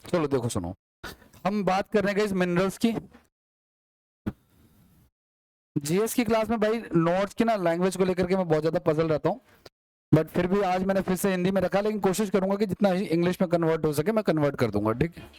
चलो देखो सुनो, हम बात कर रहे हैं गाइस मिनरल्स की। जीएस की क्लास में भाई नोट्स की ना लैंग्वेज को लेकर के मैं बहुत ज्यादा पजल रहता हूँ, बट फिर भी आज मैंने फिर से हिंदी में रखा, लेकिन कोशिश करूंगा कि जितना इंग्लिश में कन्वर्ट हो सके मैं कन्वर्ट कर दूंगा, ठीक है।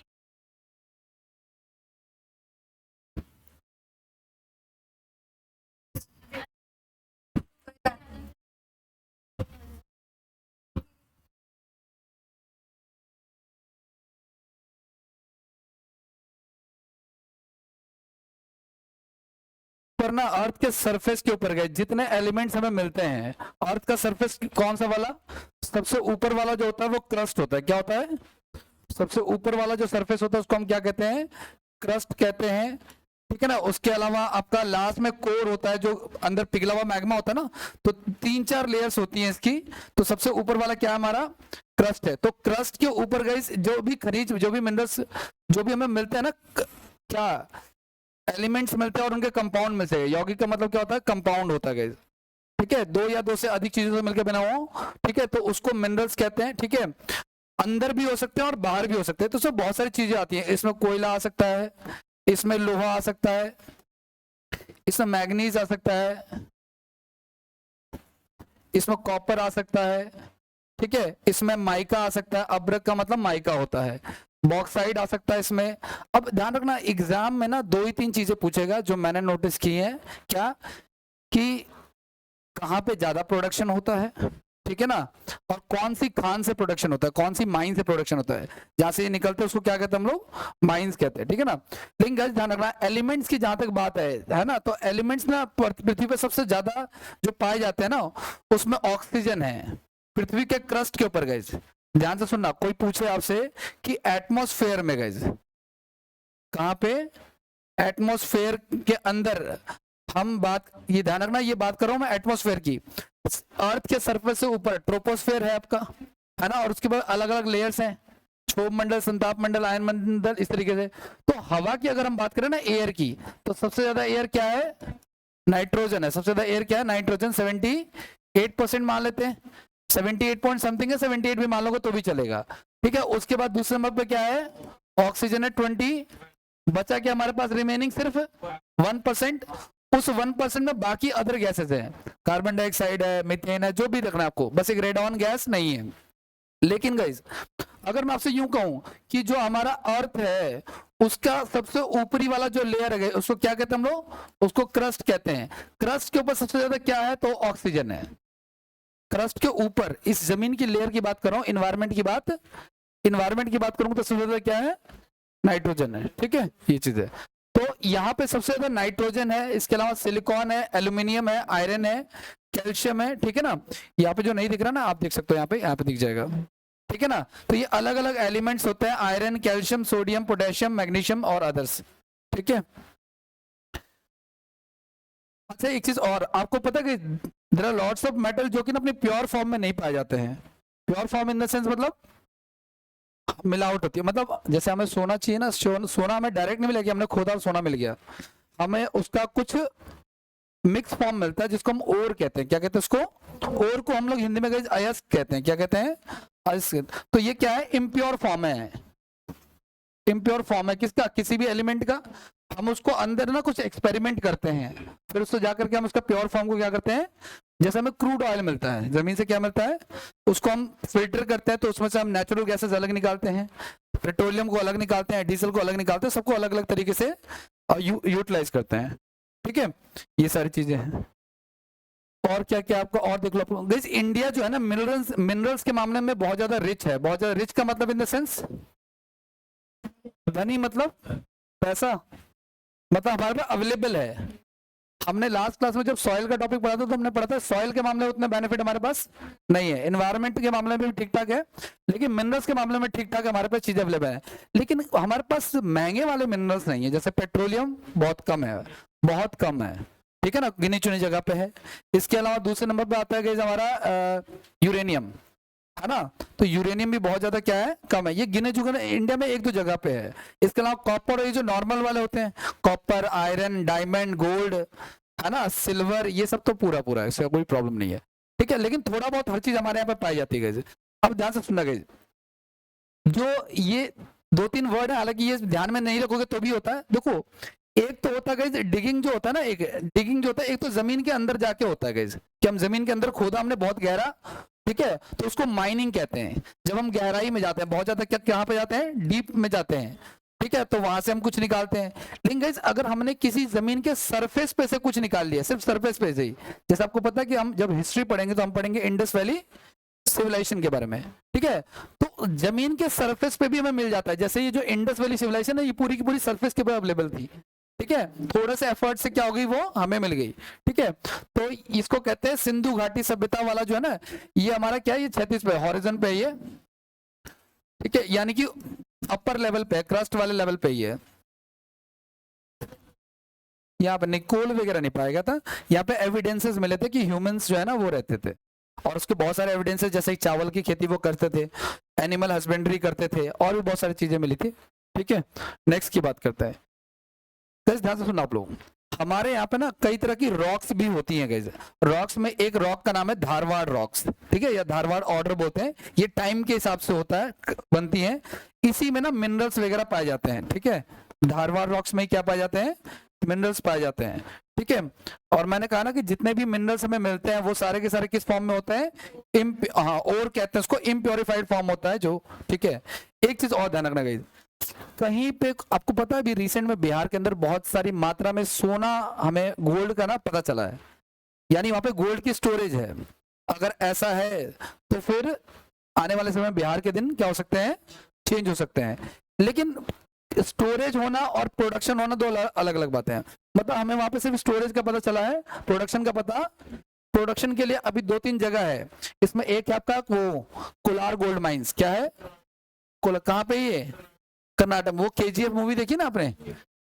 पर ना अर्थ के सरफेस के ऊपर गए जितने एलिमेंट्स हमें मिलते हैं, अर्थ का सरफेस कौन सा वाला, सबसे ऊपर वाला जो होता है वो क्रस्ट होता है। क्या होता है? सबसे ऊपर वाला जो सरफेस होता है उसको हम क्या कहते हैं? क्रस्ट कहते हैं, ठीक है ना। उसके अलावा आपका लास्ट में कोर होता है, जो अंदर पिघला हुआ मैग्मा होता है ना, तो 3-4 लेयर्स होती हैं इसकी। तो सबसे ऊपर वाला क्या है हमारा? क्रस्ट है। तो क्रस्ट के ऊपर गई जो भी खनिज, जो भी मिनरल्स, जो भी हमें मिलते हैं ना, क्या एलिमेंट्स मिलते हैं और उनके कंपाउंड में से, यौगिक का मतलब क्या होता है? कंपाउंड होता है गाइस, ठीक है। 2 या 2 से अधिक चीजों से मिलकर बना हुआ, ठीक है, तो उसको मिनरल्स कहते हैं, ठीक है। अंदर भी हो सकते हैं और बाहर भी हो सकते हैं, तो उसमें बहुत सारी चीजें आती हैं। इसमें कोयला आ सकता है, इसमें लोहा आ सकता है, इसमें मैग्नीज आ सकता है, इसमें कॉपर आ सकता है, ठीक है। इसमें माइका आ सकता है, अब्रक का मतलब माइका होता है, बॉक्साइड आ सकता है इसमें। अब ध्यान रखना एग्जाम में ना 2 ही 3 चीजें पूछेगा जो मैंने नोटिस की है। क्या? कि कहाँ पे ज्यादा प्रोडक्शन होता है, ठीक है ना, और कौन सी खान से प्रोडक्शन होता है, कौन सी माइन से प्रोडक्शन होता है, जहां से ये निकलते हैं उसको क्या कहते हैं हम लोग? माइंस कहते हैं, ठीक है ना। लेकिन गाइस ध्यान रखना एलिमेंट्स की जहां तक बात है ना, तो एलिमेंट्स ना पृथ्वी पे सबसे ज्यादा जो पाए जाते हैं ना, उसमें ऑक्सीजन है पृथ्वी के क्रस्ट के ऊपर। गाइस ध्यान से सुनना, कोई पूछे आपसे कि एटमॉस्फेयर में, गाइस कहाँ पे? एटमॉस्फेयर के अंदर हम बात, ये ध्यान रखना, ये बात कर रहा हूं मैं एटमॉस्फेयर की। अर्थ के सरफेस से ऊपर ट्रोपोस्फेयर है आपका, है ना, और उसके बाद अलग अलग लेयर्स हैं, क्षोभ मंडल, संताप मंडल, आयन मंडल, इस तरीके से। तो हवा की अगर हम बात करें ना, एयर की, तो सबसे ज्यादा एयर क्या है? नाइट्रोजन है। सबसे ज्यादा एयर क्या है? नाइट्रोजन, 78% मान लेते हैं। 78 पॉइंट समथिंग है, 78 भी मान लोगे तो भी चलेगा, ठीक है। उसके बाद दूसरे नंबर पे क्या है? ऑक्सीजन है 20। बचा क्या हमारे पास रिमेनिंग? सिर्फ 1%। उस 1% में बाकी अदर गैसेस है, कार्बन डाइऑक्साइड है, मीथेन है, जो भी रखना है आपको, बस एक रेडॉन गैस नहीं है। लेकिन गाइस अगर मैं आपसे यूं कहूं कि जो हमारा अर्थ है उसका सबसे ऊपरी वाला जो लेयर है उसको क्या कहते हैं हम लोग? उसको क्रस्ट कहते हैं। क्रस्ट के ऊपर सबसे ज्यादा क्या है? तो ऑक्सीजन है। क्रस्ट के ऊपर इस जमीन की लेयर की बात कर रहा हूं, इन्वायरमेंट की बात करूंगा तो सबसे ज्यादा क्या है? नाइट्रोजन है, ठीक है, ये चीज है। तो यहाँ पे सबसे ज्यादा नाइट्रोजन है, इसके अलावा सिलिकॉन है, एल्यूमिनियम है, आयरन है, कैल्शियम है, ठीक है ना। यहाँ पे जो नहीं दिख रहा ना, आप देख सकते हो, यहाँ पे दिख जाएगा, ठीक है ना। तो ये अलग अलग एलिमेंट्स होते हैं, iron, calcium, sodium, potassium, magnesium और अदर्स, ठीक है। अच्छा एक चीज और आपको पता है कि there are lots of metal जो कि ना अपनी प्योर फॉर्म में नहीं पाए जाते हैं। Pure form in the sense मतलब मिलावट होती है, मतलब जैसे हमें सोना चाहिए ना, सोना हमें डायरेक्ट नहीं मिलेगा, हमने खोदा और सोना मिल गया, हमें उसका कुछ मिक्स फॉर्म मिलता है जिसको हम ओर कहते हैं। क्या कहते हैं उसको? ओर को हम लोग हिंदी में अयस्क कहते हैं। क्या कहते हैं? अयस्क। तो ये क्या है? इम्प्योर फॉर्म है। इम्प्योर फॉर्म है किसका? किसी भी एलिमेंट का। हम उसको अंदर ना कुछ एक्सपेरिमेंट करते हैं, फिर उसको जाकर के हम उसका प्योर फॉर्म को क्या करते हैं? जैसे हमें क्रूड ऑयल मिलता है, जमीन से क्या मिलता है, उसको हम फिल्टर करते हैं, तो उसमें से हम नेचुरल गैसेस अलग निकालते हैं, पेट्रोलियम को अलग निकालते हैं, डीजल को अलग निकालते हैं, सबको अलग अलग तरीके से यूटिलाइज करते हैं, ठीक है। ये सारी चीजें हैं। और क्या क्या आपको और देख लो गाइस, इंडिया जो है ना मिनरल्स के मामले में बहुत ज्यादा रिच है। बहुत ज्यादा रिच का मतलब इन द सेंस धनी, मतलब पैसा, मतलब हमारे पास अवेलेबल है। हमने लास्ट क्लास में जब सॉइल का टॉपिक पढ़ा था तो हमने पढ़ा था सॉइल के मामले में उतने बेनिफिट हमारे पास नहीं है, एनवायरनमेंट के मामले में भी ठीक ठाक है, लेकिन मिनरल्स के मामले में ठीक ठाक हमारे पास चीजें अवेलेबल है। लेकिन हमारे पास महंगे वाले मिनरल्स नहीं है, जैसे पेट्रोलियम बहुत कम है, बहुत कम है, ठीक है ना, गिनी चुनी जगह पे है। इसके अलावा दूसरे नंबर पे आता है हमारा यूरेनियम, है ना। तो यूरेनियम भी बहुत ज्यादा क्या है? कम है। ये गिने चुके इंडिया में 1-2 जगह पे है। इसके अलावा कॉपर, ये जो नॉर्मल वाले होते हैं, कॉपर, आयरन, डायमंड, गोल्ड, है ना, सिल्वर, ये सब तो पूरा पूरा है, इसका कोई प्रॉब्लम नहीं है, ठीक है। लेकिन थोड़ा बहुत हर चीज हमारे यहाँ पे पाई जाती है। अब ध्यान से सुनना गाइस, जो ये दो तीन वर्ड है, हालांकि ये ध्यान में नहीं रखोगे तो भी होता है। देखो एक तो होता है गाइस डिगिंग जो होता है ना, एक डिगिंग जो होता है एक तो जमीन के अंदर जाके होता है गाइस, कि हम जमीन के अंदर खोदा हमने बहुत गहरा, ठीक है, तो उसको माइनिंग कहते हैं। जब हम गहराई में जाते हैं बहुत ज्यादा, क्या कहाँ पे जाते हैं, डीप में जाते हैं, ठीक है, तो वहां से हम कुछ निकालते हैं। लेकिन गाइस अगर हमने किसी जमीन के सरफेस पे से कुछ निकाल लिया, सिर्फ सरफेस पे से ही, जैसे आपको पता है कि हम जब हिस्ट्री पढ़ेंगे तो हम पढ़ेंगे इंडस वैली सिविलाइजेशन के बारे में, ठीक है, तो जमीन के सरफेस पे भी हमें मिल जाता है। जैसे ये जो इंडस वैली सिविलाइजेशन है ये पूरी की पूरी सरफेस के ऊपर अवेलेबल थी, ठीक है, थोड़े से एफर्ट से क्या हो गई, वो हमें मिल गई, ठीक है। तो इसको कहते हैं सिंधु घाटी सभ्यता वाला जो है ना, ये हमारा क्या है, ये 36 पे हॉरिजन पे है ये, ठीक है, यानी कि अपर लेवल पे, क्रस्ट वाले लेवल पे ही है। यहाँ पे निकोल वगैरह नहीं पाया गया था, यहाँ पे एविडेंसेस मिले थे कि ह्यूमंस जो है ना वो रहते थे, और उसके बहुत सारे एविडेंसेस, जैसे चावल की खेती वो करते थे, एनिमल हस्बेंड्री करते थे, और भी बहुत सारी चीजें मिली थी, ठीक है। नेक्स्ट की बात करते हैं गाइस, ध्यान से सुनना आप लोग, हमारे यहाँ पे ना कई तरह की रॉक्स भी होती हैं गाइस। रॉक्स में एक रॉक का नाम है धारवाड़ रॉक्स, ठीक है, या धारवाड़ ऑर्डर बोलते हैं। ये टाइम के हिसाब से होता है, बनती है, इसी में ना मिनरल्स वगैरह पाए जाते हैं, ठीक है। धारवाड़ रॉक्स में क्या पाए जाते हैं, मिनरल्स पाए जाते हैं, ठीक है। और मैंने कहा ना कि जितने भी मिनरल्स हमें मिलते हैं वो सारे के सारे किस फॉर्म में होते हैं, और कहते हैं उसको इम्प्योरिफाइड फॉर्म होता है जो, ठीक है। एक चीज और ध्यान रखना गाइस, कहीं पे आपको पता है अभी रिसेंट में बिहार के अंदर बहुत सारी मात्रा में सोना, हमें गोल्ड का ना पता चला है, यानी वहां पे गोल्ड की स्टोरेज है। अगर ऐसा है तो फिर आने वाले समय में बिहार के दिन क्या हो सकते हैं, चेंज हो सकते हैं। लेकिन स्टोरेज होना और प्रोडक्शन होना दो अलग अलग बातें हैं। मतलब हमें वहां पे सिर्फ स्टोरेज का पता चला है, प्रोडक्शन का पता, प्रोडक्शन के लिए अभी 2-3 जगह है। इसमें एक है आपका वो कोलार गोल्ड माइंस, क्या है, कहाँ पे ये, कर्नाटक। वो केजीएफ मूवी देखी ना आपने,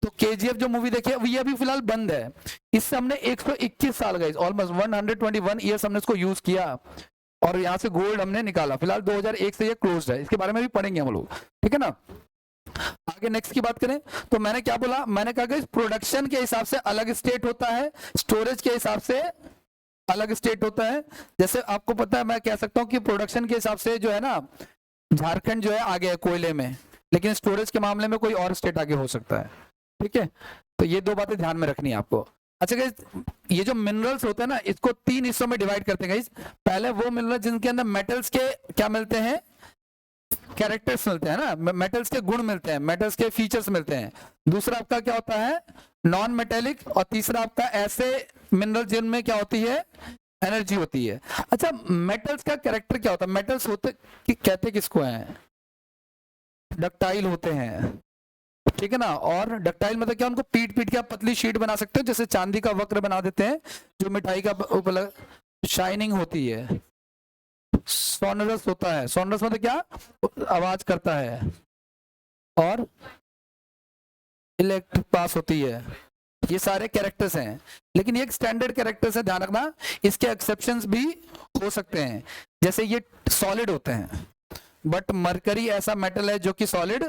तो केजीएफ जो मूवी देखी है ये अभी फिलहाल बंद है। इससे हमने 121 साल गए, ऑलमोस्ट 121 ईयर्स हमने इसको यूज किया, और यहाँ से गोल्ड हमने निकाला। फिलहाल 2001 से ये क्लोज है, इसके बारे में भी पढ़ेंगे हम लोग, ठीक है ना। आगे नेक्स्ट की बात करें तो मैंने क्या बोला, मैंने कहा कि प्रोडक्शन के हिसाब से अलग स्टेट होता है, स्टोरेज के हिसाब से अलग स्टेट होता है। जैसे आपको पता है, मैं कह सकता हूँ कि प्रोडक्शन के हिसाब से जो है ना, झारखंड जो है आगे है कोयले में, लेकिन स्टोरेज के मामले में कोई और स्टेट आगे हो सकता है, ठीक है। तो ये दो बातें ध्यान में रखनी है आपको। अच्छा गाइस, ये जो मिनरल्स होते हैं ना, इसको 3 हिस्सों में डिवाइड करते हैं गाइस। पहले वो मिनरल जिनके अंदर मेटल्स के क्या मिलते हैं, कैरेक्टर्स मिलते हैं ना, मेटल्स के गुण मिलते हैं, मेटल्स के फीचर्स मिलते हैं। दूसरा आपका क्या होता है, नॉन मेटेलिक, और तीसरा आपका ऐसे मिनरल जिनमें क्या होती है, एनर्जी होती है। अच्छा, मेटल्स का कैरेक्टर क्या होता है, मेटल्स होते कहते किसको हैं, डक्टाइल होते हैं, ठीक है ना। और डक्टाइल मतलब क्या, उनको पीट पीट के आप पतली शीट बना सकते हो, जैसे चांदी का वक्र बना देते हैं, जो मिठाई का ऊपर शाइनिंग होती है। सोनरस होता है, सोनरस मतलब क्या, आवाज करता है, और इलेक्ट्रिक पास होती है। ये सारे कैरेक्टर्स हैं, लेकिन ये एक स्टैंडर्ड कैरेक्टर्स है, ध्यान रखना। इसके एक्सेप्शंस भी हो सकते हैं, जैसे ये सॉलिड होते हैं, बट मरकरी ऐसा मेटल है जो कि सॉलिड,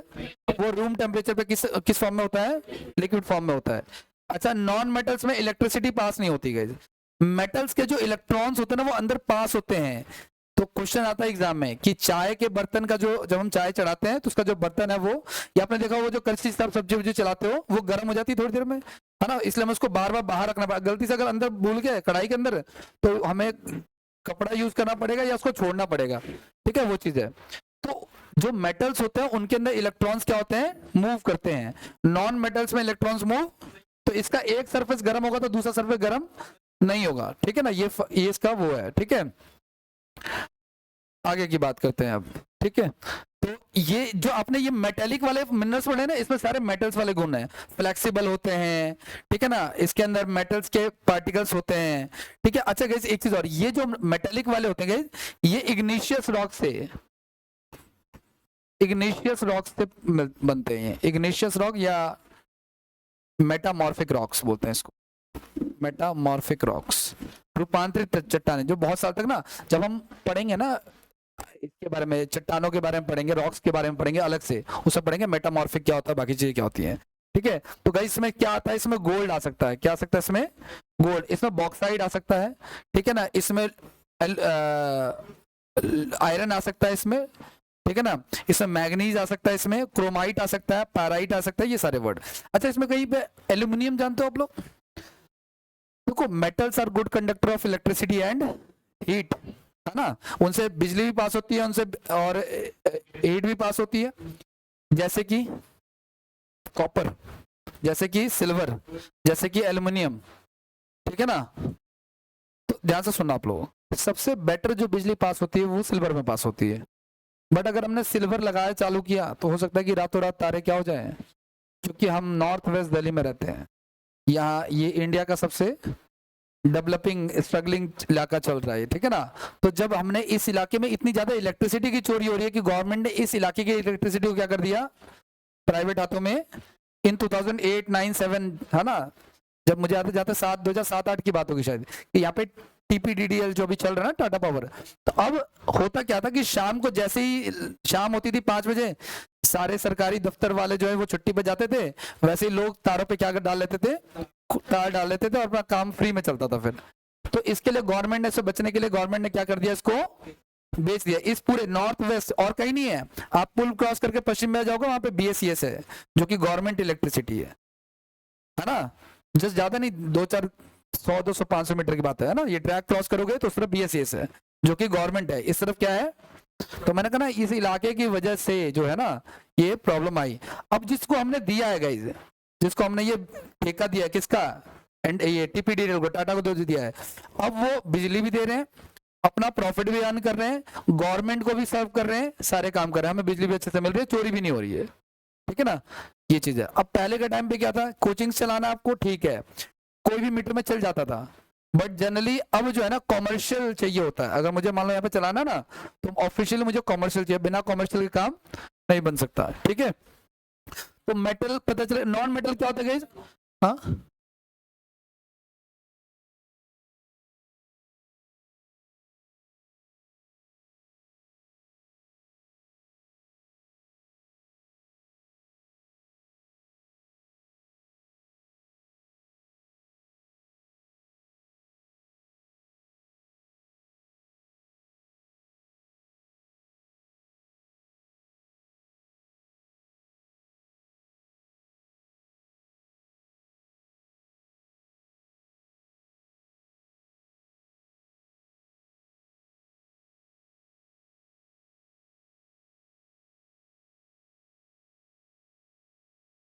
वो रूम टेम्परेचर पे किस फॉर्म में होता है, लिक्विड फॉर्म में होता है। अच्छा, नॉन मेटल्स में इलेक्ट्रिसिटी पास नहीं होती है। मेटल्स के जो इलेक्ट्रॉन्स होते हैं ना वो अंदर पास होते हैं। तो क्वेश्चन आता है एग्जाम में कि चाय के बर्तन का जो, जब हम चाय चढ़ाते हैं तो उसका जो बर्तन है वो, या आपने देखा वो जो कड़छी से आप सब्जी वब्जी चलाते हो वो गर्म हो जाती है थोड़ी देर में, है ना, इसलिए हमें उसको बार बार बाहर रखना पड़ेगा। गलती से अगर अंदर भूल गए कढ़ाई के अंदर, तो हमें कपड़ा यूज करना पड़ेगा या उसको छोड़ना पड़ेगा, ठीक है, वो चीज है। तो जो मेटल्स होते हैं उनके अंदर इलेक्ट्रॉन्स क्या होते हैं, मूव करते हैं। नॉन मेटल्स में इलेक्ट्रॉन्स मूव, तो इसका एक सरफेस गर्म होगा तो दूसरा सरफेस गर्म नहीं होगा, ठीक है ना, ये इसका वो है, ठीक है। आगे की बात करते हैं अब, ठीक है। तो ये जो आपने ये मेटेलिक वाले मिनरल्स पढ़े ना, इसमें सारे मेटल्स वाले गुण हैं, फ्लेक्सिबल होते हैं, ठीक है ना, इसके अंदर मेटल्स के पार्टिकल्स होते हैं, ठीक है। अच्छा गाइस, एक चीज और, ये जो मेटेलिक वाले होते हैं गाइस, ये इग्निशियस रॉक से बनते हैं। इग्निशियस रॉक या मेटामॉर्फिक रॉक्स बोलते हैं इसको, मेटामॉर्फिक रॉक्स, रूपांतरित चट्टाने, जो बहुत साल तक ना, जब हम पढ़ेंगे ना इसके बारे में, चट्टानों के बारे में पढ़ेंगे, रॉक्स के बारे में पढ़ेंगे अलग से, उसमें पढ़ेंगे मेटामॉर्फिक क्या होता है, बाकी चीजें क्या होती हैं, ठीक है। तो गाइस इसमें क्या आता है, इसमें गोल्ड आ सकता है, क्या आ सकता है इसमें, गोल्ड, इसमें बॉक्साइड आ सकता है, ठीक है ना, इसमें आयरन आ सकता है, इसमें ठीक है ना। इसमें मैग्नीज आ सकता है, इसमें क्रोमाइट आ सकता है, पैराइट आ सकता है, ये सारे वर्ड। अच्छा, इसमें कहीं पे एल्यूमिनियम जानते हो आप लोग? देखो, metals are good conductor of electricity and heat, है ना, उनसे बिजली भी पास होती है, उनसे और हीट भी पास होती है, जैसे कि कॉपर, जैसे कि सिल्वर, जैसे कि एल्युमिनियम, ठीक है ना। तो ध्यान से सुनना आप लोग, सबसे बेटर जो बिजली पास होती है वो सिल्वर में पास होती है। बट अगर हमने सिल्वर लगाया चालू किया तो हो सकता है कि रातों रात तारे क्या हो जाए, क्योंकि हम नॉर्थ वेस्ट दिल्ली में रहते हैं, यहाँ ये इंडिया का सबसे डेवलपिंग स्ट्रगलिंग इलाका चल रहा है, ठीक है ना। तो जब हमने इस इलाके में इतनी ज्यादा इलेक्ट्रिसिटी की चोरी हो रही है कि गवर्नमेंट ने इस इलाके की इलेक्ट्रिसिटी को क्या कर दिया, प्राइवेट हाथों में, इन 2008, 9, 7, है ना, जब मुझे आते जाते 2007-8 की बात होगी शायद, कि यहाँ पे TPDDL जो भी चल रहा है ना, टाटा पावर। तो अब होता क्या था कि शाम को जैसे ही शाम होती थी 5 बजे, सारे सरकारी दफ्तर वाले जो है वो छुट्टी पे जाते थे, वैसे ही लोग तारों पे क्या डाल लेते थे, तार डाल लेते थे और अपना काम फ्री में चलता था फिर। तो इसके लिए गवर्नमेंट ने, इससे बचने के लिए गवर्नमेंट ने क्या कर दिया, इसको बेच दिया। इस पूरे नॉर्थ वेस्ट और कहीं नहीं है, आप पुल क्रॉस करके पश्चिम में जाओगे, वहां पे BSES है जो कि गवर्नमेंट इलेक्ट्रिसिटी है ना, जस्ट ज्यादा नहीं, 2-4 100, 200, 500 मीटर की बात है ना। ये ट्रैक क्रॉस करोगे तो उस तरफ BSES है जो कि गवर्नमेंट है, इस तरफ क्या है। तो मैंने कहा ना, इस इलाके की वजह से जो है ना ये प्रॉब्लम आई। अब जिसको हमने दिया है गाइज, जिसको हमने ये ठेका दिया, किसका, एंड ये TPDDL को, टाटा को दो दिया है, अब वो बिजली भी दे रहे हैं, अपना प्रॉफिट भी अर्न कर रहे हैं, गवर्नमेंट को भी सर्व कर रहे हैं, सारे काम कर रहे हैं, हमें बिजली भी अच्छे से मिल रही है, चोरी भी नहीं हो रही है, ठीक है ना, ये चीज है। अब पहले के टाइम पे क्या था, कोचिंग चलाना आपको ठीक है, कोई भी मीटर में चल जाता था, बट जनरली अब जो है ना कॉमर्शियल चाहिए होता है। अगर मुझे मान लो यहाँ पे चलाना ना, तो ऑफिशियली मुझे कॉमर्शियल चाहिए, बिना कॉमर्शियल के काम नहीं बन सकता, ठीक है। तो मेटल पता चले, नॉन मेटल क्या होता है गाइस? हाँ,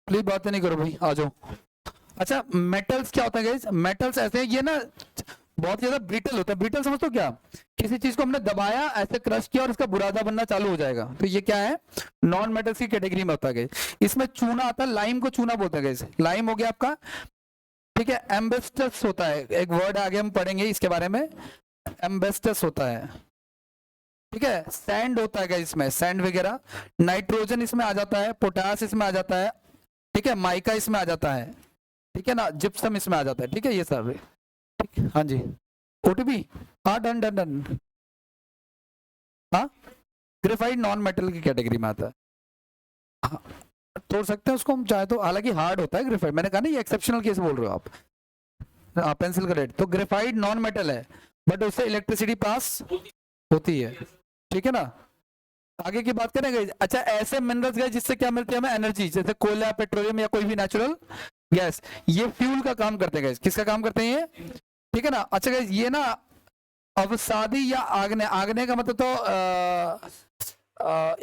प्लीज बातें नहीं करो भाई, आ जाओ। अच्छा, मेटल्स क्या होता है गाइस? मेटल्स ऐसे हैं, ये ना बहुत ज्यादा ब्रिटल होता है। ब्रिटल समझते हो क्या? किसी चीज को हमने दबाया, ऐसे क्रश किया और इसका बुरादा बनना चालू हो जाएगा, तो ये क्या है, नॉन मेटल्स की कैटेगरी में होता है गाइस। इसमें चूना आता है, लाइम को चूना बोलते हैं गाइस, लाइम हो गया आपका, ठीक है। एम्बेस्टस होता है, एक वर्ड आगे हम पढ़ेंगे इसके बारे में, एम्बेस्टस होता है, ठीक है। सैंड होता है गाइस, इसमें सैंड वगैरह, नाइट्रोजन इसमें आ जाता है, पोटास इसमें आ जाता है, ठीक है, माइका इसमें आ जाता है, ठीक है ना, जिप्सम इसमें आ जाता है, ठीक है, ये सब, ठीक है, हाँ जी। OTP, हाँ, डन डन डन, हाँ, ग्रेफाइट नॉन मेटल की कैटेगरी में आता है, हाँ, तोड़ सकते हैं उसको हम चाहे तो, हालांकि हार्ड होता है ग्रेफाइट, मैंने कहा ना ये एक्सेप्शनल केस बोल रहे हो आप, हाँ, पेंसिल का रेड, तो ग्रेफाइट नॉन मेटल है, बट उससे इलेक्ट्रिसिटी पास होती है, ठीक है ना। आगे की बात करेंगे। अच्छा, ऐसे मिनरल्स गए जिससे क्या मिलती है हमें, एनर्जी, जैसे कोयला, पेट्रोलियम या कोई भी नेचुरल गैस, ये फ्यूल का काम करते हैं, किसका काम करते हैं ये, ठीक है ना। अच्छा गाइस, ये ना अवसादी या आग्नेय, आग्नेय का मतलब तो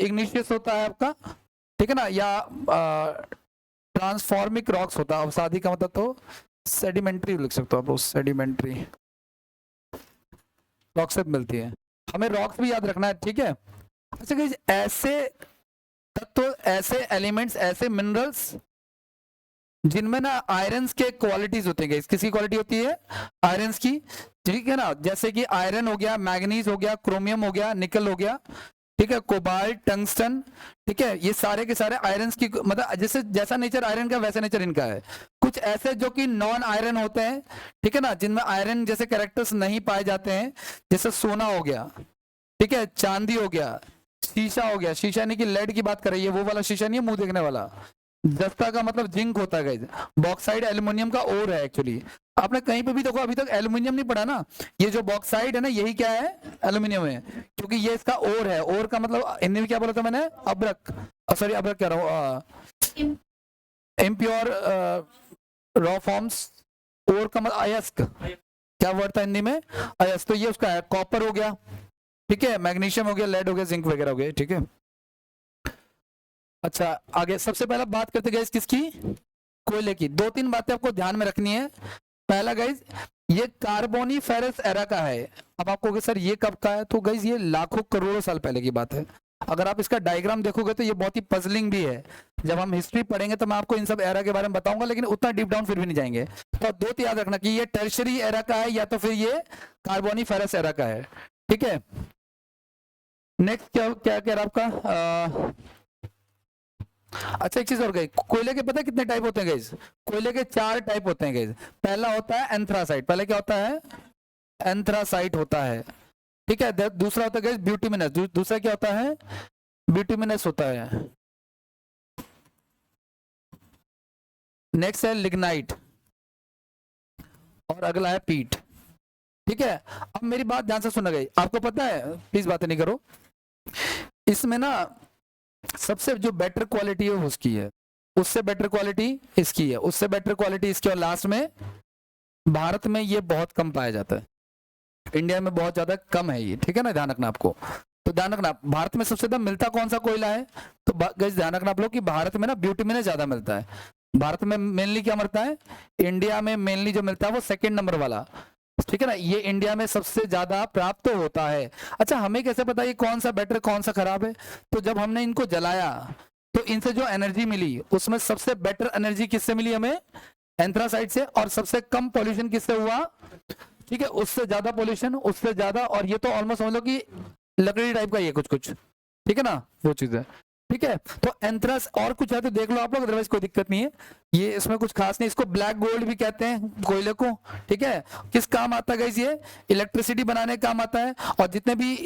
इग्निशियस होता है आपका, ठीक है ना, या ट्रांसफॉर्मिक रॉक्स होता है। अवसादी का मतलब तो सेडिमेंट्री लिख सकते हो आप, सेडिमेंट्री रॉक से मिलती है, हमें रॉक्स भी याद रखना है, ठीक है। अच्छा गाइस, ऐसे तत्व, ऐसे एलिमेंट्स, ऐसे मिनरल्स जिनमें ना आयरन्स के क्वालिटीज होते हैं, किसकी क्वालिटी होती है, आयरन्स की, ठीक है ना, जैसे कि आयरन हो गया, मैग्नीज हो गया, क्रोमियम हो गया, निकल हो गया, ठीक है, कोबाल्ट, टंगस्टन, ठीक है, ये सारे के सारे आयरन्स की, मतलब जैसे जैसा नेचर आयरन का वैसा नेचर इनका है। कुछ ऐसे जो कि नॉन आयरन होते हैं, ठीक है ना, जिनमें आयरन जैसे कैरेक्टर्स नहीं पाए जाते हैं, जैसे सोना हो गया, ठीक है, चांदी हो गया, शीशा हो गया, शीशा नहीं कि लेड की बात कर रही है, वो वाला शीशा नहीं है मुंह देखने वाला, जस्ता का मतलब जिंक होता है गाइज, बॉक्साइड एल्युमिनियम का ओर है एक्चुअली। आपने कहीं पे भी देखो अभी तक एल्युमिनियम नहीं पढ़ा ना, ये जो बॉक्साइड है ना यही क्या है, एल्युमिनियम है, क्योंकि ये इसका ओर है। ओर का मतलब हिंदी में क्या बोला था मैंने, अब्रक, सॉरी अब्रक कह रहा हूँ, इम्प्योर रॉ फॉर्म्स। ओर का मतलब अयस्क, क्या वर्ड था हिंदी में, अयस्क। तो ये उसका है, कॉपर हो गया, ठीक है, मैग्नीशियम हो गया, लेड हो गया, जिंक वगैरह हो गया, ठीक है। अच्छा आगे सबसे पहले बात करते गए किसकी, कोयले की। दो तीन बातें आपको ध्यान में रखनी है। पहला गाइज ये कार्बोनिफेरस एरा का है। अब आपको सर ये कब का है, तो गाइज ये लाखों करोड़ों साल पहले की बात है। अगर आप इसका डायग्राम देखोगे तो ये बहुत ही पजलिंग भी है। जब हम हिस्ट्री पढ़ेंगे तो मैं आपको इन सब एरा के बारे में बताऊंगा, लेकिन उतना डीप डाउन फिर भी नहीं जाएंगे। तो दो तो याद रखना कि ये टर्शरी एरा का है या तो फिर ये कार्बोनिफेरस एरा का है, ठीक है। नेक्स्ट क्या क्या कह रहा आपका, अच्छा एक चीज और गई, कोयले के पता है कितने टाइप होते हैं गाइस, कोयले के 4 टाइप होते हैं गाइस। पहला होता है एंथ्रासाइट, पहले क्या होता है, एंथ्रासाइट होता है, ठीक है। दूसरा होता है गाइस ब्यूटिमिनस, दूसरा क्या होता है, ब्यूटिमिनस होता है। नेक्स्ट है लिग्नाइट, और अगला है पीट, ठीक है। अब मेरी बात ध्यान से सुना गई, आपको पता है, प्लीज बातें नहीं करो, इसमें ना सबसे जो बेटर क्वालिटी है उसकी है, उससे बेटर क्वालिटी इसकी है, उससे बेटर क्वालिटी इसकी, और लास्ट में भारत में ये बहुत कम पाया जाता है, इंडिया में बहुत ज्यादा कम है ये, ठीक है ना, ध्यान रखना आपको। तो ध्यान रखना भारत में सबसे ज्यादा मिलता कौन सा कोयला है, तो गाइस ध्यान रखना आप लोग कि भारत में ना ब्यूटिमिनस ज्यादा मिलता है। भारत में मेनली क्या मिलता है, इंडिया में मेनली जो मिलता है वो 2nd नंबर वाला, ठीक है ना, ये इंडिया में सबसे ज्यादा प्राप्त तो होता है। अच्छा हमें कैसे पता ये कौन सा बेटर कौन सा खराब है, तो जब हमने इनको जलाया तो इनसे जो एनर्जी मिली उसमें सबसे बेटर एनर्जी किससे मिली हमें, एंथ्रासाइट से, और सबसे कम पॉल्यूशन किससे हुआ, ठीक है, उससे ज्यादा पॉल्यूशन, उससे ज्यादा, और ये तो ऑलमोस्ट समझ लो कि लकड़ी टाइप का ये कुछ कुछ, ठीक है ना, वो चीज है, ठीक है। तो एंथ्रास और कुछ है तो देख लो आप लोग, अदरवाइज कोई दिक्कत नहीं है, ये इसमें कुछ खास नहीं। इसको ब्लैक गोल्ड भी कहते हैं कोयले को, ठीक है। किस काम आता है ये, इलेक्ट्रिसिटी बनाने का काम आता है, और जितने भी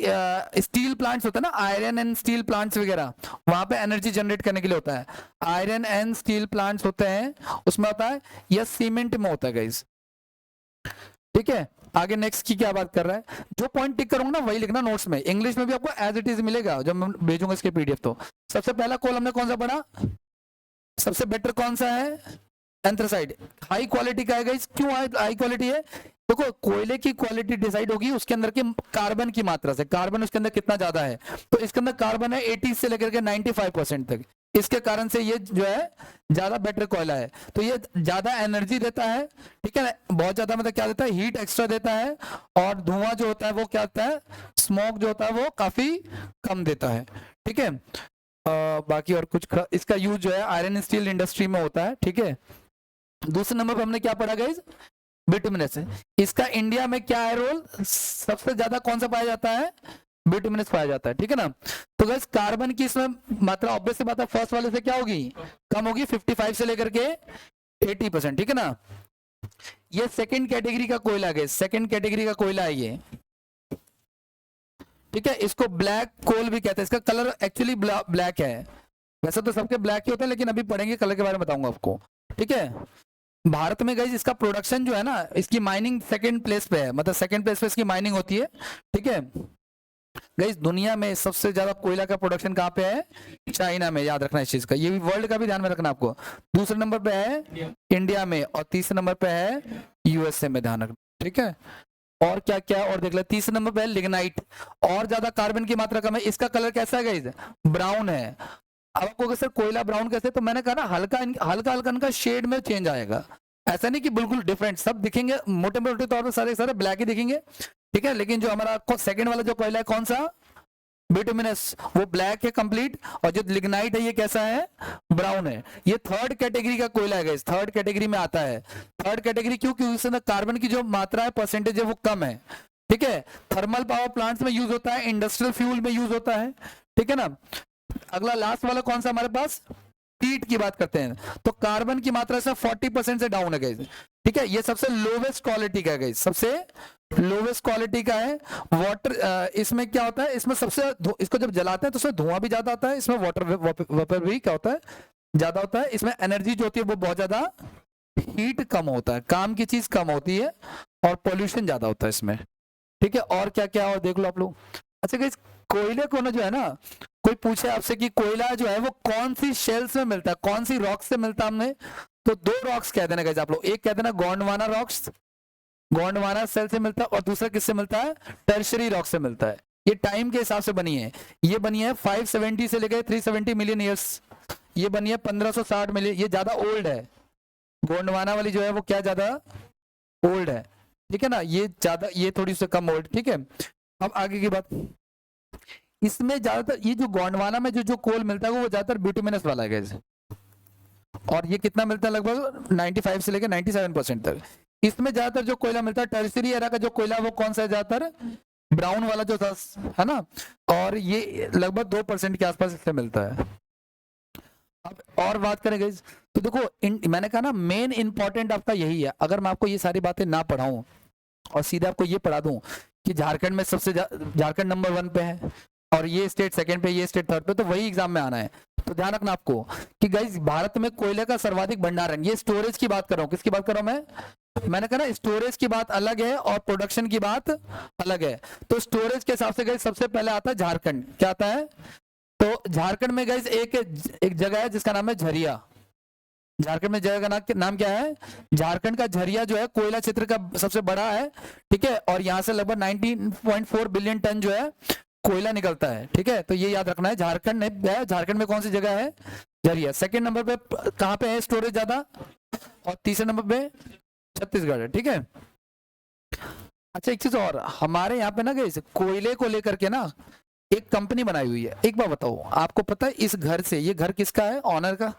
स्टील प्लांट्स होते हैं ना, आयरन एंड स्टील प्लांट्स वगैरह, वहां पे एनर्जी जनरेट करने के लिए होता है। आयरन एंड स्टील प्लांट्स होते हैं उसमें होता है, या सीमेंट में होता है गाइस, ठीक है। आगे नेक्स्ट की क्या बात कर रहा है, जो पॉइंट टिक करूंगा ना वही लिखना नोट्स में, इंग्लिश में भी आपको एज इट इज मिलेगा जब मैं भेजूंगा इसके पीडीएफ। तो सबसे पहला कॉल हमने कौन सा पढ़ा, सबसे बेटर कौन सा है, एंथ्रासाइट, हाई क्वालिटी का है गाइस। क्यों हाई क्वालिटी है, देखो कोयले की क्वालिटी डिसाइड होगी उसके अंदर के कार्बन की मात्रा से, कार्बन उसके अंदर कितना ज्यादा है, तो इसके अंदर कार्बन है 80 से लेकर के 95% तक, इसके कारण से ये जो है ज्यादा बेटर कोयला है। तो ये ज्यादा एनर्जी देता है, ठीक है, बहुत ज्यादा मतलब क्या देता है, हीट एक्स्ट्रा देता है, और धुआं जो होता है वो क्या होता है, स्मोक जो होता है वो काफी कम देता है, ठीक है। बाकी और कुछ इसका यूज जो है आयरन स्टील इंडस्ट्री में होता है, ठीक है। दूसरे नंबर पर हमने क्या पढ़ा गाइस, बिटुमिनस, इसका इंडिया में क्या है रोल, सबसे ज्यादा कौन सा पाया जाता है, बिटुमिनस पाया जाता है, ठीक है ना। तो गाइस कार्बन की इसमें मात्रा ऑब्वियस सी बात है फर्स्ट वाले से क्या होगी, कम होगी, 55 से लेकर के 80%, ठीक है ना। ये 2nd कैटेगरी का कोयला है, 2nd कैटेगरी का कोयला है ये, ठीक है। इसको ब्लैक कोल भी कहते हैं, इसका कलर एक्चुअली ब्लैक है, वैसे तो सबके ब्लैक ही होते हैं, लेकिन अभी पढ़ेंगे कलर के बारे में बताऊंगा आपको, ठीक है। भारत में गाइस इसका प्रोडक्शन जो है ना, इसकी माइनिंग 2nd प्लेस पे है, मतलब 2nd प्लेस पे इसकी माइनिंग होती है, ठीक है। गाइस दुनिया में सबसे ज्यादा कोयला का प्रोडक्शन कहाँ पे है, चाइना में, याद रखना इस चीज का, ये भी वर्ल्ड का भी ध्यान में रखना आपको। दूसरे नंबर पे है इंडिया में, और तीसरे नंबर पे है यूएसए में, ध्यान रखना, ठीक है। और क्या क्या और देख ले, तीसरे नंबर पे है लिग्नाइट, और ज्यादा कार्बन की मात्रा कम है, इसका कलर कैसा है गाइस, ब्राउन है। अब आपको सर कोयला ब्राउन कैसे, तो मैंने कहा ना हल्का हल्का हल्का इनका शेड में चेंज आएगा, ऐसा नहीं कि बिल्कुल डिफरेंट, सब दिखेंगे मोटे मोटे तौर पर सारे सारे ब्लैक ही दिखेंगे, ठीक है। लेकिन जो हमारा 2nd वाला जो कोयला है कौन सा, बिटुमिनस, वो ब्लैक है कंप्लीट, और जो लिग्नाइट है ये कैसा है, ब्राउन है। ये 3rd कैटेगरी का कोयला है गाइस, 3rd कैटेगरी में आता है। 3rd कैटेगरी क्यों, क्योंकि इसमें कार्बन की जो मात्रा है, परसेंटेज है, वो कम है, ठीक है। थर्मल पावर प्लांट्स में यूज होता है, इंडस्ट्रियल फ्यूल में यूज होता है, ठीक है ना। अगला लास्ट वाला कौन सा हमारे पास, पीट की बात करते हैं, तो कार्बन की मात्रा से 40% से डाउन है गाइस, ठीक है। ये सबसे लोवेस्ट क्वालिटी का है गाइस, सबसे लोवेस्ट क्वालिटी का है। वाटर इसमें क्या होता है, इसमें सबसे इसको जब जलाते हैं तो उसमें धुआं भी ज्यादा आता है, इसमें वाटर वेपर भी क्या होता है, ज्यादा होता है, इसमें एनर्जी जो होती है वो बहुत ज्यादा, हीट कम होता है, काम की चीज कम होती है, और पोल्यूशन ज्यादा होता है इसमें। ठीक है, और क्या क्या और देख लो आप लोग। अच्छा गाइस, कोयले को ना जो है ना, कोई पूछे आपसे कि कोयला जो है वो कौन सी शेल्स में मिलता है, कौन सी रॉक्स से मिलता है हमने, तो दो रॉक्स कह देना गाइस आप लोग, एक कह देना गोंडवाना रॉक्स, गोंडवाना सेल से मिलता है, और दूसरा किससे मिलता है, टर्शरी रॉक से मिलता है। ये टाइम के हिसाब से बनी है, ये बनी है 570 से लेकर 370 मिलियन ईयर्स, ये बनी है 1560 मिलियन, ये ज्यादा ओल्ड है। गोंडवाना वाली जो है वो क्या ज्यादा ओल्ड है, ठीक है ना, ये ज्यादा, ये थोड़ी सी कम ओल्ड। ठीक है, अब आगे की बात, इसमें ज्यादातर ये जो गोंडवाना में जो कोल मिलता है वो ज्यादातर बिटुमिनस वाला है गाइस, और ये कितना मिलता है, लगभग 95 से लेकर 97% तक। इसमें ज्यादातर जो कोयला मिलता है, टर्शियरी एरा का जो कोयला वो कौन सा है, ज्यादातर ब्राउन वाला जो था, है ना, और ये लगभग 2% के आसपास इससे मिलता है। अब और बात करें गाइस, तो देखो मैंने कहा ना मेन इंपॉर्टेंट आपका यही है। अगर मैं आपको ये सारी बातें ना पढ़ाऊं और सीधे आपको ये पढ़ा दूं कि झारखंड में सबसे झारखंड नंबर 1 पे है, और ये स्टेट सेकंड पे, ये स्टेट थर्ड पे, तो वही एग्जाम में आना है। तो ध्यान रखना आपको कि गाइस भारत में कोयले का सर्वाधिक भंडार है। ये स्टोरेज की बात कर रहा हूँ, किसकी बात कर रहा हूँ मैंने कहा ना स्टोरेज की बात अलग है और प्रोडक्शन की बात अलग है। तो स्टोरेज के हिसाब से गाइस सबसे पहले आता है झारखंड, क्या आता है, तो झारखंड में गाइस एक जगह है जिसका नाम है झरिया। झारखंड में जगह का नाम क्या है, झारखंड का झरिया जो है कोयला क्षेत्र का सबसे बड़ा है। ठीक है, और यहाँ से लगभग 19.4 बिलियन टन जो है कोयला निकलता है। ठीक है, तो ये याद रखना है, झारखंड में कौन सी जगह है, झरिया। सेकंड नंबर पे कहाँ पे है स्टोरेज ज्यादा, और तीसरे नंबर पे छत्तीसगढ़ है। ठीक है, अच्छा एक चीज और, हमारे यहाँ पे ना गाइस कोयले को लेकर के ना एक कंपनी बनाई हुई है। एक बार बताओ, आपको पता है इस घर से, ये घर किसका है, ऑनर का।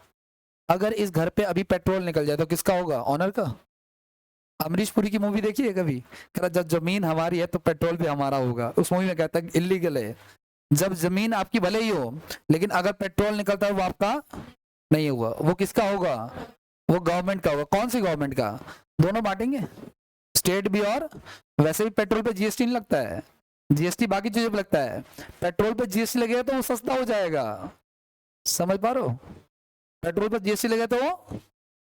अगर इस घर पे अभी पेट्रोल निकल जाए तो किसका होगा, ऑनर का। अमरीश पुरी की मूवी देखी है कभी, कह रहा जब जमीन हमारी है तो पेट्रोल भी हमारा होगा। उस मूवी में कहता है इलीगल है, जब जमीन आपकी भले ही हो लेकिन अगर पेट्रोल निकलता है वो आपका नहीं होगा, वो किसका होगा, वो गवर्नमेंट का होगा। कौन सी गवर्नमेंट का, दोनों बांटेंगे, स्टेट भी, और वैसे भी पेट्रोल पे जीएसटी नहीं लगता है, जीएसटी बाकी चीजों पे लगता है, पेट्रोल पे जीएसटी लगेगा तो वो सस्ता हो जाएगा। समझ पा रहे हो, पेट्रोल पर जीएसटी लगे तो,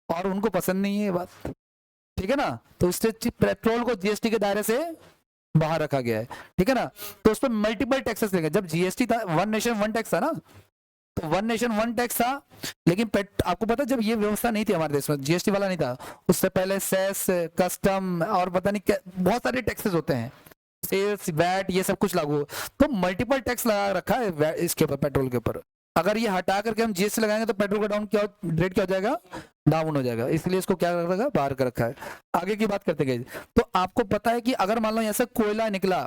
और उनको पसंद नहीं है ये बात। ठीक है ना, तो इससे पेट्रोल को जीएसटी के दायरे से बाहर रखा गया है। ठीक है ना, तो उस पर मल्टीपल टैक्सेस लेंगे। जब जीएसटी था, वन नेशन वन टैक्स था ना, तो वन नेशन वन टैक्स था, लेकिन आपको पता जब ये व्यवस्था नहीं थी हमारे देश में, जीएसटी वाला नहीं था, उससे पहले सेस, कस्टम और पता नहीं बहुत सारे टैक्सेस होते हैं, सेल्स, वैट, ये सब कुछ लागू, तो मल्टीपल टैक्स लगा रखा है इसके ऊपर, पेट्रोल के ऊपर। अगर ये हटा करके हम जीएसटी लगाएंगे तो पेट्रोल का डाउन क्या रेट क्या हो जाएगा, डाउन हो जाएगा, इसलिए इसको क्या रखा, बाहर कर रखा है। आगे की बात करते गए, तो आपको पता है कि अगर मान लो यहाँ से कोयला निकला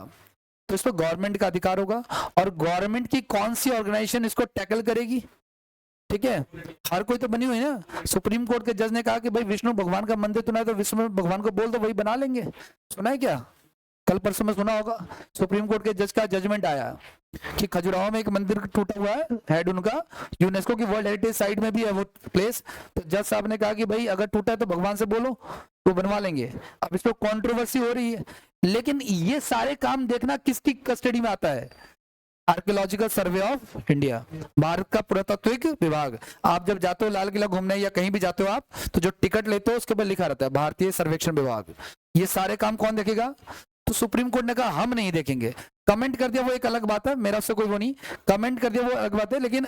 तो इस पर गवर्नमेंट का अधिकार होगा, और गवर्नमेंट की कौन सी ऑर्गेनाइजेशन इसको टैकल करेगी। ठीक है, हर कोई तो बनी हुई ना, सुप्रीम कोर्ट के जज ने कहा कि भाई विष्णु भगवान का मंदिर तो ना, तो विष्णु भगवान को बोल दो वही बना लेंगे। सुना है क्या, कल परसों में सुना होगा, सुप्रीम कोर्ट के जज का जजमेंट आया कि खजुराहो में एक मंदिर टूटा हुआ है, हेड उनका यूनेस्को की वर्ल्ड हेरिटेज साइट में भी है वो प्लेस। तो जज साहब ने कहा कि भाई अगर टूटा है तो भगवान से बोलो तो बनवा लेंगे। अब इस पर कॉन्ट्रोवर्सी हो रही है, लेकिन ये सारे काम देखना किसकी कस्टडी में आता है, archaeological survey of India, Bharat का पुरातत्विक विभाग। आप जब जाते हो लाल किला घूमने या कहीं भी जाते हो आप, तो जो टिकट लेते हो उसके ऊपर लिखा रहता है भारतीय सर्वेक्षण विभाग। ये सारे काम कौन देखेगा, तो सुप्रीम कोर्ट ने कहा हम नहीं देखेंगे। कमेंट कर दिया वो एक अलग बात है, मेरा उससे कोई वो नहीं, कमेंट कर दिया वो अलग बात है, लेकिन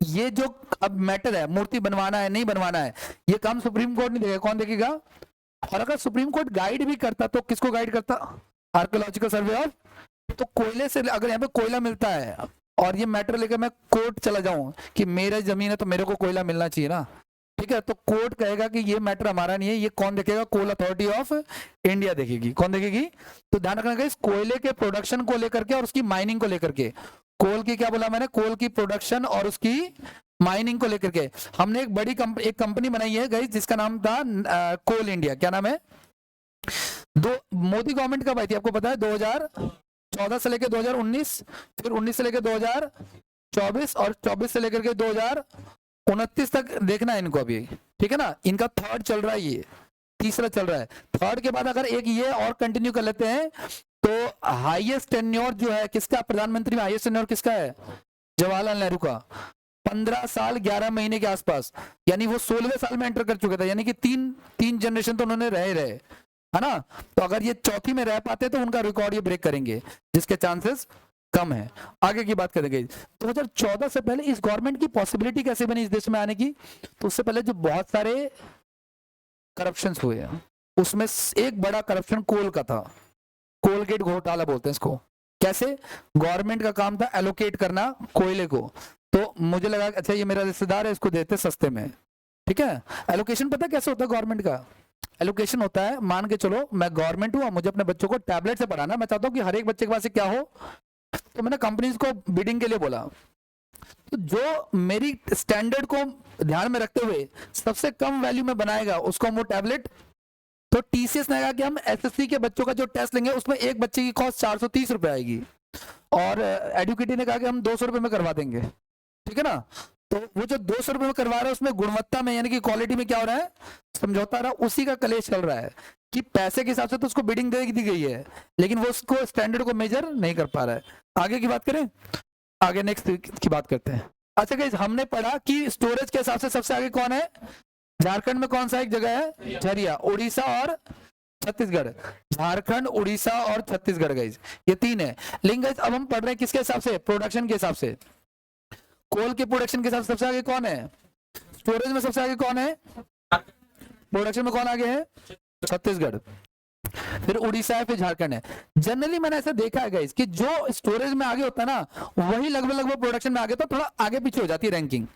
ये जो अब मैटर है, मूर्ति बनवाना है नहीं बनवाना है, ये काम सुप्रीम कोर्ट नहीं देखेगा, कौन देखेगा। और अगर सुप्रीम कोर्ट गाइड भी करता तो किसको गाइड करता, आर्कियोलॉजिकल सर्वे ऑफ। तो कोयले से, अगर यहाँ पे कोयला मिलता है और ये मैटर लेकर मैं कोर्ट चला जाऊं कि मेरा जमीन है तो मेरे को कोयला मिलना चाहिए ना, ठीक है, तो कोर्ट कहेगा कि ये मैटर हमारा नहीं है, ये कौन देखेगा, कोल अथॉरिटी ऑफ इंडिया देखेगी। कौन देखेगी, तो ध्यान रखना इस कोयले के प्रोडक्शन को लेकर के और उसकी माइनिंग को लेकर के, कोल की क्या बोला मैंने, कोल की प्रोडक्शन और उसकी माइनिंग को लेकर के हमने एक बड़ी एक कंपनी बनाई है गाइस, जिसका नाम था कोल इंडिया। क्या नाम है, मोदी गवर्नमेंट कब आई थी आपको पता है, 2014 से लेकर 2019, फिर 19 से लेकर 2024 और 24 से लेकर के 2029 तक देखना है इनको अभी। ठीक है ना, इनका थर्ड चल रहा है, ये तीसरा चल रहा है। थर्ड के बाद अगर एक ये और कंटिन्यू कर लेते हैं तो हाईएस्ट टेन्योर जो है किसका, प्रधानमंत्री में हाईएस्ट टेन्योर किसका है, जवाहरलाल नेहरू का, 15 साल 11 महीने के आसपास, यानी वो 16वें साल में एंटर कर चुके थे, यानी कि तीन जनरेशन तो उन्होंने रहे, है ना। तो अगर ये चौथी में रह पाते तो उनका रिकॉर्ड ये ब्रेक करेंगे, जिसके चांसेस कम है। आगे की बात करेंगे 2014 से पहले इस गवर्नमेंट की पॉसिबिलिटी कैसे बनी इस देश में आने की। तो उससे पहले जो बहुत सारे करप्शन हुए हैं, उसमें एक बड़ा करप्शन कोल का था, कोलगेट घोटाला बोलते हैं इसको। कैसे? गवर्नमेंट का काम था एलोकेट करना कोयले को, तो मुझे लगा अच्छा ये मेरा रिश्तेदार है, इसको देते सस्ते में, ठीक है। एलोकेशन पता कैसे होता है गवर्नमेंट का? एलोकेशन होता है, मान के चलो मैं गवर्नमेंट हूँ, मुझे अपने बच्चों को टैबलेट से पढ़ाना, मैं चाहता हूँ कि हर एक बच्चे के पास क्या हो, तो मैंने कंपनीज को बिडिंग के लिए बोला, तो जो मेरी स्टैंडर्ड को ध्यान में रखते हुए सबसे कम वैल्यू में बनाएगा उसको हम वो टैबलेट। तो टीसीएस ने कहा कि हम एसएससी के बच्चों का जो टेस्ट लेंगे उसमें एक बच्चे की कॉस्ट 430 रुपए आएगी, और एडुकेटी ने कहा कि हम 200 रुपए में करवा देंगे, ठीक है ना। तो वो जो 200 रुपए में करवा रहा है उसमें गुणवत्ता में यानी कि क्वालिटी में क्या हो रहा है, समझौता रहा, उसी का कलेश चल रहा है कि पैसे के हिसाब से तो उसको बिडिंग दे दी गई है, लेकिन वो उसको स्टैंडर्ड को मेजर नहीं कर पा रहा है। आगे की बात करें, आगे नेक्स्ट की बात करते हैं। अच्छा गाइस, हमने पढ़ा कि स्टोरेज के हिसाब से सबसे आगे कौन है, झारखंड में कौन सा एक जगह है, झरिया, उड़ीसा और छत्तीसगढ़। झारखंड, उड़ीसा और छत्तीसगढ़ गाइस, ये तीन है। लेकिन गाइस अब हम पढ़ रहे हैं किसके हिसाब से, प्रोडक्शन के हिसाब से। कोल के प्रोडक्शन के हिसाब से सबसे आगे कौन है, स्टोरेज में सबसे आगे कौन है, प्रोडक्शन में कौन आगे है, छत्तीसगढ़, फिर उड़ीसा है, फिर झारखंड है। जनरली मैंने ऐसा देखा है गाइस कि जो स्टोरेज में आगे होता है ना वही लगभग प्रोडक्शन में आगे, तो थोड़ा आगे पीछे हो जाती है रैंकिंग।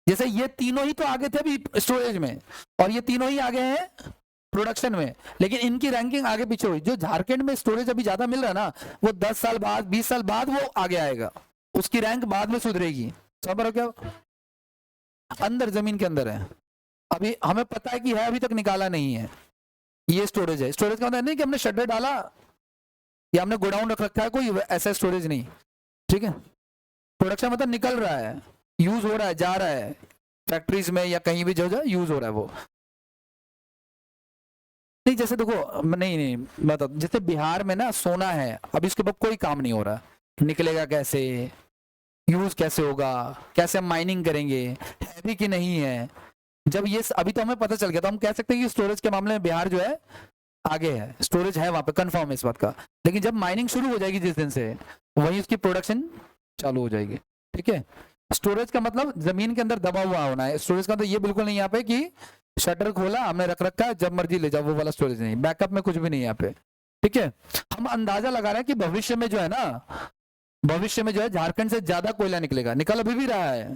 जैसे ये तीनों ही तो आगे थे अभी स्टोरेज में, और ये तीनों ही आगे हैं प्रोडक्शन में, लेकिन इनकी रैंकिंग आगे पीछे हुई। जो झारखंड में स्टोरेज अभी ज्यादा मिल रहा है ना, वो 10 साल बाद 20 साल बाद वो आगे आएगा, उसकी रैंक बाद में सुधरेगी। समझ रहे हो क्या? अंदर जमीन के अंदर है, अभी हमें पता है कि है, अभी तक निकाला नहीं है। ये स्टोरेज है। स्टोरेज का मतलब नहीं कि हमने शटर डाला या हमने गोडाउन रख रखा है, कोई ऐसा स्टोरेज नहीं, ठीक है। प्रोडक्शन मतलब निकल रहा है, यूज हो रहा है, जा रहा है फैक्ट्रीज में या कहीं भी जो यूज हो रहा है वो नहीं। जैसे देखो, नहीं मतलब जैसे बिहार में ना सोना है, अब इसके ऊपर कोई काम नहीं हो रहा, निकलेगा कैसे, यूज कैसे होगा, कैसे हम माइनिंग करेंगे, है भी कि नहीं है। जब ये अभी तो हमें पता चल गया तो हम कह सकते हैं कि स्टोरेज के मामले में बिहार जो है आगे है, स्टोरेज है वहां पे, कंफर्म है इस बात का। लेकिन जब माइनिंग शुरू हो जाएगी जिस दिन से, वही उसकी प्रोडक्शन चालू हो जाएगी, ठीक है। स्टोरेज का मतलब जमीन के अंदर दबा हुआ होना है। स्टोरेज का मतलब ये बिल्कुल नहीं यहाँ पे कि शटर खोला हमने रख रखा है जब मर्जी ले जाओ, वो वाला स्टोरेज नहीं, बैकअप में कुछ भी नहीं यहाँ पे, ठीक है। हम अंदाजा लगा रहे हैं कि भविष्य में जो है ना, भविष्य में जो है झारखंड से ज्यादा कोयला निकलेगा, निकल अभी भी रहा है,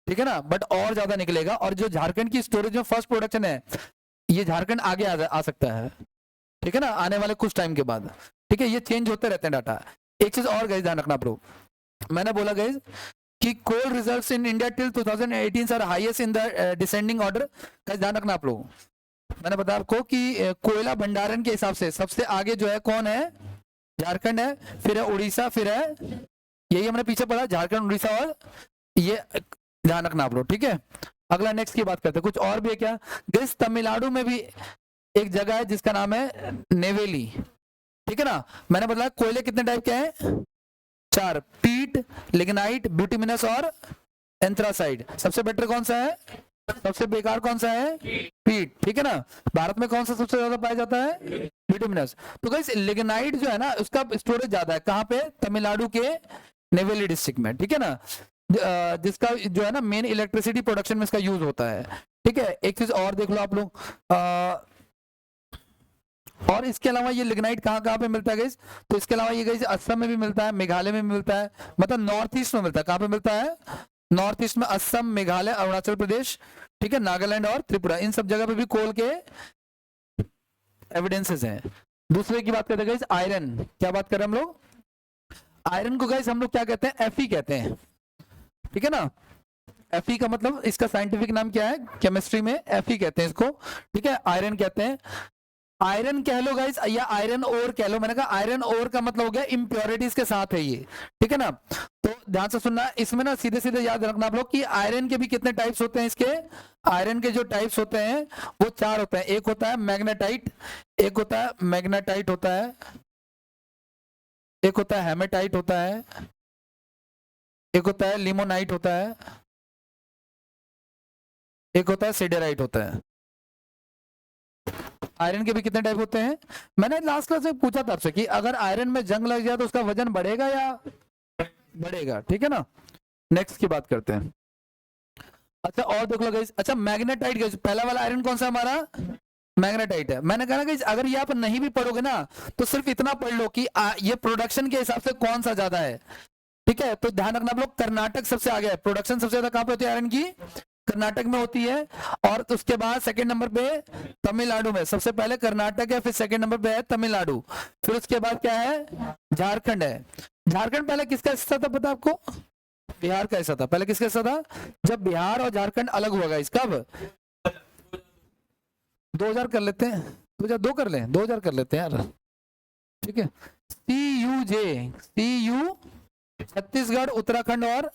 ठीक है ना, बट और ज्यादा निकलेगा। और जो झारखंड की स्टोरेज में फर्स्ट प्रोडक्शन है, ये झारखंड आगे आ सकता है, ठीक है ना, आने वाले कुछ टाइम के बाद, ठीक है। ये चेंज होते रहते हैं डाटा। एक चीज और गाइस ध्यान रखना ब्रो, मैंने बोला गाइस कि coal reserves in India till 2018 are highest in the descending order. Guys ध्यान रखना आप लोग, मैंने बताया आपको कि कोयला भंडारण के हिसाब से सबसे आगे जो है कौन है, झारखंड है, फिर है उड़ीसा, फिर है, यही हमने पीछे पढ़ा, झारखंड, उड़ीसा, और ये ध्यान रखना आप लोग, ठीक है। अगला नेक्स्ट की बात करते हैं, कुछ और भी है क्या गाइस। तमिलनाडु में भी एक जगह है जिसका नाम है नेवेली, ठीक है ना। मैंने बताया कोयले कितने टाइप के हैं, 4, पीट, लिग्नाइट, ब्यूटिमिनस और एंथ्रासाइड। सबसे बेटर कौन सा है, सबसे बेकार कौन सा है, पीट, ठीक है ना। भारत में कौन सा सबसे ज्यादा पाया जाता है, ब्यूटिमिनस। तो गाइस लिग्नाइट जो है ना उसका स्टोरेज ज्यादा है, कहाँ पे, तमिलनाडु के नेवेली डिस्ट्रिक्ट में, ठीक है ना, जिसका जो है ना मेन इलेक्ट्रिसिटी प्रोडक्शन में इसका यूज होता है, ठीक है। एक चीज और देख लो आप लोग, और इसके अलावा ये लिग्नाइट कहाँ कहाँ पे मिलता है गाइस, तो इसके अलावा ये गाइस असम में भी मिलता है, मेघालय में भी मिलता है, मतलब नॉर्थ ईस्ट में मिलता है। कहाँ पे मिलता है, नॉर्थ ईस्ट में, असम, मेघालय, अरुणाचल प्रदेश, ठीक है, नागालैंड और त्रिपुरा, इन सब जगह पे भी कोल के एविडेंसेस हैं। दूसरे की बात करते हैं गाइस, आयरन। क्या बात कर रहे हैं हम लोग, आयरन को गाइस हम लोग क्या कहते हैं, एफई कहते हैं, ठीक है ना। एफई का मतलब इसका साइंटिफिक नाम क्या है, केमिस्ट्री में एफई कहते हैं इसको, ठीक है, आयरन कहते हैं। आयरन कह लो गाइस या आयरन ओर कह लो, मैंने कहा आयरन ओर का मतलब हो गया इम्प्योरिटीज के साथ है ये, ठीक है ना। तो ध्यान से सुनना, इसमें ना सीधे सीधे याद रखना आप लोग कि आयरन के भी कितने टाइप्स होते हैं। इसके आयरन के जो टाइप्स होते हैं वो 4 होते हैं। एक होता है मैग्नेटाइट, एक होता है मैग्नेटाइट होता है, एक होता है हेमेटाइट होता है, एक होता है लिमोनाइट होता है, एक होता है सिडेराइट होता है। आयरन के भी कितने टाइप होते हैं? मैंने लास्ट क्लास में पूछा था आपसे कि अगर आयरन में जंग लग जाए तो उसका वजन बढ़ेगा या बढ़ेगा, ठीक है ना। नेक्स्ट की बात करते हैं। अच्छा और देख लो गाइस, अच्छा मैग्नेटाइट गाइस, पहला वाला आयरन कौन सा हमारा? मैग्नेटाइट है। मैंने कहा ना गाइस, अगर ये आप नहीं भी पढ़ोगे ना तो सिर्फ इतना पढ़ लो कि ये प्रोडक्शन के हिसाब से कौन सा ज्यादा है, ठीक है। तो ध्यान रखना आप लोग, कर्नाटक सबसे आगे है, प्रोडक्शन सबसे ज्यादा कहां पे होती है आयरन की? कर्नाटक में होती है। और उसके बाद सेकंड नंबर पे तमिलनाडु में, सबसे पहले कर्नाटक है, फिर सेकंड नंबर पे है तमिलनाडु, फिर उसके बाद क्या है? झारखंड है। झारखंड पहले किसका हिस्सा था पता आपको? बिहार का हिस्सा था। पहले किसका हिस्सा था? जब बिहार और झारखंड अलग हुआ गाइस, कब? 2000 कर लेते हैं, 2002 कर लें, 2000 कर लेते हैं यार, ठीक है। CUJ छत्तीसगढ़, उत्तराखंड और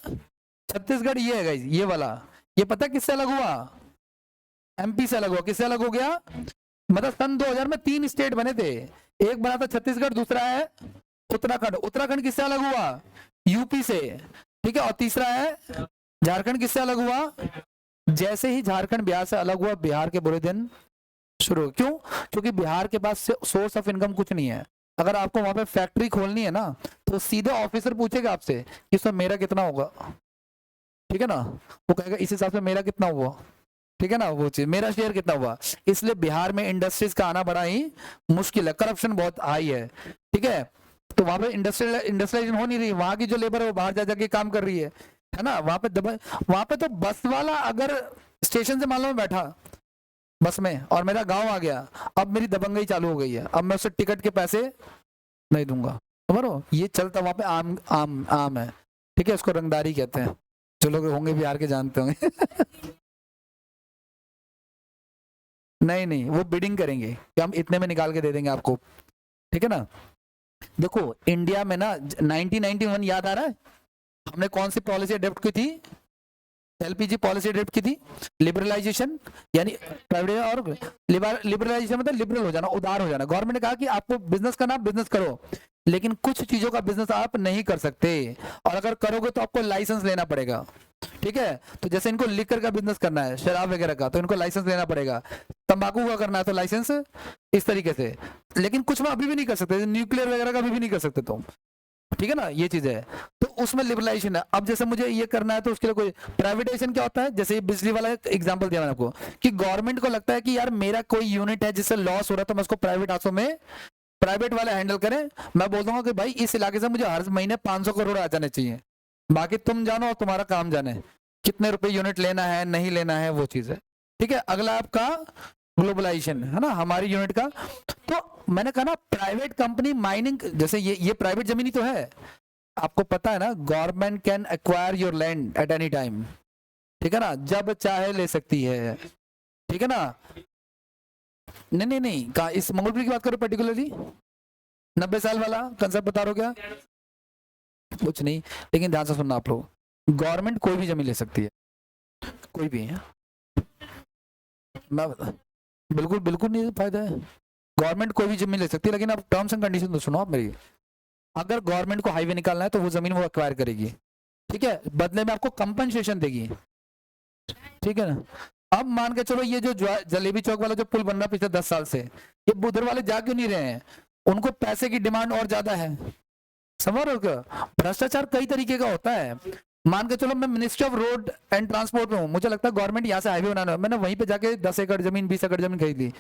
छत्तीसगढ़, ये है गाइस, ये वाला। ये पता किससे अलग हुआ? MP से अलग हुआ। किससे अलग हो गया? मतलब सन 2000 में 3 स्टेट बने थे, एक बना था छत्तीसगढ़, दूसरा है उत्तराखंड। उत्तराखंड किससे अलग हुआ? UP से, ठीक है। और तीसरा है झारखंड। किससे अलग हुआ? जैसे ही झारखंड बिहार से अलग हुआ, बिहार के बुरे दिन शुरू। क्यों? क्योंकि बिहार के पास सोर्स ऑफ इनकम कुछ नहीं है। अगर आपको वहां पे फैक्ट्री खोलनी है ना तो सीधे ऑफिसर पूछेगा आपसे कि इसमें मेरा कितना होगा, ठीक है ना। वो कहेगा इस हिसाब से मेरा कितना हुआ, ठीक है ना, वो चीज मेरा शेयर कितना हुआ। इसलिए बिहार में इंडस्ट्रीज का आना बड़ा ही मुश्किल है, करप्शन बहुत हाई है, ठीक है। तो वहां पे इंडस्ट्रियलाइजेशन हो नहीं रही, वहां की जो लेबर है वो बाहर जा जाके काम कर रही है ना। वहां पे तो बस वाला अगर स्टेशन से मान लो मैं बैठा बस में और मेरा गांव आ गया, अब मेरी दबंगई चालू हो गई है, अब मैं उससे टिकट के पैसे नहीं दूंगा, समझो। ये चलता वहां पे आम आम आम है, ठीक है। इसको रंगदारी कहते हैं, जो लोग होंगे बिहार के जानते होंगे। नहीं नहीं, वो बिडिंग करेंगे कि हम इतने में निकाल के दे देंगे आपको, ठीक है ना। देखो इंडिया में ना 1991 याद आ रहा है, हमने कौन सी पॉलिसी अडॉप्ट की थी? LPG पॉलिसी अडॉप्ट की थी, लिबरलाइजेशन, यानी प्राइवेट। और लिबरलाइजेशन मतलब लिबरल हो जाना, उदार हो जाना। गवर्नमेंट ने कहा कि आपको बिजनेस करना, बिजनेस करो, लेकिन कुछ चीजों का बिजनेस आप नहीं कर सकते, और अगर करोगे तो आपको लाइसेंस लेना पड़ेगा, ठीक है। तो जैसे इनको लिकर का बिजनेस करना है, शराब वगैरह का, तो इनको लाइसेंस लेना पड़ेगा। तंबाकू का करना है तो लाइसेंस, इस तरीके से। लेकिन कुछ में अभी भी नहीं कर सकते, न्यूक्लियर वगैरह का भी नहीं कर सकते तुम, ठीक है ना, ये चीज है। तो उसमें लिबरलाइजेशन है। अब जैसे मुझे ये करना है तो उसके लिए कोई प्राइवेटाइजेशन क्या होता है? जैसे ये बिजली वाला एग्जांपल दिया मैंने आपको, कि गवर्नमेंट को लगता है कि यार मेरा कोई यूनिट है जिससे लॉस हो रहा है, तो मैं उसको प्राइवेट हाथों में, प्राइवेट वाले हैंडल करें। मैं बोल दूंगा कि भाई इस इलाके से मुझे हर महीने 500 करोड़ आ जाने चाहिए, बाकी तुम जानो और तुम्हारा काम जाने, कितने रुपए यूनिट लेना है नहीं लेना है, वो चीज है, ठीक है। अगला आपका ग्लोबलाइजेशन है ना, हमारी यूनिट का। तो मैंने कहा ना प्राइवेट कंपनी माइनिंग, जैसे ये प्राइवेट जमीन ही तो है, आपको पता है ना, government can acquire your land at any time, ठीक है ना, जब चाहे ले सकती है, ठीक है ना। नहीं नहीं नहीं, कहा इस मंगोलपुरी की बात करो पर्टिकुलरली, 90 साल वाला कंसेप्ट बता रहे हो क्या? कुछ नहीं, लेकिन ध्यान से सुनना आप लोग, गवर्नमेंट कोई भी जमीन ले सकती है, कोई भी है। मैं बिल्कुल बिल्कुल नहीं फायदा है, गवर्नमेंट कोई भी जमीन ले सकती है, लेकिन अब टर्म्स एंड कंडीशन तो सुनो आप मेरी। अगर गवर्नमेंट को हाईवे निकालना है तो वो जमीन वो एक्वायर करेगी, ठीक है, बदले में आपको कंपनसेशन देगी, ठीक है ना। अब मान के चलो ये जो जलेबी चौक वाला जो पुल बन रहा है पिछले 10 साल से, ये बुधर वाले जा क्यों नहीं रहे हैं? उनको पैसे की डिमांड और ज्यादा है, समझ रहे हो क्या? भ्रष्टाचार कई तरीके का होता है। मान के चलो मैं ministry of road and transport में हूँ, मुझे लगता है गवर्नमेंट यहाँ से हाईवे बनाना है, मैंने वहीं पे जाके 10 एकड़ जमीन 20 एकड़ जमीन खरीद ली,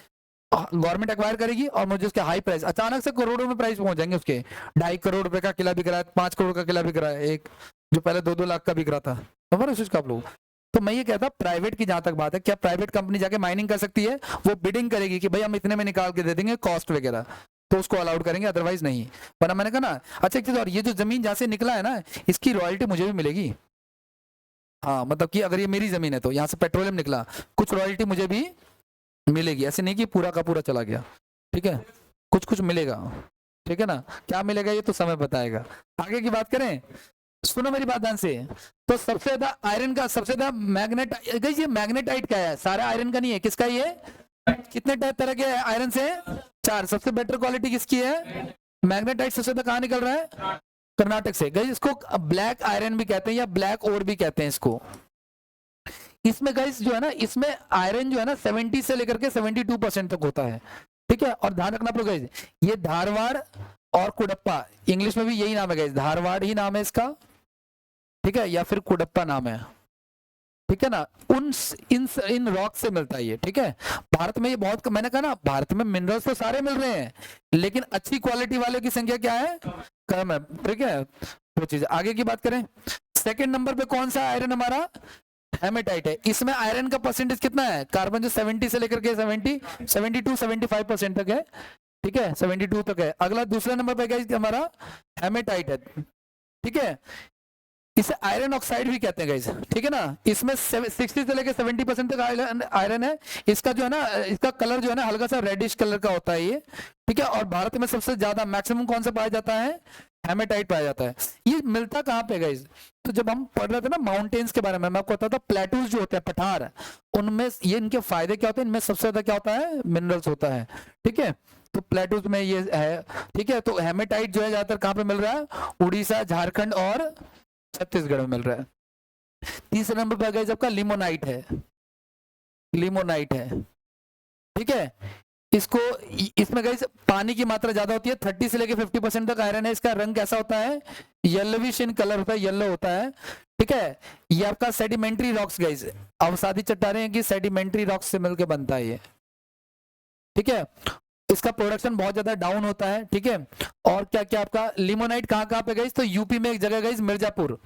गवर्नमेंट एक्वायर करेगी और मुझे उसके हाई प्राइस, अचानक से करोड़ों में प्राइस पहुंच जाएंगे उसके। 2.5 करोड़ रुपए का किला बिक रहा है, 5 करोड़ का किला बिक रहा है, एक जो पहले 2-2 लाख का बिक रहा था, समझ रहे हो आप लोग। तो मैं ये कहता प्राइवेट की जहां तक बात है, क्या प्राइवेट कंपनी जाके माइनिंग कर सकती है? वो बिडिंग करेगी कि भाई हम इतने में निकाल के दे देंगे कॉस्ट वगैरह, तो उसको अलाउड करेंगे, अदरवाइज नहीं। वरना मैंने कहा ना, अच्छा एक चीज और, ये जो जमीन जहां से निकला है ना, इसकी रॉयल्टी मुझे भी मिलेगी। हाँ मतलब कि अगर ये मेरी जमीन है तो यहाँ से पेट्रोलियम निकला, कुछ रॉयल्टी मुझे भी मिलेगी, ऐसे नहीं कि पूरा का पूरा चला गया, ठीक है, कुछ कुछ मिलेगा, ठीक है ना। क्या मिलेगा ये तो समय बताएगा। आगे की बात करें, सुनो मेरी बात ध्यान से। तो सबसे ज्यादा आयरन का, सबसे ज्यादा मैग्नेट, ये मैग्नेटाइट क्या है? सारा आयरन का नहीं है, किसका ये? कितने टाइप तरह के आयरन से? 4। सबसे बेटर क्वालिटी किसकी है? मैग्नेटाइट सबसे ज्यादा कहाँ निकल रहा है? कर्नाटक से। गई इसको ब्लैक आयरन भी कहते हैं या ब्लैक ओर भी कहते हैं इसको। इसमें गाइस जो है ना, इसमें आयरन जो है ना 70 से लेकर के 72% तक होता है, ठीक है। और ध्यान रखना आप लोग गाइस, ये धारवाड़ और कुडप्पा, इंग्लिश में भी यही नाम है गाइस, धारवाड़ ही नाम है इसका, ठीक है, या फिर कुडप्पा नाम है, ठीक है ना। इन रॉक से मिलता है ये, ठीक है। भारत में ये बहुत, मैंने कहा ना भारत में मिनरल्स तो सारे मिल रहे हैं, लेकिन अच्छी क्वालिटी वाले की संख्या क्या है, कम है, ठीक है। वो चीज आगे की बात करें, सेकंड नंबर पे कौन सा आयरन हमारा, हेमेटाइट है। इसमें आयरन का परसेंटेज कितना है, कार्बन जो 70 से लेकर के 72-75% तक है, ठीक है, 72 तक है। अगला दूसरे नंबर पे क्या हमारा हेमेटाइट है, ठीक है। इसे आयरन ऑक्साइड भी कहते हैं गाइस, ठीक है ना। इसमें 60 से लेकर 70% तक आयरन है। इसका जो है ना, इसका कलर जो है ना हल्का सा रेडिश कलर का होता है ये, ठीक है। और भारत में सबसे ज्यादा मैक्सिमम कौन सा पाया जाता है, हेमेटाइट पाया जाता है। ये मिलता कहाँ पे गाइस, तो जब हम पढ़ रहे थे ना माउंटेन्स के बारे में, मैं आपको बताता था प्लेटूज जो होते हैं, पठार, उनमें ये इनके फायदे क्या होते हैं, इनमें सबसे ज्यादा क्या होता है, मिनरल्स होता है, ठीक है। तो प्लेटूज में ये है, ठीक है। तो हेमेटाइट जो है ज्यादातर कहाँ पे मिल रहा है, उड़ीसा, झारखंड और छत्तीसगढ़ में मिल रहा है। तीसरे नंबर पर गाइस आपका लिमोनाइट है, लिमोनाइट है, ठीक है। इसको, इसमें गाइस पानी की मात्रा ज्यादा होती है, 30 से लेकर 50% तक आयरन है। इसका रंग कैसा होता है, येलोविश इन कलर होता है, येलो होता है, ठीक है। ये आपका सेडिमेंट्री रॉक्स गाइस, अवसादी चट्टानें की सेडिमेंट्री रॉक्स से मिलकर बनता है ये, ठीक है। इसका प्रोडक्शन बहुत ज्यादा डाउन होता है, ठीक है। और क्या क्या आपका लिमोनाइट कहाँ कहाँ पे गाइस, तो यूपी में एक जगह गाइस मिर्जापुर,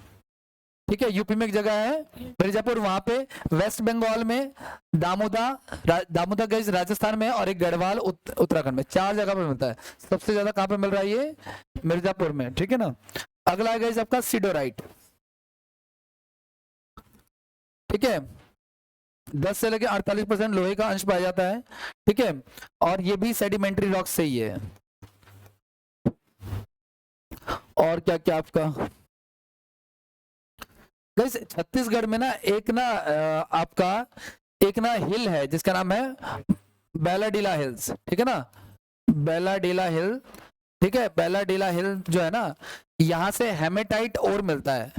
ठीक है, यूपी में एक जगह है मिर्जापुर, वहां पे वेस्ट बंगाल में दामोदा गाइस राजस्थान में, और एक गढ़वाल उत्तराखंड में, 4 जगह पे मिलता है। सबसे ज्यादा कहाँ पे मिल रहा है ये, मिर्जापुर में, ठीक है ना। अगला है गाइस आपका सिडोराइट, ठीक है, 10 से लेकर 48% लोहे का अंश पाया जाता है, ठीक है। और ये भी सेडिमेंट्री रॉक से ही है। और क्या क्या आपका गाइस, छत्तीसगढ़ में ना एक ना आपका एक ना हिल है जिसका नाम है बेलाडीला हिल्स, ठीक है ना, बेलाडीला हिल, ठीक है। बेलाडीला हिल जो है ना, यहाँ से हेमेटाइट और मिलता है,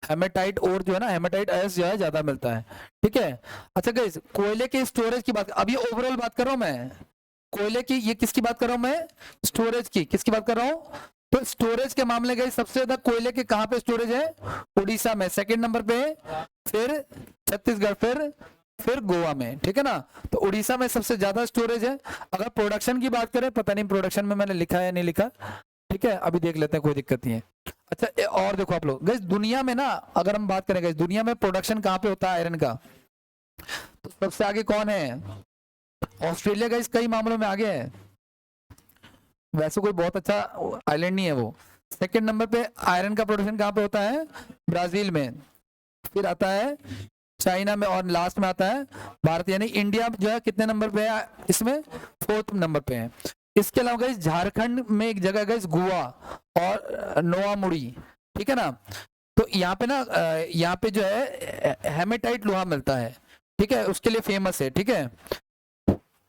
हेमेटाइट और जो है ना, हेमेटाइट एस जो है ज्यादा मिलता है, ठीक है। अच्छा गाइस, कोयले के स्टोरेज की बात, अभी ओवरऑल बात कर रहा हूं मैं, कोयले की, ये किसकी बात कर रहा हूं मैं, स्टोरेज की, किसकी बात कर रहा हूं, तो स्टोरेज के मामले गए सबसे ज्यादा कोयले के कहां पे स्टोरेज है, उड़ीसा में, सेकंड नंबर पे, फिर छत्तीसगढ़, फिर गोवा में, ठीक है ना। तो उड़ीसा में सबसे ज्यादा स्टोरेज है। अगर प्रोडक्शन की बात करें, पता नहीं प्रोडक्शन में मैंने लिखा है या नहीं लिखा, ठीक है, अभी देख लेते हैं, कोई दिक्कत नहीं है। अच्छा और देखो आप लोग गाइस, दुनिया में ना अगर हम बात करें गाइस, दुनिया में प्रोडक्शन कहाँ पे होता है आयरन का, तो सबसे आगे कौन है, ऑस्ट्रेलिया गाइस कई मामलों में आगे है, वैसे कोई बहुत अच्छा आइलैंड नहीं है वो। सेकंड नंबर पे आयरन का प्रोडक्शन कहाँ पे होता है, ब्राजील में, फिर आता है चाइना में, और लास्ट में आता है भारत, यानी इंडिया जो है कितने नंबर पे है इसमें, 4th नंबर पे है। इसके अलावा गाइस झारखंड में एक जगह गाइस गुआ और नोआमुड़ी, ठीक है ना। तो यहाँ पे ना यहाँ पे जो है हेमेटाइट लोहा मिलता है, ठीक है, उसके लिए फेमस है, ठीक है।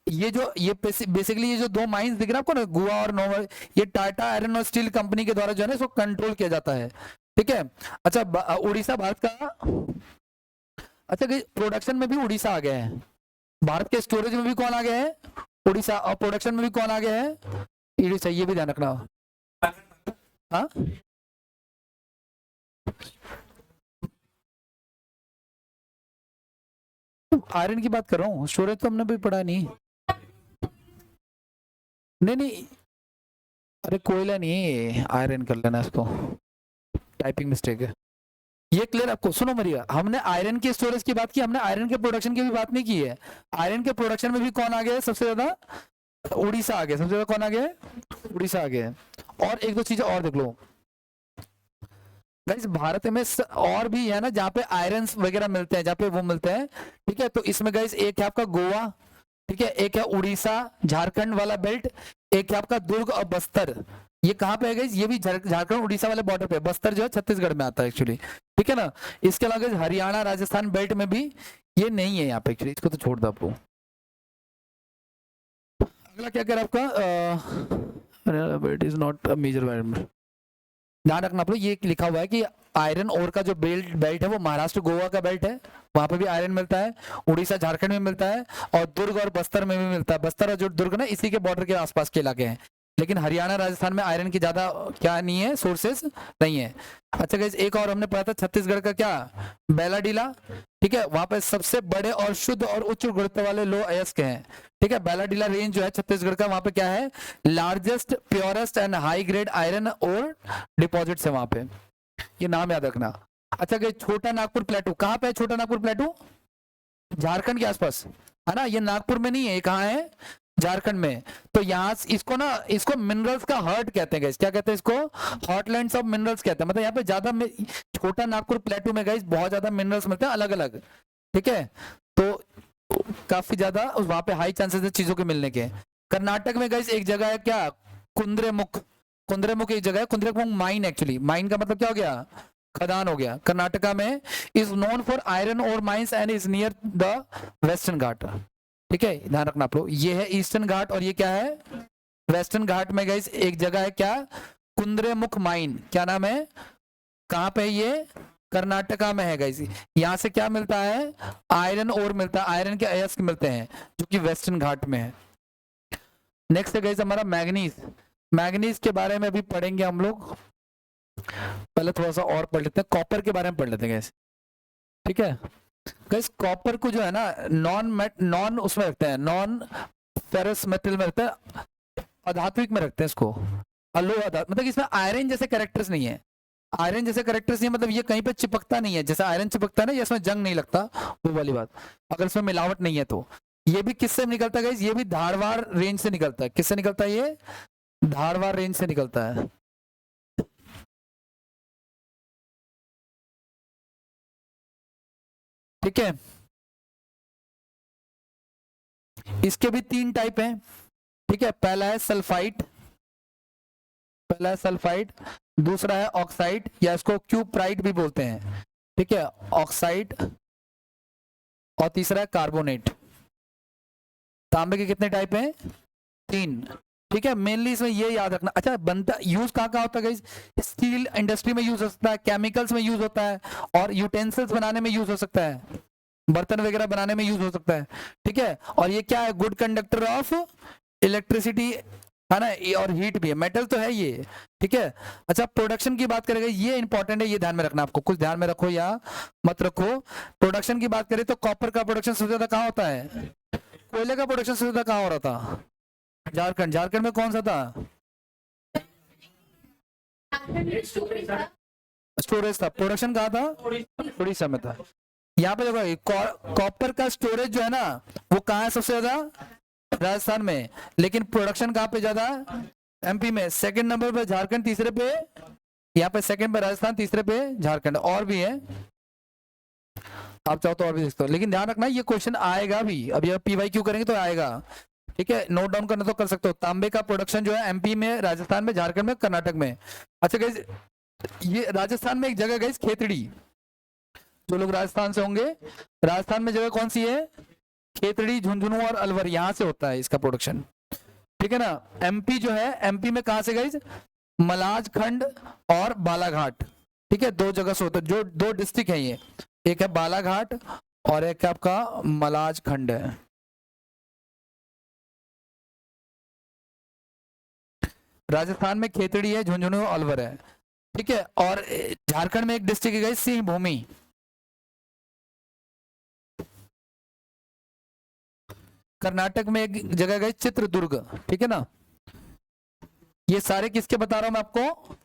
ये बेसिकली ये जो 2 माइंस दिख रहा है आपको ना, गुआ और नोवा, ये टाटा आयरन और स्टील कंपनी के द्वारा जो है ना इसको कंट्रोल किया जाता है, ठीक है। अच्छा उड़ीसा भारत का, अच्छा प्रोडक्शन में भी उड़ीसा आ गया है, भारत के स्टोरेज में भी कौन आ गया है, उड़ीसा, और प्रोडक्शन में भी कौन आ गया है, उड़ीसा, ये भी ध्यान रखना। हाँ आयरन की बात कर रहा हूँ, स्टोरेज तो हमने भी पढ़ा नहीं, नहीं, अरे कोयला नहीं, आयरन कर लेना इसको, टाइपिंग मिस्टेक है। ये क्लियर आपको, सुनो मरिया, हमने आयरन के स्टोरेज की बात की, हमने आयरन के प्रोडक्शन की भी बात नहीं की है। आयरन के प्रोडक्शन में भी कौन आ गया है सबसे ज्यादा, उड़ीसा आ गया, सबसे ज्यादा कौन आ गया है, उड़ीसा आ गया है। और एक दो चीजें और देख लो गाइस, भारत में और भी है ना जहाँ पे आयरन वगैरह मिलते हैं, जहाँ पे वो मिलते हैं, ठीक है। तो इसमें गाइस एक है आपका गोवा, ठीक है, एक है उड़ीसा झारखंड वाला बेल्ट, एक है आपका दुर्ग और बस्तर, ये कहाँ पे है गाइस, ये भी झारखंड उड़ीसा वाले बॉर्डर पे, बस्तर जो है छत्तीसगढ़ में आता है एक्चुअली, ठीक है ना। इसके अलावा हरियाणा राजस्थान बेल्ट में भी ये नहीं है यहाँ पे एक्चुअली, इसको तो छोड़ दो आपको। अगला क्या कह रहा है आपका, it is not a major, ध्यान रखना आप लोग, ये लिखा हुआ है कि आयरन ओर का जो बेल्ट बेल्ट है वो महाराष्ट्र गोवा का बेल्ट है, वहां पे भी आयरन मिलता है, उड़ीसा झारखंड में मिलता है, और दुर्ग और बस्तर में भी मिलता है। बस्तर और जो दुर्ग ना इसी के बॉर्डर के आसपास के इलाके हैं, लेकिन हरियाणा राजस्थान में आयरन की ज्यादा क्या नहीं है, सोर्सेस नहीं है। अच्छा गाइस, एक और हमने पढ़ा था छत्तीसगढ़ का क्या, बैलाडीला, ठीक है, वहां पे सबसे बड़े और शुद्ध और उच्च गुणवत्ता वाले लो अयस्क हैं, ठीक है। बैलाडीला रेंज जो है छत्तीसगढ़ का, वहां पे क्या है, largest purest and high grade iron और डिपॉजिट्स है वहां पे, ये नाम याद रखना। अच्छा गाइस, छोटा नागपुर प्लेटू कहाँ पे है, छोटा नागपुर प्लेटू झारखंड के आसपास है ना, ये नागपुर में नहीं है, ये कहाँ है, झारखंड में। तो यहाँ इसको ना, इसको मिनरल्स का हर्ट कहते हैं गाइस, क्या कहते हैं इसको, हॉटलैंड्स ऑफ मिनरल्स कहते हैं। मतलब यहाँ पे ज्यादा छोटा नागपुर प्लेटू में गाइस बहुत ज्यादा मिनरल्स मिलते हैं अलग अलग, ठीक है। तो काफी ज्यादा वहां पे हाई चांसेस है चीजों के मिलने के। कर्नाटक में गाइस एक जगह है क्या, कुंद्रेमुख, कुंद्रेमुख एक जगह है, कुंद्रेमुख माइन, एक्चुअली माइन का मतलब क्या हो गया, खदान हो गया, कर्नाटका में। इज नोन फॉर आयरन और mines and is near the Western Ghat, ठीक है, ध्यान रखना आप लोग। ये है ईस्टर्न घाट और ये क्या है, वेस्टर्न घाट में गाइस एक जगह है क्या, कुंद्रेमुख माइन, क्या नाम है, कहाँ पे ये, कर्नाटका में है गाइस। यहाँ से क्या मिलता है, आयरन और मिलता है, आयरन के अयस्क मिलते हैं जो कि वेस्टर्न घाट में है। नेक्स्ट है गाइस हमारा मैग्नीज। मैग्नीज के बारे में अभी पढ़ेंगे हम लोग, पहले थोड़ा सा और पढ़ लेते हैं, कॉपर के बारे में पढ़ लेते हैं गाइस, ठीक है। गाइस कॉपर को जो है ना नॉन उसमें रखते हैं, नॉन फेरस मेटल में रखते हैं, अधात्विक में रखते हैं इसको, अलोह अधातु, मतलब इसमें आयरन जैसे कैरेक्टर्स नहीं है, आयरन जैसे कैरेक्टर्स नहीं, मतलब ये कहीं पे चिपकता नहीं है, जैसे आयरन चिपकता है ना, इसमें जंग नहीं लगता, वो वाली बात, अगर इसमें मिलावट नहीं है तो। ये भी किससे निकलता है गाइस, ये भी धारवाड़ रेंज से निकलता है, किससे निकलता है ये, धारवाड़ रेंज से निकलता है, ठीक है। इसके भी 3 टाइप हैं, ठीक है, पहला है सल्फाइड, पहला है सल्फाइड, दूसरा है ऑक्साइड या इसको क्यूप्राइड भी बोलते हैं, ठीक है, ऑक्साइड, और तीसरा है कार्बोनेट। तांबे के कितने टाइप हैं, 3, ठीक है। मेनली इसमें ये याद रखना। अच्छा, बनता यूज कहाँ होता है, स्टील इंडस्ट्री में यूज हो सकता है, केमिकल्स में यूज होता है, और यूटेंसिल्स बनाने में यूज हो सकता है, बर्तन वगैरह बनाने में यूज हो सकता है, ठीक है। और ये क्या है, गुड कंडक्टर ऑफ इलेक्ट्रिसिटी है ना, और हीट भी है, मेटल तो है ये, ठीक है। अच्छा, प्रोडक्शन की बात करेंगे, ये इंपॉर्टेंट है, ये ध्यान में रखना आपको, कुछ ध्यान में रखो या मत रखो। प्रोडक्शन की बात करें तो कॉपर का प्रोडक्शन सबसे ज्यादा कहाँ होता है, कोयले का प्रोडक्शन सबसे ज्यादा कहाँ हो रहा था, झारखंड, झारखंड में कौन सा था, स्टोरेज था, प्रोडक्शन कहाँ था, उड़ीसा में था। यहाँ पे देखो कॉपर का स्टोरेज जो है ना वो कहाँ है सबसे ज्यादा, राजस्थान में, लेकिन प्रोडक्शन कहाँ पे ज्यादा, एमपी में। सेकंड नंबर पे झारखंड, तीसरे पे यहाँ पे, सेकंड पे राजस्थान, तीसरे पे झारखंड, और भी है, आप चाहो तो और भी देख सकते हो, लेकिन ध्यान रखना ये क्वेश्चन आएगा भी, अब ये PYQ करेंगे तो आएगा, ठीक है, नोट डाउन करना तो कर सकते हो। तांबे का प्रोडक्शन जो है एमपी में, राजस्थान में, झारखंड में, कर्नाटक में। अच्छा गाइस, ये राजस्थान में एक जगह गाइस खेतड़ी, जो लोग राजस्थान से होंगे, राजस्थान में जगह कौन सी है, खेतड़ी, झुंझुनू और अलवर, यहां से होता है इसका प्रोडक्शन, ठीक है ना। एमपी जो है, एमपी में कहां से गाइस, मलाज खंड और बालाघाट, ठीक है, 2 जगह से होता है, जो 2 डिस्ट्रिक्ट है ये, एक है बालाघाट और एक आपका मलाज खंड है। राजस्थान में खेतड़ी है, झुंझुनू अलवर है, ठीक है। और झारखंड में एक डिस्ट्रिक्ट है गाइस, सिंह भूमि। कर्नाटक में एक जगह गई चित्रदुर्ग, ठीक है ना। ये सारे किसके बता रहा हूं मैं आपको,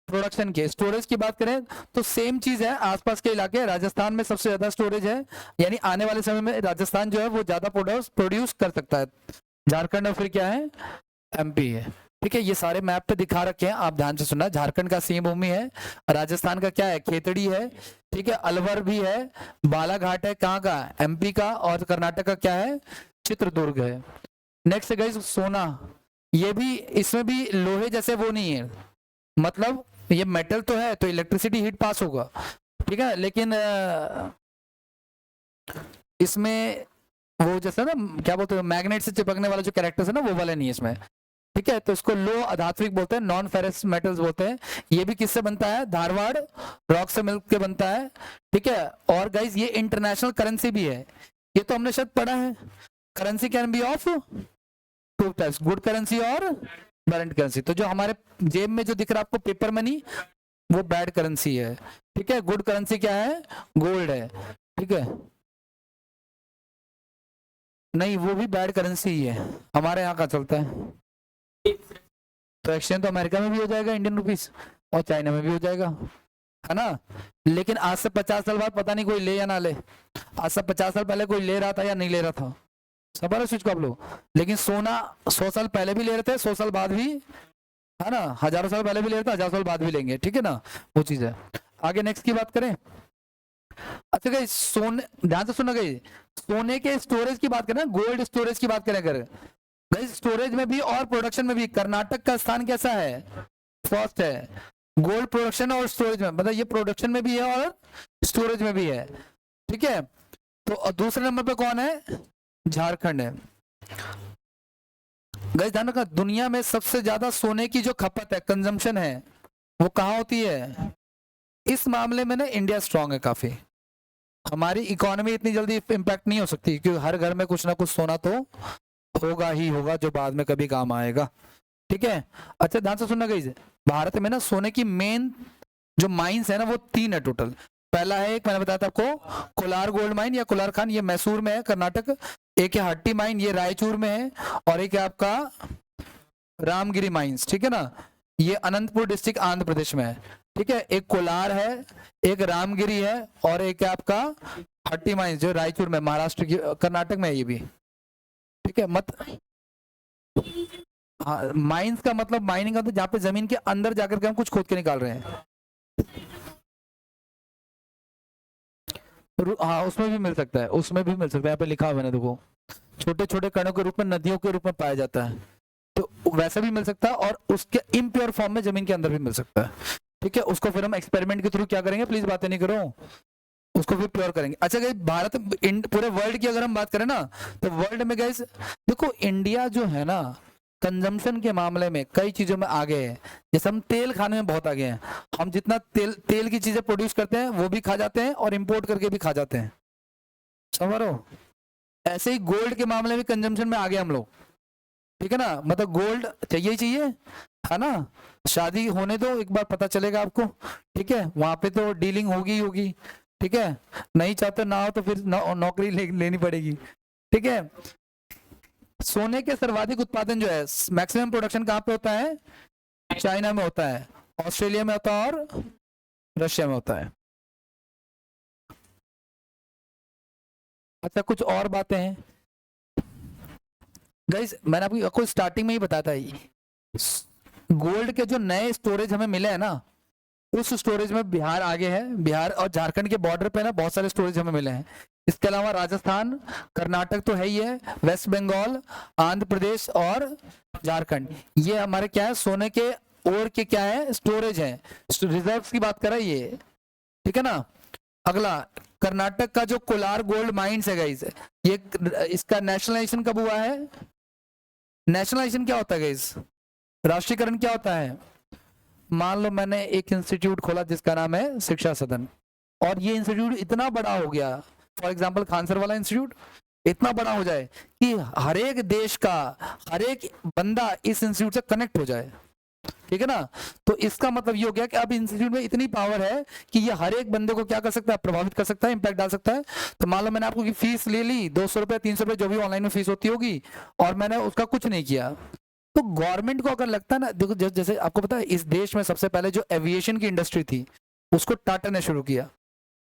प्रोडक्शन के। स्टोरेज की बात करें तो सेम चीज है, आसपास के इलाके, राजस्थान में सबसे ज्यादा स्टोरेज है, यानी आने वाले समय में राजस्थान जो है वो ज्यादा प्रोड्यूस कर सकता है, झारखंड और फिर क्या है, एमपी है, ठीक है। ये सारे मैप पे दिखा रखे हैं, आप ध्यान से सुनना। झारखंड का सिंह भूमि है, राजस्थान का क्या है, खेतड़ी है, ठीक है, अलवर भी है, बालाघाट है, कहाँ का, एमपी का, और कर्नाटक का क्या है, चित्रदुर्ग है। नेक्स्ट गाइस सोना, ये भी, इसमें भी लोहे जैसे वो नहीं है, मतलब ये मेटल तो है तो इलेक्ट्रिसिटी हीट पास होगा, ठीक है, लेकिन इसमें वो जैसा ना क्या बोलते हैं, मैग्नेट से चिपकने वाला जो कैरेक्टर्स है ना, वो वाले नहीं है इसमें, ठीक है, तो इसको लो अधात्विक बोलते हैं, नॉन फेरस मेटल्स बोलते हैं। ये भी किससे बनता है? धारवाड़ रॉक से मिल के बनता है। ठीक है, और गाइज ये इंटरनेशनल करेंसी भी है, ये तो हमने शायद पढ़ा है। Currency can be of two types, good currency और बैड करेंसी। तो जो हमारे जेब में जो दिख रहा है आपको पेपर मनी, वो बैड करेंसी है। ठीक है, गुड करेंसी क्या है? गोल्ड है। ठीक है, नहीं वो भी बैड करेंसी ही है, हमारे यहाँ का चलता है। तो एक्सचेंज तो अमेरिका में भी हो जाएगा इंडियन रुपीस, और चाइना में भी हो जाएगा, है ना। लेकिन आज से 50 साल बाद पता नहीं कोई ले या ना ले। आज से 50 साल पहले कोई ले रहा था या नहीं ले रहा था, समझ रहे स्विच को आप लोग। लेकिन सोना 100 साल पहले भी ले रहे थे, 100 साल बाद भी, है ना, हजारों साल पहले भी ले रहे थे, 1000 साल बाद भी लेंगे। ठीक है ना, वो चीज है। आगे नेक्स्ट की बात करें। अच्छा गई, सोने, ध्यान से सुनो गई, सोने के स्टोरेज की बात करें, गोल्ड स्टोरेज की बात करें अगर, स्टोरेज में भी और प्रोडक्शन में भी कर्नाटक का स्थान कैसा है? फर्स्ट है। गोल्ड प्रोडक्शन और स्टोरेज में, मतलब ये प्रोडक्शन में भी है और स्टोरेज में भी है। ठीक है, तो दूसरे नंबर पे कौन है? झारखंड है। गाइस ध्यान रखना, दुनिया में सबसे ज्यादा सोने की जो खपत है, कंजम्पशन है, वो कहाँ होती है? इस मामले में ना इंडिया स्ट्रांग है काफी। हमारी इकोनॉमी इतनी जल्दी इम्पैक्ट नहीं हो सकती, क्योंकि हर घर में कुछ ना कुछ सोना तो होगा ही होगा, जो बाद में कभी काम आएगा। ठीक है, अच्छा ध्यान से सुनना गाइस, भारत में ना सोने की मेन जो माइंस है ना, वो 3 है टोटल। पहला है, एक मैंने बताया था आपको, कोलार गोल्ड माइन या कोलार खान, ये मैसूर में है कर्नाटक। एक है हट्टी माइन, ये रायचूर में है। और एक है आपका रामगिरी माइंस, ठीक है ना, ये अनंतपुर डिस्ट्रिक्ट आंध्र प्रदेश में है। ठीक है, एक कोलार है, एक रामगिरी है, और एक है आपका हट्टी माइंस जो रायचूर में, महाराष्ट्र की, कर्नाटक में है ये भी। ठीक है, मत हाँ, माइंस का मतलब माइनिंग का तो जहाँ पे जमीन के अंदर जाकर के हम कुछ खोद के निकाल रहे हैं। हाँ उसमें भी मिल सकता है, उसमें भी मिल सकता है, यहाँ पे लिखा हुआ है ना देखो, छोटे छोटे कणों के रूप में, नदियों के रूप में पाया जाता है, तो वैसा भी मिल सकता है, और उसके इम्प्योर फॉर्म में जमीन के अंदर भी मिल सकता है। ठीक है, उसको फिर हम एक्सपेरिमेंट के थ्रू क्या करेंगे, प्लीज बातें नहीं करो, उसको फिर प्योर करेंगे। अच्छा गाइस, भारत पूरे वर्ल्ड की अगर हम बात करें ना, तो वर्ल्ड में गाइस देखो, इंडिया जो है ना, कंजम्पशन के मामले में कई चीजों में आगे है। जैसे हम तेल खाने में बहुत आगे हैं, हम जितना तेल की चीजें प्रोड्यूस करते हैं वो भी खा जाते हैं, और इंपोर्ट करके भी खा जाते हैं, समझ रहे हो। ऐसे ही गोल्ड के मामले में कंजम्पशन में आगे हम लोग। ठीक है ना, मतलब गोल्ड चाहिए ही चाहिए, है ना। शादी होने दो, एक बार पता चलेगा आपको। ठीक है, वहां पे तो डीलिंग होगी ही होगी। ठीक है, नहीं चाहते ना हो तो फिर नौकरी लेनी पड़ेगी। ठीक है, सोने के सर्वाधिक उत्पादन जो है, मैक्सिमम प्रोडक्शन कहाँ पे होता है? चाइना में होता है, ऑस्ट्रेलिया में होता है, और रशिया में होता है। अच्छा कुछ और बातें हैं गाइस, मैंने आपको स्टार्टिंग में ही बताया था, गोल्ड के जो नए स्टोरेज हमें मिले हैं ना, उस स्टोरेज में बिहार आगे है। बिहार और झारखंड के बॉर्डर पे ना बहुत सारे स्टोरेज हमें मिले हैं। इसके अलावा राजस्थान, कर्नाटक तो है ही है, वेस्ट बंगाल, आंध्र प्रदेश और झारखंड, ये हमारे क्या है, सोने के और के क्या है, स्टोरेज है, रिजर्व्स की बात कर रहा है ये। ठीक है ना, अगला कर्नाटक का जो कोलार गोल्ड माइंस है गाइस, ये इसका नेशनलाइजेशन कब हुआ है? नेशनलाइजेशन क्या होता है गाइस? राष्ट्रीयकरण क्या होता है? मान लो मैंने एक इंस्टीट्यूट खोला जिसका नाम है शिक्षा सदन, और ये इंस्टीट्यूट इतना बड़ा हो गया, फॉर एग्जांपल खानसर वाला इंस्टीट्यूट इतना बड़ा हो जाए कि हर एक देश का हर एक बंदा इस इंस्टीट्यूट से कनेक्ट हो जाए। ठीक है ना, तो इसका मतलब ये हो गया कि अब इंस्टीट्यूट में इतनी पावर है कि ये हर एक बंदे को क्या कर सकता है, प्रभावित कर सकता है, इंपैक्ट डाल सकता है। तो मान लो मैंने आपको की फीस ले ली 200 रुपए 300 रुपए, जो भी ऑनलाइन में फीस होती होगी, और मैंने उसका कुछ नहीं किया, तो गवर्नमेंट को अगर लगता है ना, देखो जैसे आपको पता है, इस देश में सबसे पहले जो एविएशन की इंडस्ट्री थी उसको टाटा ने शुरू किया।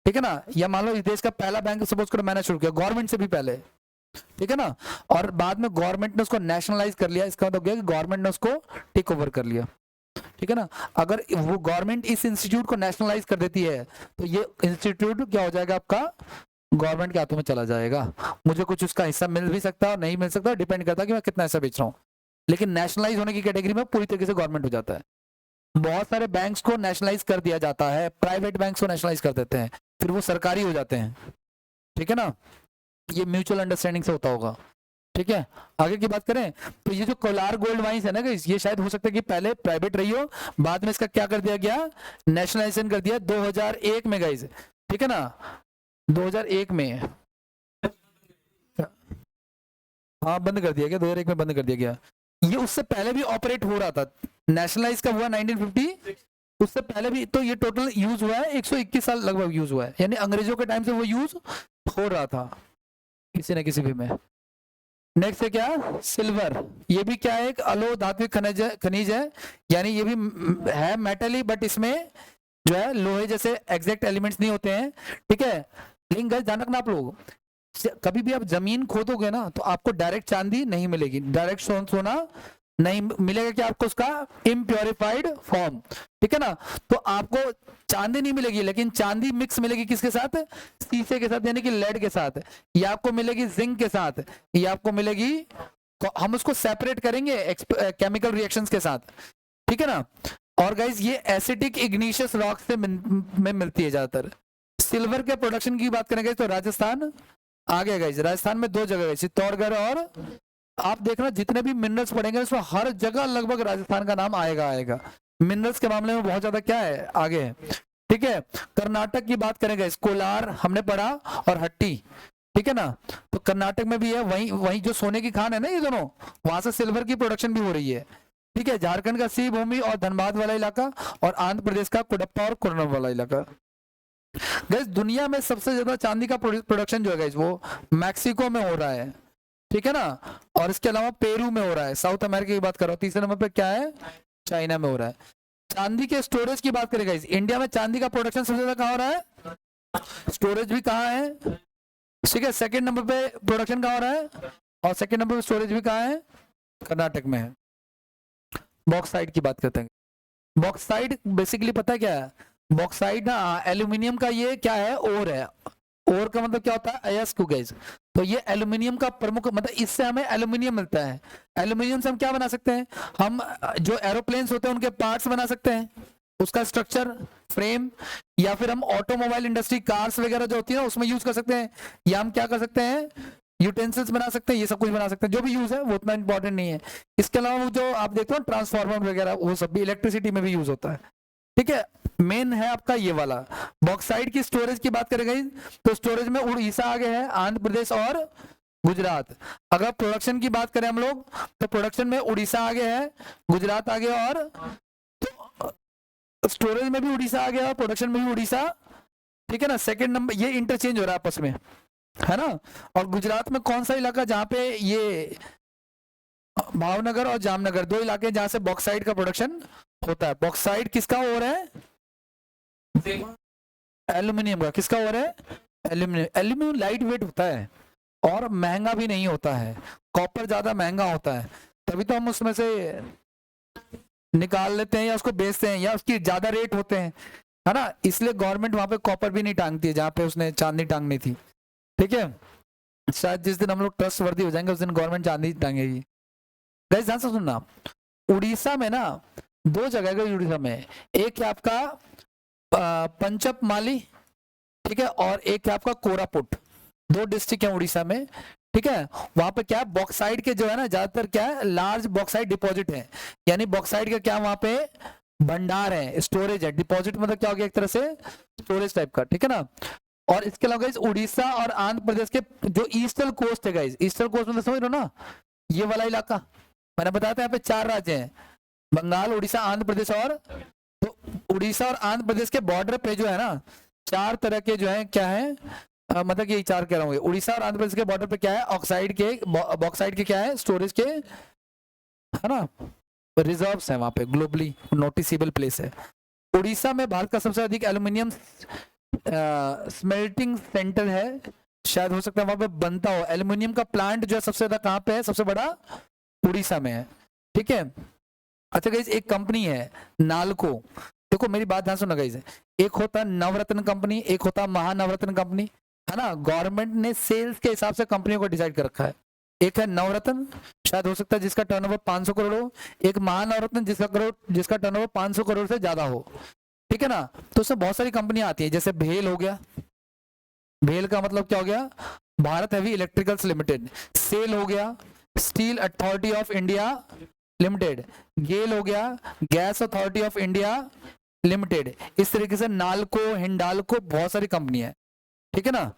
ठीक है ना, या मान लो इस देश का पहला बैंक सपोज करो मैंने शुरू किया, गवर्नमेंट से भी पहले। ठीक है ना, और बाद में गवर्नमेंट ने उसको नेशनलाइज कर लिया, इसका मतलब कि गवर्नमेंट ने उसको टेक ओवर कर लिया। ठीक है ना, अगर वो गवर्नमेंट इस इंस्टीट्यूट को नेशनलाइज कर देती है, तो ये इंस्टीट्यूट क्या हो जाएगा, आपका गवर्नमेंट के हाथों में चला जाएगा। मुझे कुछ उसका हिस्सा मिल भी सकता है और नहीं मिल सकता, डिपेंड करता है कि मैं कितना हिस्सा बेच रहा हूँ, लेकिन नेशनलाइज होने की कैटेगरी में पूरी तरीके से गवर्नमेंट हो जाता है। बहुत सारे बैंक्स को नेशनलाइज कर दिया जाता है, प्राइवेट बैंक्स को नेशनलाइज कर देते हैं, फिर वो सरकारी हो जाते हैं। ठीक है ना, ये म्यूचुअल अंडरस्टैंडिंग से होता होगा। ठीक है, आगे की बात करें तो ये जो कोलार गोल्ड माइंस है ना गाइस, ये शायद हो सकता है कि पहले प्राइवेट रही हो, बाद में इसका क्या कर दिया गया, नेशनलाइजेशन कर दिया 2001 में गाइस, ठीक है ना, 2001 में, हाँ बंद कर दिया गया 2001 में, बंद कर दिया गया। ये उससे पहले भी ऑपरेट हो रहा था, नेशनलाइज कब हुआ 1950, उससे पहले भी तो ये टोटल यूज हुआ है 121 साल लगभग यूज हुआ है, यानी अंग्रेजों के टाइम से वो यूज हो रहा था किसी न किसी भी में। नेक्स्ट है क्या, सिल्वर, ये भी क्या है, एक अलो धात्विक खनिज है, यानी ये भी है मेटल ही, बट इसमें जो है लोहे जैसे एग्जैक्ट एलिमेंट्स नहीं होते हैं, ठीक है। लेकिन गाइस ध्यान रखना आप लोग, कभी भी आप जमीन खोदोगे ना तो आपको डायरेक्ट चांदी नहीं मिलेगी, डायरेक्ट सोना नहीं मिलेगा, कि आपको उसका इम्प्योरिफाइड फॉर्म, ठीक है ना। तो आपको चांदी नहीं मिलेगी, लेकिन चांदी मिक्स मिलेगी किसके साथ, शीशे के साथ, यानी कि लेड के साथ, या आपको मिलेगी जिंक के साथ, या आपको मिलेगी, हम उसको सेपरेट करेंगे केमिकल रिएक्शंस के साथ, ठीक है ना। और गाइज ये एसिडिक इग्निशियस रॉक से में मिलती है ज्यादातर। सिल्वर के प्रोडक्शन की बात करेंगे तो राजस्थान आगे गाइज, राजस्थान में 2 जगह है, चित्तौड़गढ़, और आप देखना जितने भी मिनरल्स पढ़ेंगे उसमें हर जगह लगभग राजस्थान का नाम आएगा मिनरल्स के मामले में बहुत ज्यादा क्या है, आगे है, ठीक है। कर्नाटक की बात करेंगे, कोलार हमने पढ़ा और हट्टी, ठीक है ना। तो कर्नाटक में भी है, वही जो सोने की खान है ना, ये दोनों, वहां से सिल्वर की प्रोडक्शन भी हो रही है, ठीक है। झारखंड का सी भूमि और धनबाद वाला इलाका, और आंध्र प्रदेश का कुडप्पा और कुर्नूल वाला इलाका। गाइस दुनिया में सबसे ज्यादा चांदी का प्रोडक्शन जो है गाइस वो मैक्सिको में हो रहा है, ठीक है ना, और इसके अलावा पेरू में हो रहा है, साउथ अमेरिका की बात कर रहा हूँ। तीसरे नंबर पे क्या है, चाइना में हो रहा है। चांदी के स्टोरेज की बात करें गाइस, इंडिया में चांदी का प्रोडक्शन सबसे ज्यादा कहाँ हो रहा है, स्टोरेज भी कहाँ है, ठीक है। सेकंड नंबर पे प्रोडक्शन कहाँ हो रहा है, और सेकंड नंबर पे स्टोरेज भी कहाँ है, कर्नाटक में है। बॉक्साइट की बात करते हैं, बॉक्साइट बेसिकली पता है क्या है, बॉक्साइट ना एल्यूमिनियम का ये क्या है, ओर है, ओर का मतलब क्या होता है, अयस्क गैस। तो ये एल्यूमिनियम का प्रमुख मतलब, इससे हमें एल्यूमिनियम मिलता है। एल्यूमिनियम से हम क्या बना सकते हैं, हम जो एरोप्लेन्स होते हैं उनके पार्ट्स बना सकते हैं, उसका स्ट्रक्चर फ्रेम, या फिर हम ऑटोमोबाइल इंडस्ट्री कार्स वगैरह जो होती है ना उसमें यूज कर सकते हैं, या हम क्या कर सकते हैं, यूटेंसिल्स बना सकते हैं, ये सब कुछ बना सकते हैं, जो भी यूज है वो उतना इंपॉर्टेंट नहीं है। इसके अलावा वो जो आप देखते हो ट्रांसफार्मर वगैरह, वो सब भी इलेक्ट्रिसिटी में भी यूज होता है, ठीक है। मेन है आपका ये वाला। बॉक्साइट की स्टोरेज की बात करेंगे तो स्टोरेज में उड़ीसा आगे है, आंध्र प्रदेश और गुजरात। अगर प्रोडक्शन की बात करें हम लोग तो प्रोडक्शन में उड़ीसा आगे है, गुजरात आगे, और तो स्टोरेज में भी उड़ीसा आ गया और प्रोडक्शन में भी उड़ीसा, ठीक है ना। सेकंड नंबर ये इंटरचेंज हो रहा है आपस में, है ना। और गुजरात में कौन सा इलाका जहां पे ये भावनगर और जामनगर 2 इलाके जहां से बॉक्साइट का प्रोडक्शन होता है। बॉक्साइट किसका हो रहा है, एल्यूमिनियम का। किसका हो रहा है, एल्यूमिनियम। एल्यूमिनियम लाइट वेट होता है और महंगा भी नहीं होता है, कॉपर ज्यादा महंगा होता है, तभी तो हम उसमें से निकाल लेते हैं या उसको बेचते हैं, या उसकी ज्यादा रेट होते हैं, है ना। इसलिए गवर्नमेंट वहां पे कॉपर भी नहीं टांगती है जहां पे उसने चांदी टांगनी थी, ठीक है। शायद जिस दिन हम लोग ट्रस्ट वर्दी हो जाएंगे उस दिन गवर्नमेंट चांदी टांगेगी। गाइस ध्यान से सुनना, उड़ीसा में ना 2 जगह है उड़ीसा में, एक है आपका पंचप माली, ठीक है, और एक है आपका कोरापुट। 2 डिस्ट्रिक्ट है उड़ीसा में, ठीक है। वहां पे क्या है, बॉक्साइड के जो है ना ज्यादातर क्या है, लार्ज बॉक्साइड डिपॉजिट है, यानी बॉक्साइड का क्या वहां पे भंडार है, स्टोरेज है। डिपॉजिट मतलब क्या हो गया, एक तरह से स्टोरेज टाइप का, ठीक है ना। और इसके अलावा गाइस उड़ीसा और आंध्र प्रदेश के जो ईस्टर्न कोस्ट है गाइस, ईस्टर्न कोस्ट मतलब समझ लो ना, ये वाला इलाका मैंने बताया था, यहाँ पे 4 राज्य हैं, बंगाल, उड़ीसा, आंध्र प्रदेश, और तो उड़ीसा और आंध्र प्रदेश के बॉर्डर पे जो है ना 4 तरह के जो है क्या है, मतलब ये 4 कह रहा हूँ, उड़ीसा और आंध्र प्रदेश के बॉर्डर पे क्या है, ऑक्साइड के बॉक्साइड के क्या है, स्टोरेज के, है ना, रिजर्व्स है वहां पे, ग्लोबली नोटिसेबल प्लेस है। उड़ीसा में भारत का सबसे अधिक एल्यूमिनियम स्मेल्टिंग सेंटर है, शायद हो सकता है वहां पे बनता हो एल्यूमिनियम का प्लांट जो है सबसे ज्यादा कहाँ पे है, सबसे बड़ा उड़ीसा में है, ठीक है। अच्छा गाइस एक कंपनी है नालको, देखो मेरी बात ध्यान सुनना गाइस, एक होता है नवरत्न कंपनी, एक होता है महानवरत्न कंपनी, है ना। गवर्नमेंट ने सेल्स के हिसाब से कंपनियों को डिसाइड कर रखा है। एक है नवरत्न, शायद हो सकता है जिसका टर्नओवर 500 करोड़ हो, एक महानवरत्न जिसका टर्नओवर 500 करोड़ से ज्यादा हो, ठीक है ना। तो उसमें बहुत सारी कंपनियां आती है, जैसे भेल हो गया, भेल का मतलब क्या हो गया, Bharat Heavy Electricals Limited, SAIL हो गया Steel Authority of India Limited, GAIL हो गया Gas Authority of India Limited. इस तरीके से नालको, हिंडालको, बहुत सारी कंपनी है, ठीक है ना।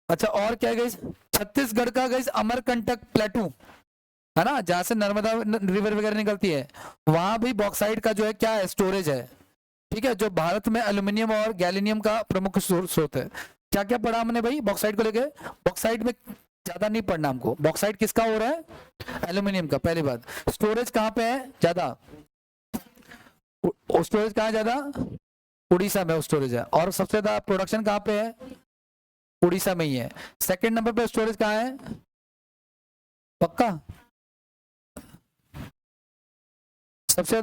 अच्छा और क्या गई, छत्तीसगढ़ का गई अमरकंटक प्लेटू है ना, जहां से नर्मदा रिवर वगैरह निकलती है, वहां भी बॉक्साइट का जो है क्या है, स्टोरेज है, ठीक है, जो भारत में एल्यूमिनियम और गैलीनियम का प्रमुख स्रोत है। क्या क्या पढ़ा हमने भाई बॉक्साइट को लेके, बॉक्साइट में ज्यादा नहीं पढ़ना हमको, बॉक्साइट किसका हो रहा है, एल्यूमिनियम का, पहली बात। स्टोरेज कहाँ पे है ज्यादा, स्टोरेज कहाँ ज्यादा, उड़ीसा में स्टोरेज है, और सबसे ज्यादा प्रोडक्शन कहाँ पे है, उड़ीसा में ही है। सेकंड नंबर पे स्टोरेज कहाँ है, पक्का, सबसे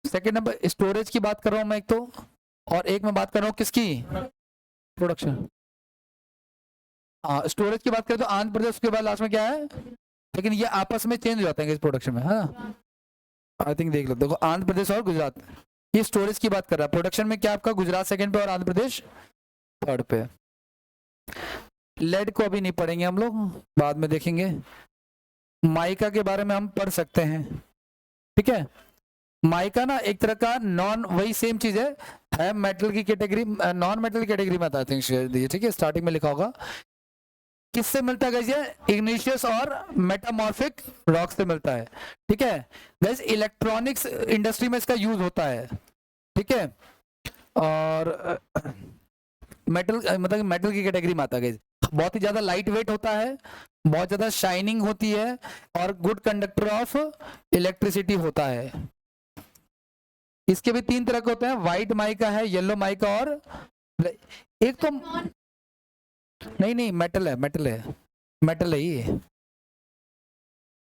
सेकंड नंबर स्टोरेज की बात कर रहा हूं मैं एक तो, और एक मैं बात कर रहा हूं किसकी, प्रोडक्शन। हाँ स्टोरेज की बात करें तो आंध्र प्रदेश, उसके बाद लास्ट में क्या है, लेकिन ये आपस में चेंज हो जाते हैं इस प्रोडक्शन में, है ना। आई थिंक देख लो, देखो आंध्र प्रदेश और गुजरात, ये स्टोरेज की बात कर रहा है। प्रोडक्शन में क्या आपका गुजरात सेकंड पे और आंध्र प्रदेश थर्ड पे। लेड को अभी नहीं पढ़ेंगे हम लोग, बाद में देखेंगे। माइका के बारे में हम पढ़ सकते हैं, ठीक है। माइका ना एक तरह का नॉन, वही सेम चीज है मेटल की कैटेगरी, नॉन मेटल की कैटेगरी में आता है, ठीक है, स्टार्टिंग में लिखा होगा। किससे मिलता है गाइस, ये इग्निशियस और मेटामॉर्फिक रॉक से मिलता है, ठीक है गाइस। इलेक्ट्रॉनिक्स इंडस्ट्री में इसका यूज होता है, ठीक है, और मेटल मतलब मेटल की कैटेगरी में आता है गाइस। बहुत ही ज्यादा लाइट वेट होता है, बहुत ज्यादा शाइनिंग होती है, और गुड कंडक्टर ऑफ इलेक्ट्रिसिटी होता है। इसके भी तीन तरह के होते हैं, व्हाइट माइका है, येलो माइका, और एक तो नहीं मेटल है, मेटल है ये,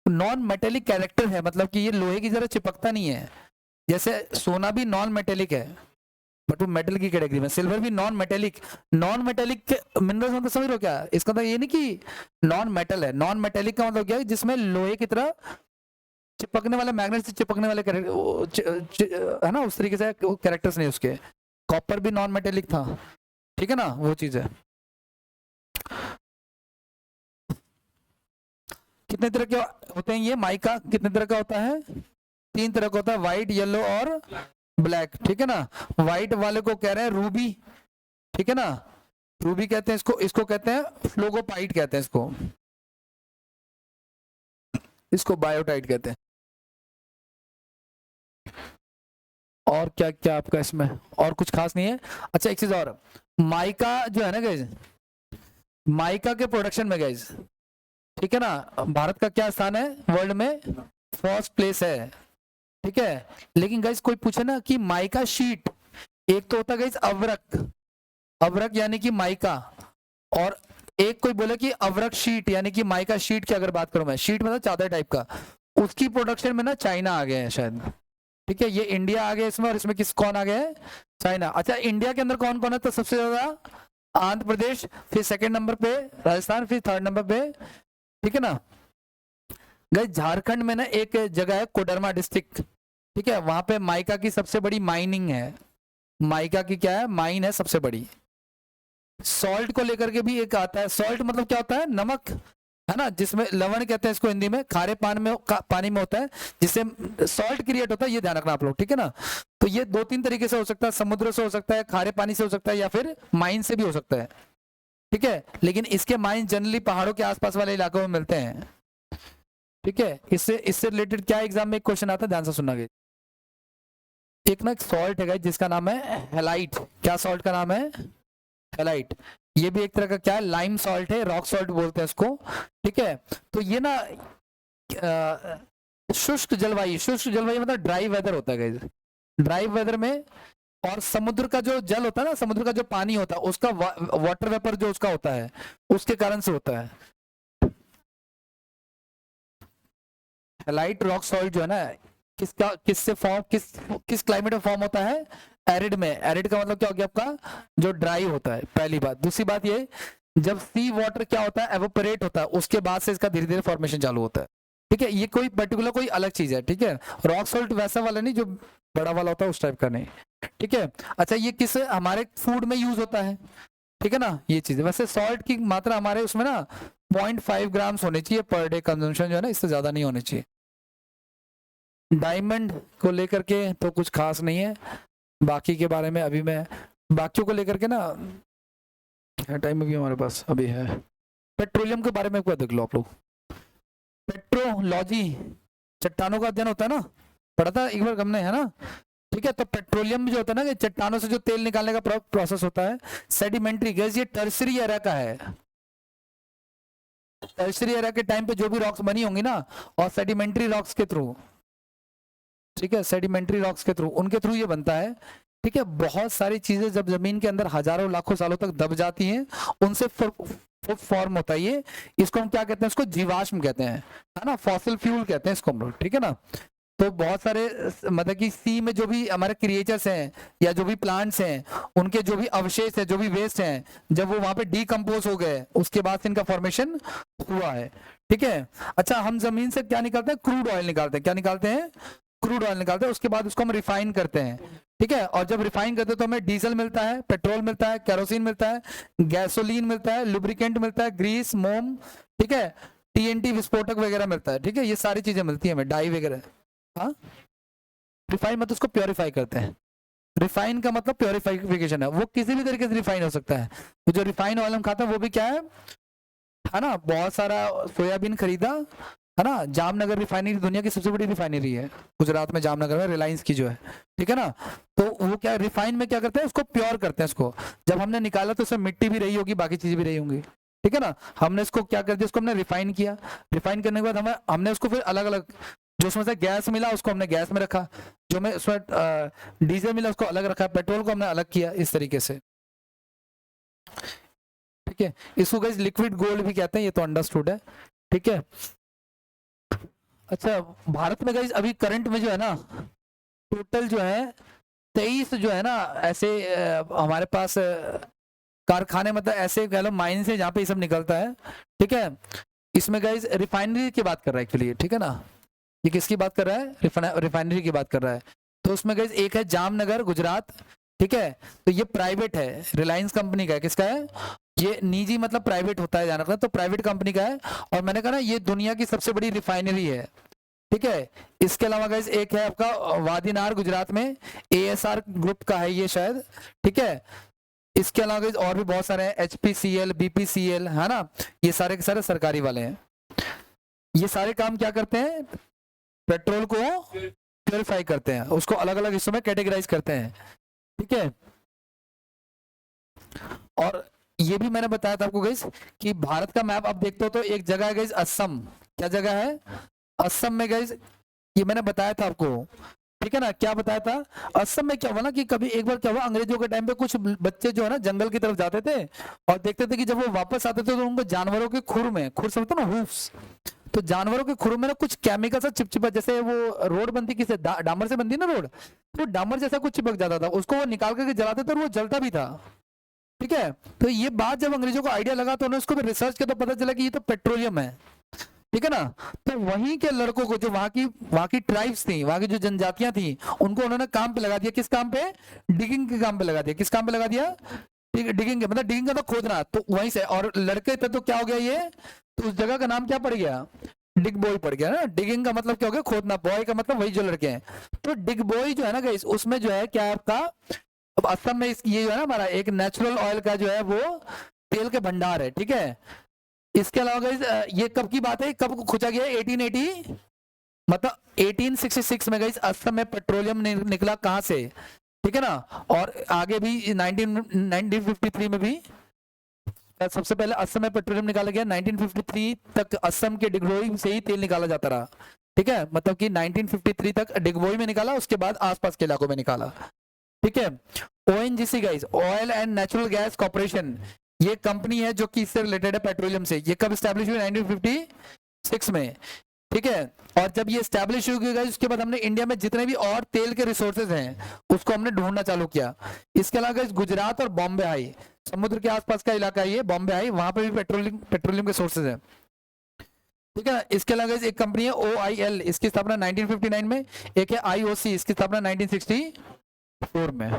नॉन मेटेलिक कैरेक्टर है, मतलब कि ये लोहे की तरह चिपकता नहीं है, जैसे सोना भी नॉन मेटेलिक है बट वो मेटल की कैटेगरी में, सिल्वर भी नॉन मेटेलिक मिनरल्स मतलब समझ रहे हो क्या, इसका मतलब ये नहीं कि नॉन मेटल है, नॉन मेटेलिक का मतलब क्या है, जिसमें लोहे की तरह चिपकने वाले, मैग्नेट से चिपकने वाले है ना, उस तरीके से कैरेक्टर्स नहीं उसके। कॉपर भी नॉन मेटेलिक था, ठीक है ना, वो चीज है। कितने तरह के होते हैं ये माइका, कितने तरह का होता है, तीन तरह का होता है, व्हाइट, येलो और ब्लैक, ठीक है ना। व्हाइट वाले को कह रहे हैं रूबी, ठीक है ना, रूबी कहते हैं इसको, इसको कहते हैं फ्लोगोपाइट कहते हैं इसको, इसको बायोटाइट कहते हैं। और क्या क्या आपका इसमें, और कुछ खास नहीं है। अच्छा एक चीज और, माइका जो है ना गाइस, माइका के प्रोडक्शन में गाइस, ठीक है ना, भारत का क्या स्थान है वर्ल्ड में, फर्स्ट प्लेस है, ठीक है। लेकिन गाइस कोई पूछे ना कि माइका शीट, एक तो होता है गाइस अवरक, अवरक यानी कि माइका, और एक कोई बोले कि अवरक शीट यानी कि माइका शीट की अगर बात करूं मैं, शीट मतलब चादर टाइप का, उसकी प्रोडक्शन में ना चाइना आ गया है शायद, ठीक है, ये इंडिया आ गया इसमें, और इसमें किस कौन आ गया है, चाइना। अच्छा इंडिया के अंदर कौन कौन है, तो सबसे ज्यादा आंध्र प्रदेश, फिर सेकंड नंबर पे राजस्थान, फिर थर्ड नंबर पे, ठीक है ना। गाइस झारखंड में ना एक जगह है कोडरमा डिस्ट्रिक्ट, ठीक है, वहां पे माइका की सबसे बड़ी माइनिंग है, माइका की क्या है, माइन है सबसे बड़ी। सॉल्ट को लेकर के भी एक आता है, सॉल्ट मतलब क्या होता है, नमक, है ना, जिसमें लवण कहते हैं इसको हिंदी में, खारे पानी में होता है, जिससे सॉल्ट क्रिएट होता है, ये ध्यान रखना आप लोग, ठीक है ना। तो ये दो तीन तरीके से हो सकता है, समुद्र से हो सकता है, खारे पानी से हो सकता है, या फिर माइन से भी हो सकता है, ठीक है। लेकिन इसके माइन जनरली पहाड़ों के आसपास वाले इलाकों में मिलते हैं, ठीक है। इससे रिलेटेड क्या एग्जाम में एक क्वेश्चन आता है, ध्यान से सुनना। एक ना सॉल्ट है जिसका नाम है हेलाइट, क्या सॉल्ट का नाम है, हेलाइट। ये भी एक तरह का क्या है, लाइम सॉल्ट है, रॉक सॉल्ट बोलते हैं इसको, ठीक है। तो ये ना शुष्क जलवायु मतलब ड्राई वेदर होता है गाइस, ड्राई वेदर में, और समुद्र का जो जल होता है ना, समुद्र का जो पानी होता है उसका वाटर वेपर जो उसका होता है, उसके कारण से होता है। हेलाइट रॉक सॉल्ट जो है ना, किससे फॉर्म, किस क्लाइमेट में फॉर्म होता है, एरिड में। एरिड का मतलब क्या हो गया आपका, जो ड्राई होता है, पहली बात। दूसरी बात ये, जब सी वाटर क्या होता है, एवोपरेट होता है, उसके बाद से इसका धीरे धीरे फॉर्मेशन चालू होता है, ठीक है। ये कोई पर्टिकुलर कोई अलग चीज है, ठीक है। रॉक सॉल्ट वैसा वाला नहीं जो बड़ा वाला होता है, उस टाइप का नहीं, ठीक है। अच्छा ये किस हमारे फूड में यूज होता है, ठीक है ना, ये चीज़। वैसे सॉल्ट की मात्रा हमारे उसमें ना 0.5 ग्राम्स होनी चाहिए पर डे कंजम्पशन, जो है ना इससे ज़्यादा नहीं होनी चाहिए। डायमंड को लेकर के तो कुछ खास नहीं है, बाकी के बारे में अभी मैं बाकियों को लेकर के ना टाइम भी हमारे पास अभी है। पेट्रोलियम के बारे में एक बार देख लो आप लोग। पेट्रोलॉजी चट्टानों का अध्ययन होता है ना, पढ़ा था एक बार हमने, है ना। ठीक है, तो पेट्रोलियम जो होता है ना, कि चट्टानों से जो तेल निकालने का प्रोसेस होता है। सेडिमेंट्री गैस ये टर्सरी एरा का है। टर्सरी एरा के टाइम पे जो भी रॉक्स बनी होंगी ना, और सेडिमेंट्री रॉक्स के थ्रू, ठीक है, सेडिमेंट्री रॉक्स के थ्रू, उनके थ्रू ये बनता है। ठीक है, बहुत सारी चीजें जब जमीन के अंदर हजारों लाखों सालों तक दब जाती हैं, उनसे फॉर्म होता है ये। इसको हम क्या कहते हैं, इसको जीवाश्म कहते हैं, है ना, फॉसिल फ्यूल कहते हैं इसको हम लोग। ठीक है ना, तो बहुत सारे मतलब कि सी में जो भी हमारे क्रिएचर्स हैं या जो भी प्लांट्स हैं, उनके जो भी अवशेष है, जो भी वेस्ट हैं, जब वो वहां पे डीकम्पोज हो गए, उसके बाद इनका फॉर्मेशन हुआ है। ठीक है, अच्छा, हम जमीन से क्या निकालते हैं, क्रूड ऑयल निकालते हैं। क्या निकालते हैं, क्रूड ऑयल निकालते हैं। उसके बाद उसको हम रिफाइन करते हैं। ठीक है, और जब रिफाइन करते हैं तो हमें डीजल मिलता है, पेट्रोल मिलता है, केरोसिन मिलता है, गैसोलीन मिलता है, लुब्रिकेंट मिलता है, ग्रीस, मोम, ठीक है, टीएनटी विस्फोटक वगैरह मिलता है। ठीक है, ये सारी चीजें मिलती है हमें, डाई वगैरह। हाँ, रिफाइन मतलब उसको प्योरीफाई करते हैं। रिफाइन का मतलब प्योरिफिकेशन है, वो किसी भी तरीके से रिफाइन हो सकता है। तो जो रिफाइन ऑयल हम खाते हैं वो भी क्या है ना, बहुत सारा सोयाबीन खरीदा, है ना। जामनगर रिफाइनरी दुनिया की सबसे बड़ी रिफाइनरी है, गुजरात में जामनगर में, रिलायंस की जो है। ठीक है ना, तो वो क्या रिफाइन में क्या करते हैं, उसको प्योर करते हैं। उसको जब हमने निकाला तो उसमें मिट्टी भी रही होगी, बाकी चीजें भी रही होंगी। ठीक है ना, हमने इसको क्या कर दिया, उसको हमने रिफाइन किया। रिफाइन करने के बाद हमने उसको फिर अलग अलग, जो उसमें से गैस मिला उसको हमने गैस में रखा, जो में उसमें डीजल मिला उसको अलग रखा, पेट्रोल को हमने अलग किया, इस तरीके से। ठीक है, इसको गाइस लिक्विड गोल्ड भी कहते हैं, ये तो अंडरस्टूड है। ठीक है, अच्छा, भारत में गाइस अभी करंट में जो है ना, टोटल जो है 23 जो है ना ऐसे हमारे पास कारखाने, मतलब ऐसे कह लो माइन से, जहाँ पे ये सब निकलता है। ठीक है, इसमें गाइस रिफाइनरी की बात कर रहा है एक्चुअली, ठीक है ना। ये किसकी बात कर रहा है, रिफाइनरी की बात कर रहा है। तो उसमें गाइस एक है जामनगर, गुजरात। ठीक है, तो ये प्राइवेट है, रिलायंस कंपनी का है। किसका है ये, निजी मतलब प्राइवेट होता है, जाना रखना, तो प्राइवेट कंपनी का है। और मैंने कहा ना, ये दुनिया की सबसे बड़ी रिफाइनरी है। ठीक है, इसके अलावा गाइस एक है आपका वादीनार, गुजरात में, एएसआर ग्रुप का है ये शायद। ठीक है, इसके अलावा गाइस और भी बहुत सारे हैं, एचपीसीएल, बीपीसीएल, है ना। ये सारे के सारे सरकारी वाले हैं। ये सारे काम क्या करते हैं, पेट्रोल को प्योरीफाई करते हैं, उसको अलग अलग हिस्सों में कैटेगराइज करते हैं। ठीक है, और ये भी मैंने बताया था आपको गाइस कि भारत का मैप आप देखते हो तो एक जगह है गाइस असम। क्या जगह है, असम में गाइस, ये मैंने बताया था आपको। ठीक है ना, क्या बताया था, असम में क्या हुआ ना, कि कभी एक बार क्या हुआ, अंग्रेजों के टाइम पे कुछ बच्चे जो है ना जंगल की तरफ जाते थे, और देखते थे कि जब वो वापस आते थे तो उनको जानवरों के खुर में, खुर समझते ना, हूफ्स, तो जानवरों के खुरों में ना कुछ केमिकल सा चिपचिपा, जैसे वो रोड बनती किसे डामर से बनती है ना रोड, तो डामर जैसा कुछ चिपक जाता था, उसको वो निकाल करके जलाते थे और वो जलता भी था। ठीक है, तो ये बात जब अंग्रेजों को आइडिया लगा तो उन्होंने उसको रिसर्च किया, तो पता चला कि ये तो पेट्रोलियम है। ठीक है ना, तो वहीं के लड़कों को, जो वहां की ट्राइब्स थी, वहां की जो जनजातियां थी, उनको उन्होंने काम पे लगा दिया। किस काम पे, डिगिंग के काम पे लगा दिया। किस काम पे लगा दिया, डिगिंग, मतलब डिगिंग का तो खोदना, तो वहीं से। और लड़के थे तो क्या हो गया ये, तो उस जगह का नाम क्या पड़ गया, डिग बॉय पड़ गया ना। डिगिंग का मतलब क्या हो गया, खोदना, बॉय का मतलब वही जो लड़के हैं। तो डिग बॉय जो है ना गाइस, उसमें जो है क्या है आपका, अब असम में ये जो है ना हमारा एक नेचुरल ऑयल का जो है वो तेल के भंडार है। ठीक है, इसके अलावा गाइस ये कब की बात है, कब खोजा गया, 1880, मतलब 1866 में गाइस असम में पेट्रोलियम निकला, कहां से, ठीक है ना। और आगे भी 1953 में भी सबसे पहले असम में पेट्रोलियम निकाला गया। 1953 तक असम के डिगबोई से ही तेल निकाला जाता रहा। ठीक है, मतलब कि 1953 तक डिगबोई में निकाला, उसके बाद आसपास के इलाकों में निकाला। ठीक है, ONGC guys, oil and natural gas corporation, ये कंपनी है जो कि इससे रिलेटेड है, पेट्रोलियम से। ये कब स्टैब्लिश हुई, 1956 में। ठीक है, और जब ये स्टैब्लिश हो गई उसके बाद हमने इंडिया में जितने भी और तेल के रिसोर्सेज हैं उसको हमने ढूंढना चालू किया। इसके अलावा गुजरात और बॉम्बे हाई, समुद्र के आसपास का इलाका है ये, बॉम्बे हाई, वहां पे भी पेट्रोलियम के सोर्सेज हैं। ठीक है, इसके अलावा एक कंपनी है OIL, इसकी स्थापना 1959 में। एक है IOC, इसकी स्थापना 1964 में।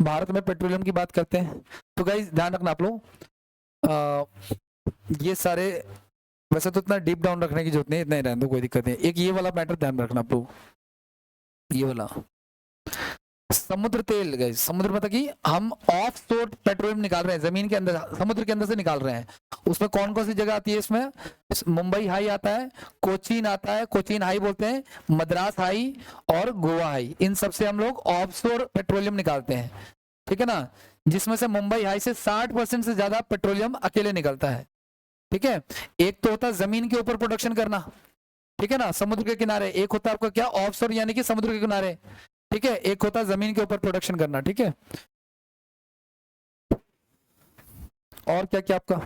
भारत में पेट्रोलियम की बात करते हैं तो गाइस ध्यान रखना आप लोग, ये सारे वैसे तो इतना डीप डाउन रखने की जरूरत नहीं, इतना ही रहने दो, कोई दिक्कत नहीं। एक ये वाला मैटर ध्यान रखना आप लोग, ये वाला समुद्र तेल गाइस, समुद्र मतलब कि हम ऑफ शोर पेट्रोलियम निकाल रहे हैं, जमीन के अंदर, समुद्र के अंदर से निकाल रहे हैं। उसमें कौन कौन सी जगह आती है इसमें? मुंबई हाई आता है, कोचीन आता है, कोचीन हाई बोलते हैं, मद्रास हाई और गोवा हाई, इन सबसे हम लोग ऑफ शोर पेट्रोलियम निकालते हैं, ठीक है ना। जिसमें से मुंबई हाई से 60% से ज्यादा पेट्रोलियम अकेले निकलता है, ठीक है। एक तो होता है जमीन के ऊपर प्रोडक्शन करना, ठीक है ना, समुद्र के किनारे। एक होता है आपका क्या, ऑफ शोर यानी कि समुद्र के किनारे, ठीक है। एक होता है जमीन के ऊपर प्रोडक्शन करना, ठीक है। और क्या क्या आपका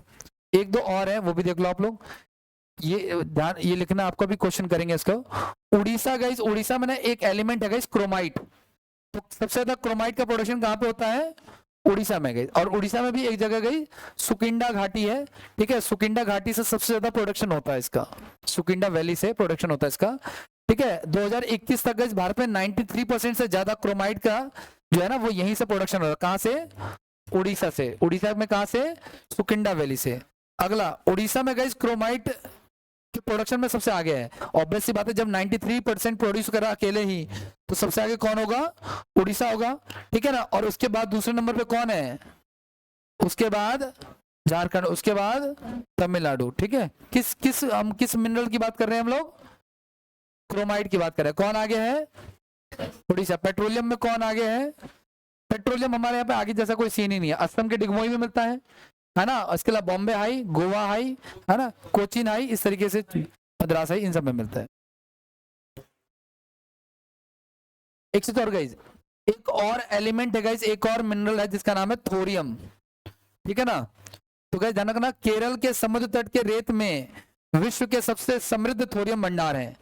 एक दो और है, वो भी देख लो आप लोग। ये ध्यान, ये लिखना, आपका भी क्वेश्चन करेंगे इसको। उड़ीसा गाइस, उड़ीसा में ना एक एलिमेंट है गाइस क्रोमाइट, तो सबसे ज्यादा क्रोमाइट का प्रोडक्शन कहाँ पे होता है? उड़ीसा में गई। और उड़ीसा में भी एक जगह गई सुकिंडा घाटी है, ठीक है। सुकिंडा घाटी से सबसे ज्यादा प्रोडक्शन होता है इसका, सुकिंडा वैली से प्रोडक्शन होता है इसका, ठीक है। 2021 तक भारत में 93% से ज्यादा क्रोमाइट का जो है ना वो यहीं से प्रोडक्शन हो रहा है। कहाँ से? उड़ीसा से। उड़ीसा में कहाँ से? सुकिंडा वैली से। अगला, उड़ीसा में गई क्रोमाइट के प्रोडक्शन में सबसे आगे है। ऑब्वियस सी बात है, जब 93% प्रोड्यूस करा अकेले ही, तो सबसे आगे कौन होगा? उड़ीसा होगा, ठीक है ना। और उसके बाद दूसरे नंबर पे कौन है? उसके बाद झारखंड, उसके बाद तमिलनाडु, ठीक है। हम किस मिनरल की बात कर रहे हैं हम लोग? क्रोमाइट की बात कर रहे हैं। कौन आगे है? उड़ीसा। पेट्रोलियम में कौन आगे है? पेट्रोलियम हमारे यहाँ पे आगे जैसा कोई सीन ही नहीं है। असम के डिगमोई में मिलता है ना। उसके अलावा बॉम्बे हाई, गोवा हाई, है ना, कोचीन हाई, इस तरीके से मद्रास हाई, इन सब में मिलता है। एक चीज और गाइज, एक और एलिमेंट है गाइज, एक और मिनरल है जिसका नाम है थोरियम, ठीक है ना। तो गाइज ध्यान रखना, केरल के समुद्र तट के रेत में विश्व के सबसे समृद्ध थोरियम भंडार है।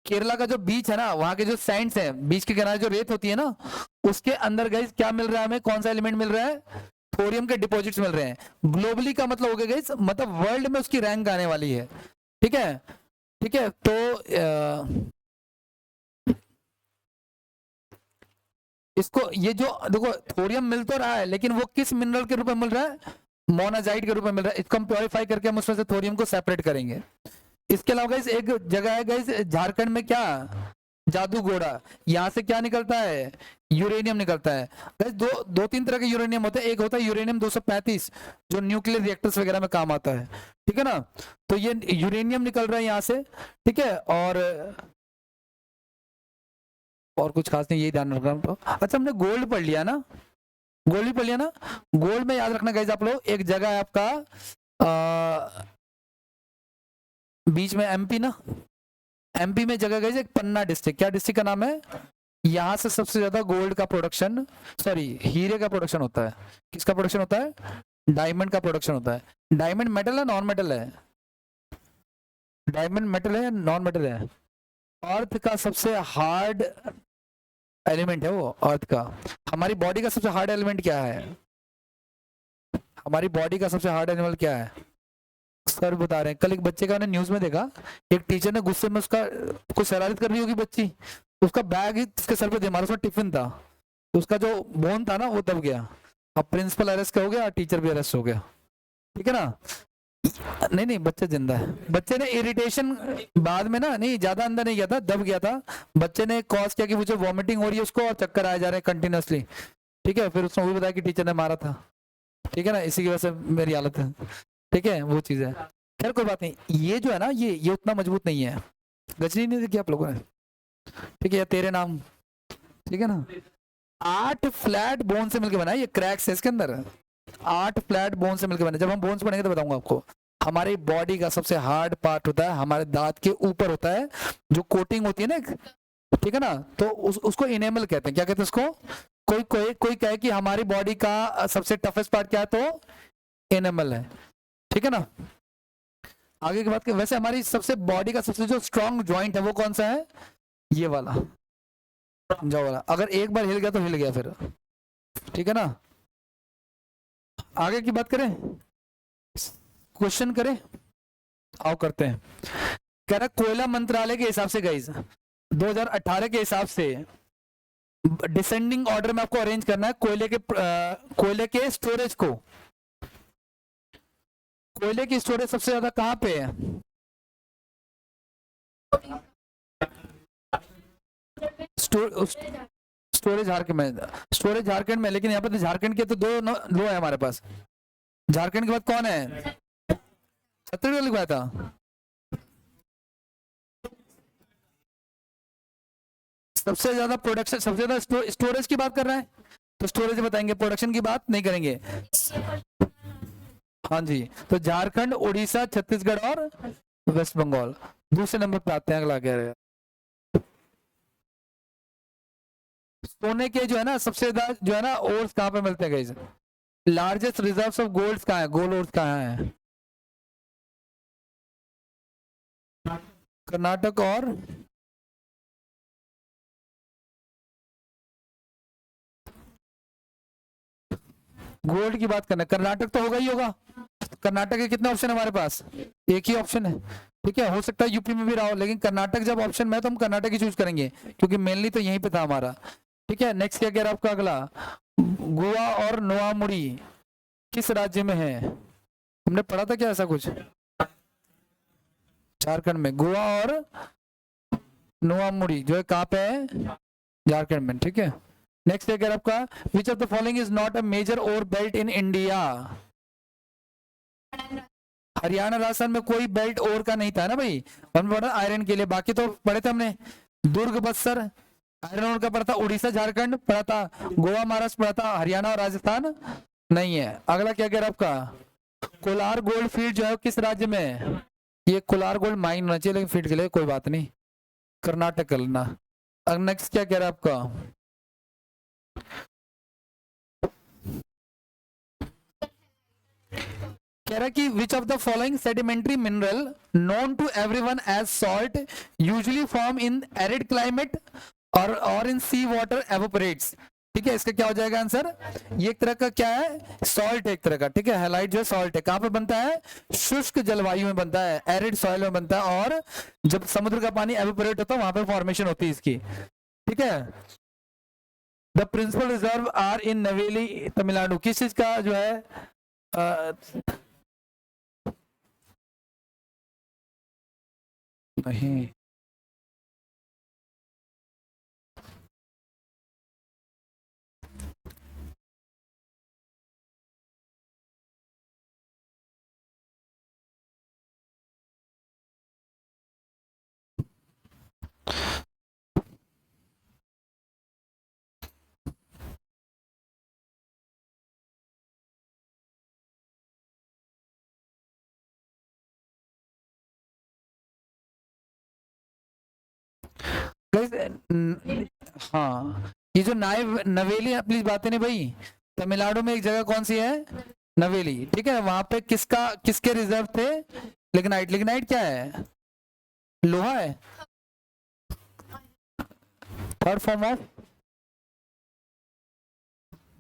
केरला का जो बीच है ना, वहां के जो सैंड्स है, बीच के किनारे जो रेत होती है ना, उसके अंदर गाइज क्या मिल रहा है हमें? कौन सा एलिमेंट मिल रहा है? थोरियम के डिपॉजिट्स मिल रहे हैं। ग्लोबली का मतलब हो गया गाइज, मतलब वर्ल्ड में उसकी रैंक आने वाली है, ठीक है, ठीक है। तो इसको, ये जो देखो थोरियम मिल तो रहा है, लेकिन वो किस मिनरल के रूप में मिल रहा है? मोनाजाइट के रूप में मिल रहा है। इसको हम प्योरीफाई करके हम उसमें से थोरियम को सेपरेट करेंगे। इसके अलावा गाइस एक जगह है गाइस झारखंड में, क्या? जादूगोड़ा। यहाँ से क्या निकलता है? यूरेनियम निकलता है। गाइस दो तीन तरह के यूरेनियम होते हैं। एक होता है यूरेनियम 235 जो न्यूक्लियर रिएक्टर्स वगैरह में काम आता है, ठीक है ना। तो ये यूरेनियम निकल रहा है यहाँ से, ठीक है। और कुछ खास नहीं, यही ध्यान रखना। अच्छा, हमने गोल्ड पढ़ लिया ना, गोल्ड भी पढ़ लिया ना। गोल्ड में याद रखना गाइस आप लोग, एक जगह है आपका बीच में एमपी ना, एमपी में जगह गई एक पन्ना डिस्ट्रिक्ट। क्या डिस्ट्रिक्ट का नाम है? यहाँ से सबसे ज्यादा गोल्ड का प्रोडक्शन, सॉरी हीरे का प्रोडक्शन होता है। किसका प्रोडक्शन होता है? डायमंड का प्रोडक्शन होता है। डायमंड मेटल है, नॉन मेटल है? डायमंड मेटल है, नॉन मेटल है? अर्थ का सबसे हार्ड एलिमेंट है वो, अर्थ का। हमारी बॉडी का सबसे हार्ड एलिमेंट क्या है? हमारी बॉडी का सबसे हार्ड एनिमल क्या है? सर बता रहे हैं। कल एक बच्चे का, न्यूज में देखा, एक टीचर ने गुस्से में उसका कुछ शरारत कर रही होगी बच्ची, उसका बैग ही उसके सर पे दे मारा, उसमें टिफिन था, तो उसका जो बोन था ना वो दब गया। अब प्रिंसिपल अरेस्ट हो गया, टीचर भी अरेस्ट हो गया, ठीक है ना। नहीं नहीं, बच्चा जिंदा है। बच्चे ने इरिटेशन बाद में ना, नहीं ज्यादा अंदर नहीं गया था, दब गया था। बच्चे ने कॉज किया कि मुझे वॉमिटिंग हो रही है उसको और चक्कर आए जा रहे हैं कंटिन्यूसली, ठीक है। फिर उसने वो भी बताया कि टीचर ने मारा था, ठीक है ना, इसी की वजह से मेरी हालत है, ठीक है, वो चीज है। खैर कोई बात नहीं। ये जो है ना, ये उतना मजबूत नहीं है। गजनी नहीं देखी आप लोगों ने? ठीक है, तेरे नाम, ठीक है ना। 8 फ्लैट बोन से मिलकर बना है, ये क्रैक्स है इसके अंदर, 8 फ्लैट बोन से मिलकर बना। जब हम बोन्स पढ़ेंगे तो बताऊंगा आपको। हमारी बॉडी का सबसे हार्ड पार्ट होता है हमारे दांत के ऊपर होता है, जो कोटिंग होती है ना, ठीक है ना। तो उसको इनेमल कहते हैं। क्या कहते हैं उसको? कोई कहे कि हमारी बॉडी का सबसे टफेस्ट पार्ट क्या है, तो इनेमल है, ठीक है ना। आगे की बात करें, वैसे हमारी सबसे बॉडी का सबसे जो स्ट्रॉन्ग ज्वाइंट है वो कौन सा है? ये वाला, जो वाला। अगर एक बार हिल गया तो हिल गया फिर, ठीक है ना। आगे की बात करें, क्वेश्चन करें, आओ करते हैं। कह रहा कोयला मंत्रालय के हिसाब से गाइस 2018 के हिसाब से डिसेंडिंग ऑर्डर में आपको अरेंज करना है कोयले के स्टोरेज को। कोयले की स्टोरेज सबसे ज्यादा कहाँ पे है? स्टोरेज झारखंड में, स्टोरेज झारखंड में, लेकिन यहाँ पे तो झारखंड के तो दो लो है हमारे पास। झारखंड के बाद कौन है? छत्तीसगढ़ लिखवाया था। सबसे ज्यादा प्रोडक्शन, सबसे ज्यादा स्टोरेज की बात कर रहा है तो स्टोरेज बताएंगे, प्रोडक्शन की बात नहीं करेंगे। हाँ जी, तो झारखंड, उड़ीसा, छत्तीसगढ़ और वेस्ट बंगाल। दूसरे नंबर पे आते हैं, अगला कह रहे हैं सोने के जो है ना सबसे ज्यादा जो है ना ओर्स कहाँ पे मिलते हैं guys? Largest reserves of gold कहाँ है? गोल्ड ओर्स कहाँ है? कर्नाटक और गोल्ड की बात करना, कर्नाटक तो होगा ही होगा। कर्नाटक के कितने ऑप्शन है हमारे पास? एक ही ऑप्शन है, ठीक है। हो सकता है यूपी में भी रहा हो, लेकिन कर्नाटक जब ऑप्शन में है तो हम कर्नाटक ही चूज करेंगे, क्योंकि मेनली तो यहीं पे था हमारा। ठीक है, नेक्स्ट क्या कह रहा है आपका अगला? गोवा और नोआमुड़ी किस राज्य में है? हमने पढ़ा था क्या ऐसा कुछ? झारखंड में। गोवा और नोआमुड़ी जो है कहाँ पे है? झारखंड में, ठीक है। नेक्स्ट क्या कह रहा है आपका? Which of the following is not a major ore belt in India? Haryana Rajasthan में कोई बेल्ट ओर का नहीं था ना भाई, हम पढ़ा आयरन के लिए, बाकी तो पढ़े थे हमने। दुर्ग बक्सर आयरन ओर का पढ़ा था, उड़ीसा झारखंड पढ़ा था, गोवा महाराष्ट्र पढ़ा था, हरियाणा और राजस्थान नहीं है। अगला क्या कह रहा है आपका? कोलार गोल्ड फील्ड जो है किस राज्य में है? ये कोलार गोल्ड माइन होना चाहिए, लेकिन फील्ड के लिए कोई बात नहीं, कर्नाटक कर लेना। अब नेक्स्ट क्या कह रहा है आपका? कह रहा है कि which of the following sedimentary mineral known to everyone as salt usually form in arid climate और इन सी वाटर एवोपरेट्स? ठीक है, इसका क्या हो जाएगा आंसर? ये एक तरह का क्या है? सॉल्ट है एक तरह का, ठीक है। हैलाइट जो है सॉल्ट है, कहां पे बनता है? शुष्क जलवायु में बनता है, एरिड सॉइल में बनता है, और जब समुद्र का पानी एवोपरेट होता है वहां पे फॉर्मेशन होती है इसकी, ठीक है। The principal reserve are in Neyveli Tamil Nadu, किस चीज का जो है नहीं हाँ, ये जो नवेली प्लीज बातें नहीं भाई, तमिलनाडु में एक जगह कौन सी है? नवेली, ठीक है। वहां पे किसके रिजर्व थे? लिग्नाइट। लिग्नाइट क्या है? लोहा है। थर्ड फॉर्म ऑफ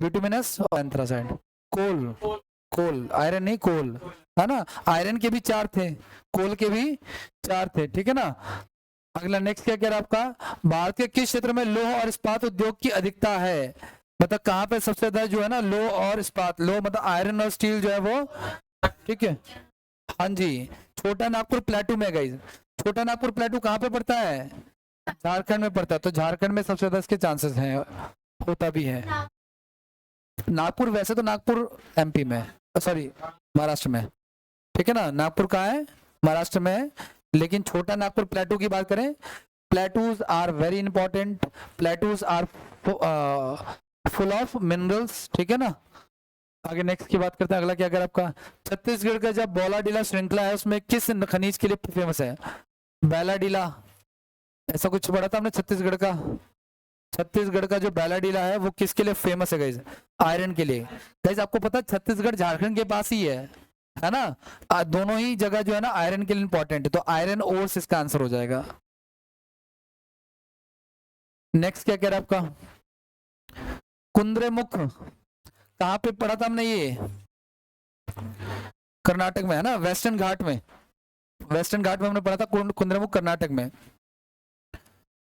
बिटुमिनस और एंथ्रासाइड। कोल, कोल, आयरन नहीं कोल, है ना। आयरन के भी 4 थे, कोल के भी 4 थे, ठीक है ना। अगला नेक्स्ट क्या कह रहा है आपका? भारत के किस क्षेत्र में लौह और इस्पात उद्योग की अधिकता है? मतलब कहाँ पे सबसे ज्यादा जो है ना लौह और इस्पात, लौह मतलब आयरन और स्टील जो है वो, ठीक है। हाँ जी, छोटा नागपुर प्लेटू में गाइस, छोटा नागपुर प्लेटू कहाँ पे पड़ता है? झारखंड में पड़ता है, तो झारखंड में सबसे ज्यादा इसके चांसेस हैं, होता भी है। नागपुर, वैसे तो नागपुर एमपी में, सॉरी महाराष्ट्र में, ठीक है ना। नागपुर कहाँ है? महाराष्ट्र में है। लेकिन छोटा नागपुर प्लेटू की बात करें, plateaus are very important, plateaus are full of minerals, ठीक है ना। आगे नेक्स्ट की बात करते हैं, अगला क्या कर आपका? छत्तीसगढ़ का जब बौलाडीला श्रृंखला है उसमें किस खनिज के लिए फेमस है? बैलाडीला, ऐसा कुछ पढ़ा था हमने छत्तीसगढ़ का। छत्तीसगढ़ का जो बैलाडीला है वो किसके लिए फेमस है गाइज? आयरन के लिए। गाइज आपको पता है छत्तीसगढ़ झारखंड के पास ही है ना। दोनों ही जगह जो है ना आयरन के लिए इंपॉर्टेंट है, तो आयरन ओर्स इसका आंसर हो जाएगा। नेक्स्ट क्या कह रहा है आपका? कुंद्रेमुख कहाँ पे पढ़ा था हमने ये? कर्नाटक में, है ना, वेस्टर्न घाट में। वेस्टर्न घाट में हमने पढ़ा था कुंद्रेमुख, कर्नाटक में।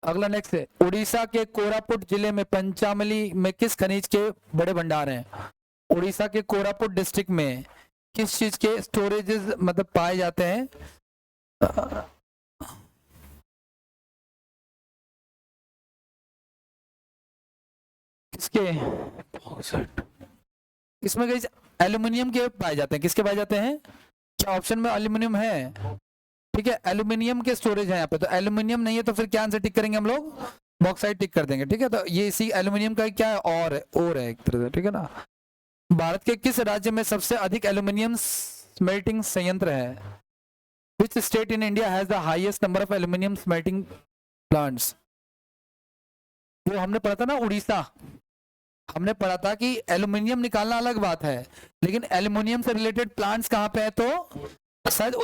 अगला नेक्स्ट है, उड़ीसा के कोरापुट जिले में पंचामली में किस खनिज के बड़े भंडार हैं? उड़ीसा के कोरापुट डिस्ट्रिक्ट में किस चीज के स्टोरेजेस मतलब पाए जाते हैं? किसके? इसमें कई एल्यूमिनियम के पाए जाते हैं। किसके पाए जाते हैं? क्या ऑप्शन में एल्यूमिनियम है? ठीक है, एल्यूमिनियम के स्टोरेज है यहाँ पे। तो एल्यूमिनियम नहीं है तो फिर क्या आंसर टिक करेंगे हम लोग? बॉक्साइट टिक कर देंगे। ठीक है, तो ये इसी एल्यूमिनियम का क्या है? और है एक तरह से। ठीक है ना। भारत के किस राज्य में सबसे अधिक एल्यूमिनियम स्मेल्टिंग संयंत्र है? Which state in India has the highest number of aluminium smelting plants? वो हमने पढ़ा था ना, उड़ीसा। हमने पढ़ा था कि एल्यूमिनियम निकालना अलग बात है, लेकिन एल्यूमिनियम से रिलेटेड प्लांट्स कहाँ पे है? तो शायद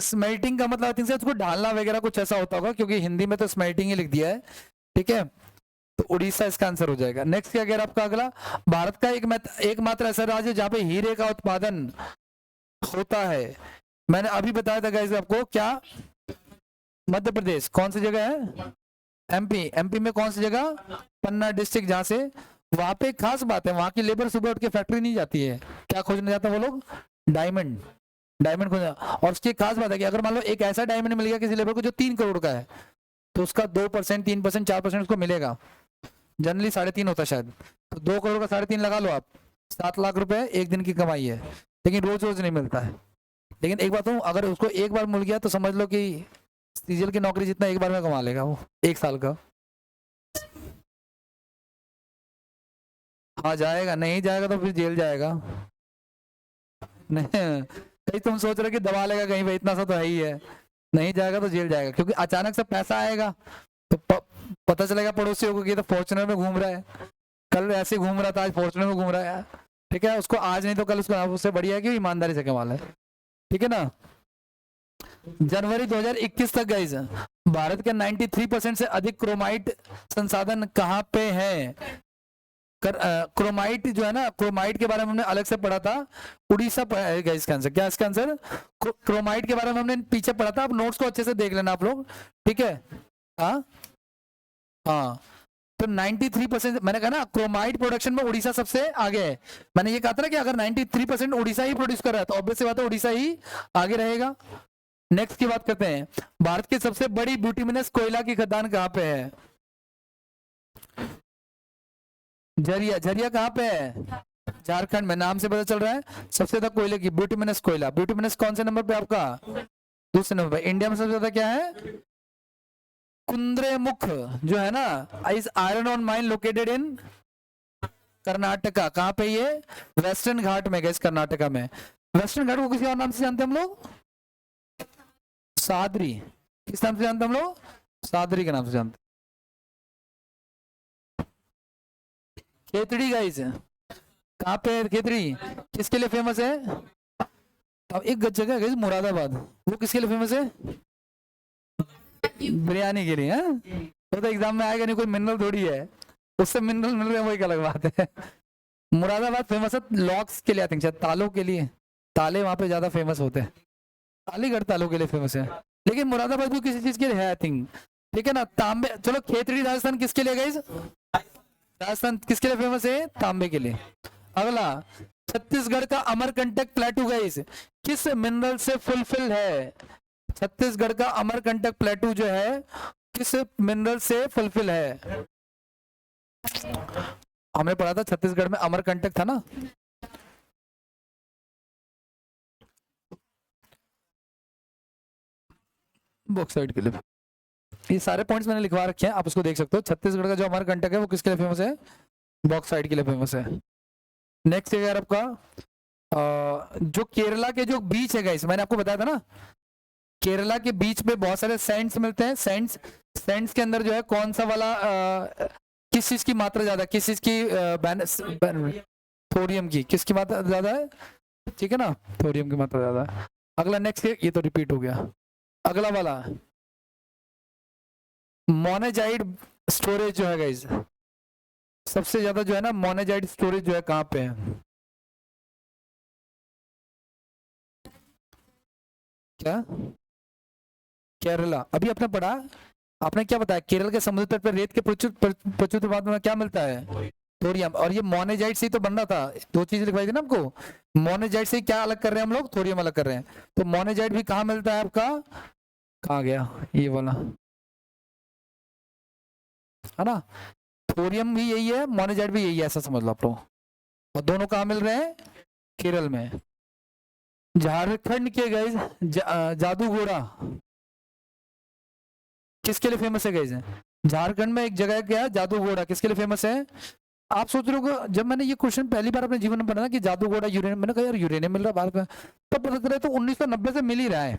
स्मेल्टिंग का मतलब आई थिंक से उसको ढालना वगैरह कुछ ऐसा होता होगा, क्योंकि हिंदी में तो स्मेल्टिंग ही लिख दिया है। ठीक है, तो उड़ीसा इसका आंसर हो जाएगा। नेक्स्ट क्या कह रहा है आपका अगला? भारत का एकमात्र ऐसा राज्य है जहाँ पे हीरे का उत्पादन होता है। मैंने अभी बताया था गाइस आपको, क्या? मध्य प्रदेश। कौन सी जगह है? एमपी में कौन सी जगह? पन्ना डिस्ट्रिक्ट, जहाँ से वहां पे एक खास बात है, वहां की लेबर सुबह उठ के फैक्ट्री नहीं जाती है। क्या खोजने जाता है वो लोग? डायमंड। डायमंड खोजना। और उसकी एक खास बात है कि अगर मान लो एक ऐसा डायमंड मिल गया किसी लेबर को जो 3 करोड़ का है, तो उसका 2%, 3%, 4% उसको मिलेगा। जनरली 3.5 होता है शायद। तो 2 करोड़ का 3.5 लगा लो आप, 7 लाख रुपए एक दिन की कमाई है। लेकिन रोज रोज नहीं मिलता है। लेकिन एक बात हूँ, अगर उसको एक बार मिल गया तो समझ लो कि सीजल की नौकरी जितना एक बार में कमा लेगा वो, 1 साल का। हाँ जाएगा, नहीं जाएगा तो फिर जेल जाएगा। नहीं, कहीं तुम सोच रहे कि दबा लेगा कहीं पे, इतना सा तो है ही है। नहीं जाएगा तो जेल जाएगा, क्योंकि अचानक से पैसा आएगा तो पता चलेगा पड़ोसियों को कि तो फॉर्चुनर में घूम रहा है, कल ऐसे घूम रहा था, आज फॉर्चुनर में घूम रहा है। ठीक है, उसको आज नहीं तो कल उसको उससे बढ़िया है कि ईमानदारी से कमा ले। ठीक है ना। जनवरी 2021 तक गाइस भारत के 93% से अधिक क्रोमाइट संसाधन कहाँ पे हैं? क्रोमाइट जो है ना, क्रोमाइट के बारे में हमने अलग से पढ़ा था, उड़ीसा है इसका आंसर। क्या इसका आंसर? क्रोमाइट के बारे में हमने पीछे पढ़ा था, आप नोट्स को अच्छे से देख लेना आप लोग। ठीक है। हाँ हाँ, तो 93% मैंने कहा ना, क्रोमाइट प्रोडक्शन में उड़ीसा सबसे आगे है। मैंने ये कहा था ना कि अगर 93% उड़ीसा ही प्रोड्यूस कर रहा है तो ऑब्वियस सी बात है उड़ीसा ही आगे रहेगा। नेक्स्ट की बात करते हैं, भारत की सबसे बड़ी ब्यूटिमिनस कोयला की खदान कहाँ पे है? झरिया। झरिया कहाँ पे है? झारखंड में। नाम से पता चल रहा है सबसे ज्यादा कोयले की ब्यूटिमिनस कोयला। ब्यूटिमिनस कौन से नंबर पे आपका? दूसरे नंबर पे। इंडिया में सबसे ज्यादा क्या है? कुंद्रेमुख जो है ना, इस iron on mine located in Karnataka. कहाँ पे ये? वेस्टर्न घाट में, गैस कर्नाटका में। वेस्टर्न घाट को किसी और नाम से जानते हैं हम लोग? सादरी। किस नाम से जानते हैं हम लोग? सादरी के नाम से जानते हैं। खेतड़ी गाइस, कहाँ पे है खेतड़ी? किसके लिए फेमस है? अब एक जगह है मुरादाबाद, वो किसके लिए फेमस है? बिरयानी के लिए। हाँ, तो एग्जाम में आएगा नहीं, कोई मिनरल थोड़ी है, उससे मिनरल मिल रहे हैं वो एक अलग बात है। मुरादाबाद फेमस है लॉक्स के लिए, आई थिंक, तालों के लिए। ताले वहां पे ज्यादा फेमस होते हैं। अलीगढ़ तालों के लिए फेमस है, लेकिन मुरादाबाद भी किसी चीज के लिए है आई थिंक। ठीक है ना। तांबे। चलो, खेतड़ी राजस्थान किसके लिए गाइस? राजस्थान किसके लिए फेमस है? तांबे के लिए। अगला, छत्तीसगढ़ का अमरकंटक प्लेटू गाइस किस मिनरल से फुलफिल है? छत्तीसगढ़ का अमरकंटक प्लेटू जो है किस मिनरल से फुलफिल है? हमने पढ़ा था छत्तीसगढ़ में अमरकंटक था ना। बॉक्साइट के लिए। ये सारे पॉइंट्स मैंने लिखवा रखे हैं, आप उसको देख सकते हो। छत्तीसगढ़ का जो अमरकंटक है वो किसके लिए फेमस है? बॉक्साइट के लिए फेमस है। नेक्स्ट है आपका जो केरला के जो बीच है गाइस, मैंने आपको बताया था ना, केरला के बीच पे बहुत सारे सैंड्स मिलते हैं। सैंड्स, सैंड्स के अंदर जो है कौन सा वाला किस चीज की मात्रा ज्यादा, किस चीज की? थोरियम की। किसकी मात्रा ज्यादा है? ठीक है ना, थोरियम की मात्रा ज्यादा है। अगला नेक्स्ट, ये तो रिपीट हो गया। अगला वाला, मोनेजाइड स्टोरेज जो है गाइस, सबसे ज्यादा जो है ना मोनेजाइड स्टोरेज जो है कहाँ पे है? क्या? केरला। अभी आपने पढ़ा आपने क्या बताया, केरल के समुद्र तट पर रेत के प्रचुर प्रचुर मात्रा में क्या मिलता है, थोरियम। और ये मोनेजाइट से ही तो बन रहा था, दो चीजें लिखवाई थी ना आपको। मोनेजाइट से क्या अलग कर रहे हैं हम लोग, थोरियम अलग कर रहे हैं। तो मोनेजाइट भी कहाँ मिलता है आपका, कहाँ गया ये वाला, है ना। थोरियम भी यही है, मोनेजाइट भी यही है, ऐसा समझ लो आप लोग। और दोनों कहाँ मिल रहे हैं, केरल में। झारखंड के गए जादू घोड़ा किसके लिए फेमस है गए, झारखंड में एक जगह क्या जादू घोड़ा किसके लिए फेमस है। आप सोच रहे हो, जब मैंने ये क्वेश्चन पहली बार अपने जीवन में पढ़ा ना कि जादू घोड़ा यूरेनियम, मैंने कहा यार यूरेनियम मिल रहा है भारत में, तब पता चला तो 1990 से मिल ही रहा है,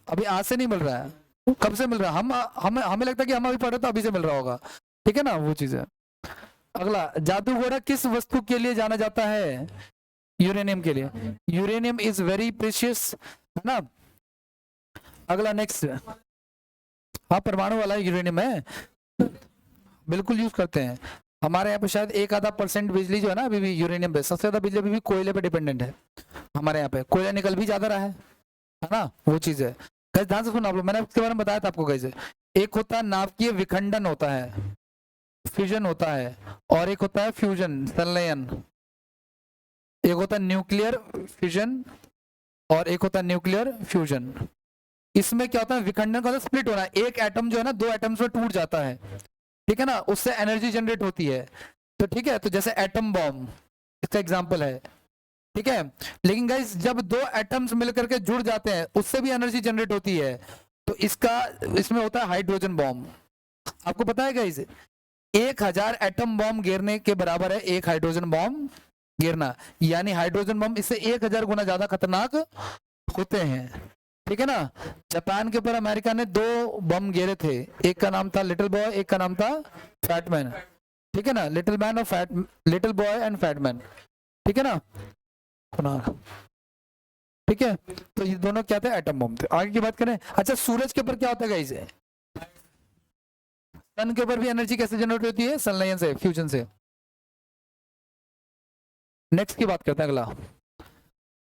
अभी आज से नहीं मिल रहा है। कब से मिल रहा है, हम हमें लगता है कि हम अभी पढ़े तो अभी से मिल रहा होगा, ठीक है ना, वो चीज है। अगला, जादू घोड़ा किस वस्तु के लिए जाना जाता है, यूरेनियम के लिए। यूरेनियम इज वेरी प्रेशियस, है ना। अगला नेक्स्ट, हाँ परमाणु वाला यूरेनियम है, बिल्कुल यूज करते हैं। हमारे यहाँ पे शायद 1-आधा% बिजली जो है ना अभी भी यूरेनियम पे, सबसे ज्यादा बिजली अभी भी कोयले पे डिपेंडेंट है हमारे यहाँ पे, कोयला निकल भी ज्यादा रहा है ना, वो चीज है। गाइस ध्यान से सुनो आप लोग, मैंने इसके बारे में बताया था आपको गाइस। एक होता है नाभिकीय विखंडन होता है, फ्यूजन होता है, और एक होता है फ्यूजन संलयन। एक होता है न्यूक्लियर फ्यूजन और एक होता है न्यूक्लियर फ्यूजन। इसमें क्या होता है, विखंडन का स्प्लिट होना है, एक एटम जो है ना 2 एटम्स में टूट जाता है, ठीक है ना, उससे एनर्जी जनरेट होती है। तो ठीक है, तो जैसे एटम बॉम्ब इसका एग्जांपल है, ठीक है। लेकिन गाइस जब 2 एटम्स मिलकर के जुड़ जाते हैं उससे भी एनर्जी जनरेट होती है, तो इसमें होता है हाइड्रोजन बॉम्ब। आपको पता है गाइस 1000 एटम बॉम्ब गिरने के बराबर है एक हाइड्रोजन बॉम्ब गिरना, यानी हाइड्रोजन बॉम्ब इससे 1000 गुना ज्यादा खतरनाक होते हैं, ठीक है ना। जापान के ऊपर अमेरिका ने 2 बम गिरे थे, एक का नाम था लिटिल बॉय, एक का नाम था फैटमैन, ठीक है ना, लिटिल बॉय एंड फैटमैन, ठीक है ना, ठीक है। तो ये दोनों क्या थे, एटम बम थे। आगे की बात करें, अच्छा सूरज के ऊपर क्या होता है गाइस, सन के ऊपर भी एनर्जी कैसे जनरेट होती है, संलयन से, फ्यूजन से। नेक्स्ट की बात करते हैं, अगला,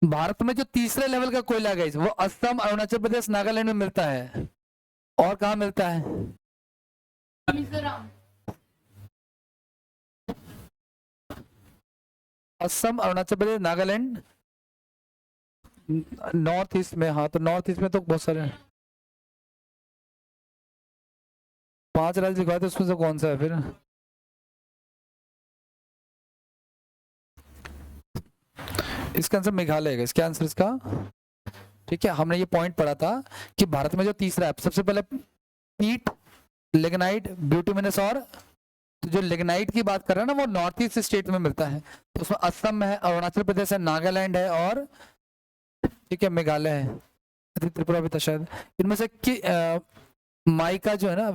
भारत में जो तीसरे लेवल का कोयला गाइस वो असम, अरुणाचल प्रदेश, नागालैंड में मिलता है, और कहाँ मिलता है, असम, अरुणाचल प्रदेश, नागालैंड, नॉर्थ ईस्ट में। हाँ तो नॉर्थ ईस्ट में तो बहुत सारे 5 राज्य लिखवाए थे, उसमें से कौन सा है फिर, इसका आंसर मेघालय है, इसका आंसर इसका, ठीक है। हमने ये पॉइंट पढ़ा था कि भारत में जो तीसरा है, सबसे पहले पीट, लिग्नाइट, ब्यूटिमिनस, और तो जो लिग्नाइट की बात कर रहे हैं ना वो नॉर्थ ईस्ट स्टेट में मिलता है, तो उसमें असम है, अरुणाचल प्रदेश है, नागालैंड है, और ठीक है मेघालय है, त्रिपुरा भी था शायद। इनमें से माइका जो है ना,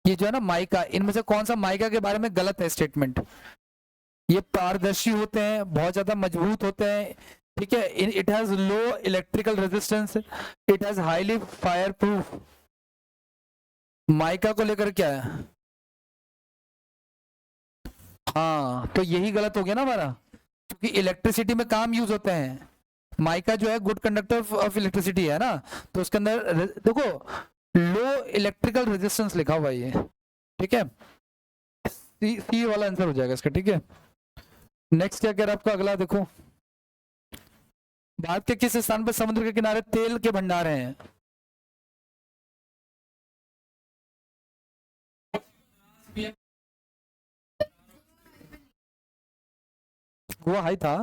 ये जो है ना माइका, इनमें से कौन सा माइका के बारे में गलत है स्टेटमेंट। ये पारदर्शी होते हैं, बहुत ज्यादा मजबूत होते हैं, ठीक है, it has low electrical resistance, it has highly fire proof. Mica को लेकर क्या है, हाँ तो यही गलत हो गया ना हमारा, क्योंकि इलेक्ट्रिसिटी में काम यूज होते हैं। माइका जो है गुड कंडक्टर ऑफ इलेक्ट्रिसिटी है ना, तो उसके अंदर देखो लो इलेक्ट्रिकल रेजिस्टेंस लिखा हुआ है ये, ठीक है, सी वाला आंसर हो जाएगा इसका, ठीक है। नेक्स्ट क्या कह रहा है आपका, अगला देखो, भारत के किस स्थान पर समुद्र के किनारे तेल के भंडार हैं, वो हाई था,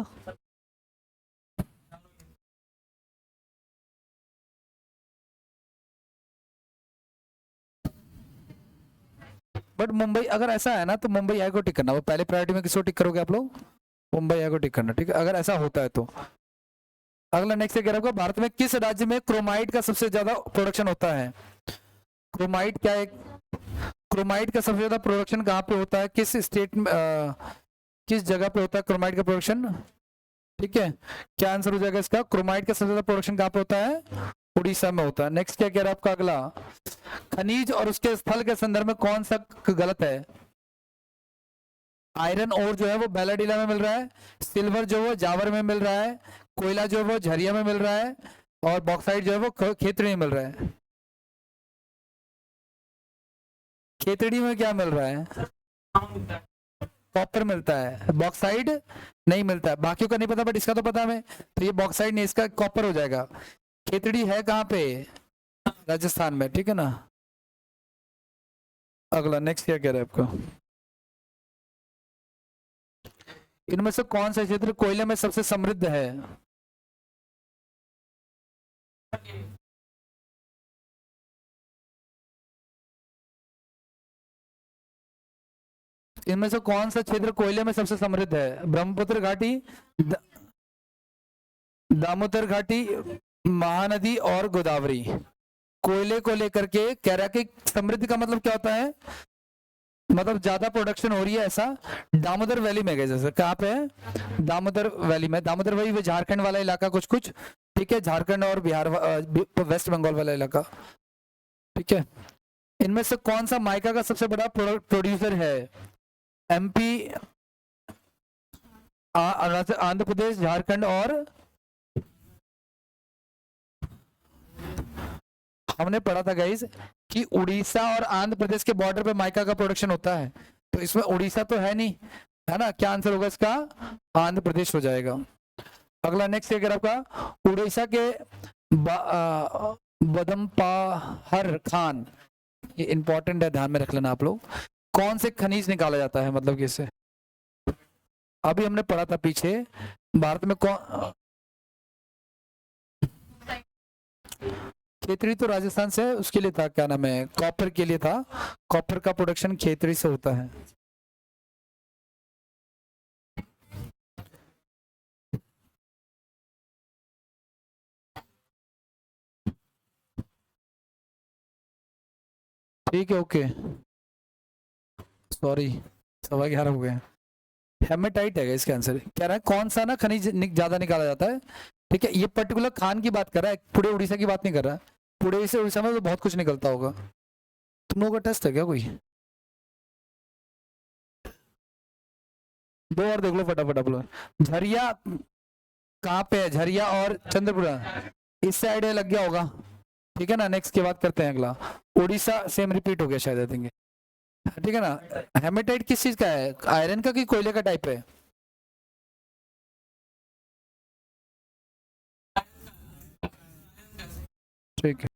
बट मुंबई अगर ऐसा है ना तो मुंबई आई को टिक करना, वो पहले प्रायोरिटी में किसको टिक करोगे आप लोग, मुंबई आई को टिक करना, ठीक है, अगर ऐसा होता है तो। अगला नेक्स्ट कह रहा है, भारत में किस राज्य में क्रोमाइट का सबसे ज्यादा प्रोडक्शन होता है, क्रोमाइट क्या है, क्रोमाइट का सबसे ज्यादा प्रोडक्शन कहाँ पे होता है, किस स्टेट में, किस जगह पे होता है क्रोमाइट का प्रोडक्शन, ठीक है। क्या आंसर हो जाएगा इसका, क्रोमाइट का सबसे ज्यादा प्रोडक्शन कहाँ पे होता है, उड़ीसा में होता है। नेक्स्ट क्या कह रहा है आपका अगला, खनिज और उसके स्थल के संदर्भ में कौन सा गलत है, आयरन ओर जो है वो बैलाडीला में मिल रहा है, सिल्वर जो वो जावर में मिल रहा है, कोयला जो है वो झरिया में मिल रहा है, और बॉक्साइट जो है वो खेतड़ी में मिल रहा है। खेतड़ी में क्या मिल रहा है? कॉपर मिलता है, बॉक्साइड नहीं मिलता है। बाकियों का नहीं पता बट इसका तो पता हमें, तो ये बॉक्साइड नहीं, इसका कॉपर हो जाएगा। खेतड़ी है कहाँ पे? राजस्थान में, ठीक है ना। अगला नेक्स्ट क्या कह रहे हैं आपको? इनमें से कौन सा क्षेत्र कोयले में सबसे समृद्ध है? इनमें से कौन सा क्षेत्र कोयले में सबसे समृद्ध है? ब्रह्मपुत्र घाटी, दामोदर घाटी, महानदी और गोदावरी। कोयले को लेकर के कह रहा है कि समृद्ध का मतलब क्या होता है? मतलब ज्यादा प्रोडक्शन हो रही है ऐसा। दामोदर वैली में गए, जैसे कहाँ पे है? दामोदर वैली में। दामोदर वैली झारखंड वाला इलाका कुछ कुछ, ठीक है, झारखंड और बिहार, वेस्ट बंगाल वाला इलाका, ठीक है। इनमें से कौन सा माइका का सबसे बड़ा प्रोड्यूसर है? एमपी, आंध्र प्रदेश, झारखंड और, हमने पढ़ा था गाइस कि उड़ीसा और आंध्र प्रदेश के बॉर्डर पे माइका का प्रोडक्शन होता है, तो इसमें उड़ीसा तो है नहीं, है ना। क्या आंसर होगा इसका? आंध्र प्रदेश हो जाएगा। अगला नेक्स्ट अगर आपका, उड़ीसा के बदमपाहर खान, ये इंपॉर्टेंट है, ध्यान में रख लेना आप लोग। कौन से खनिज निकाला जाता है, मतलब कि इससे अभी हमने पढ़ा था पीछे, भारत में कौन, खेतड़ी तो राजस्थान से उसके लिए था, क्या नाम है, कॉपर के लिए था। कॉपर का प्रोडक्शन खेतड़ी से होता है। ठीक है, ओके, सॉरी, 11:15 हो गए। हेमेटाइट है इसका आंसर। कह रहा है कौन सा ना खनिज ज्यादा निकाला जाता है, ठीक है। ये पर्टिकुलर खान की बात कर रहा है, पूरे उड़ीसा की बात नहीं कर रहा है। पूरे उड़ीसा में तो बहुत कुछ निकलता होगा। तुम लोगों का टेस्ट है क्या कोई? दो और देख लो फटाफट आप लोग। झरिया कहाँ पे है? झरिया और चंद्रपुरा, इससे आइडिया लग गया होगा, ठीक है ना। नेक्स्ट की बात करते हैं। अगला उड़ीसा, सेम रिपीट हो गया शायद, आई थिंक, ठीक है ना। हेमेटाइट किस चीज का है? आयरन का कि कोयले का टाइप है? ठीक है।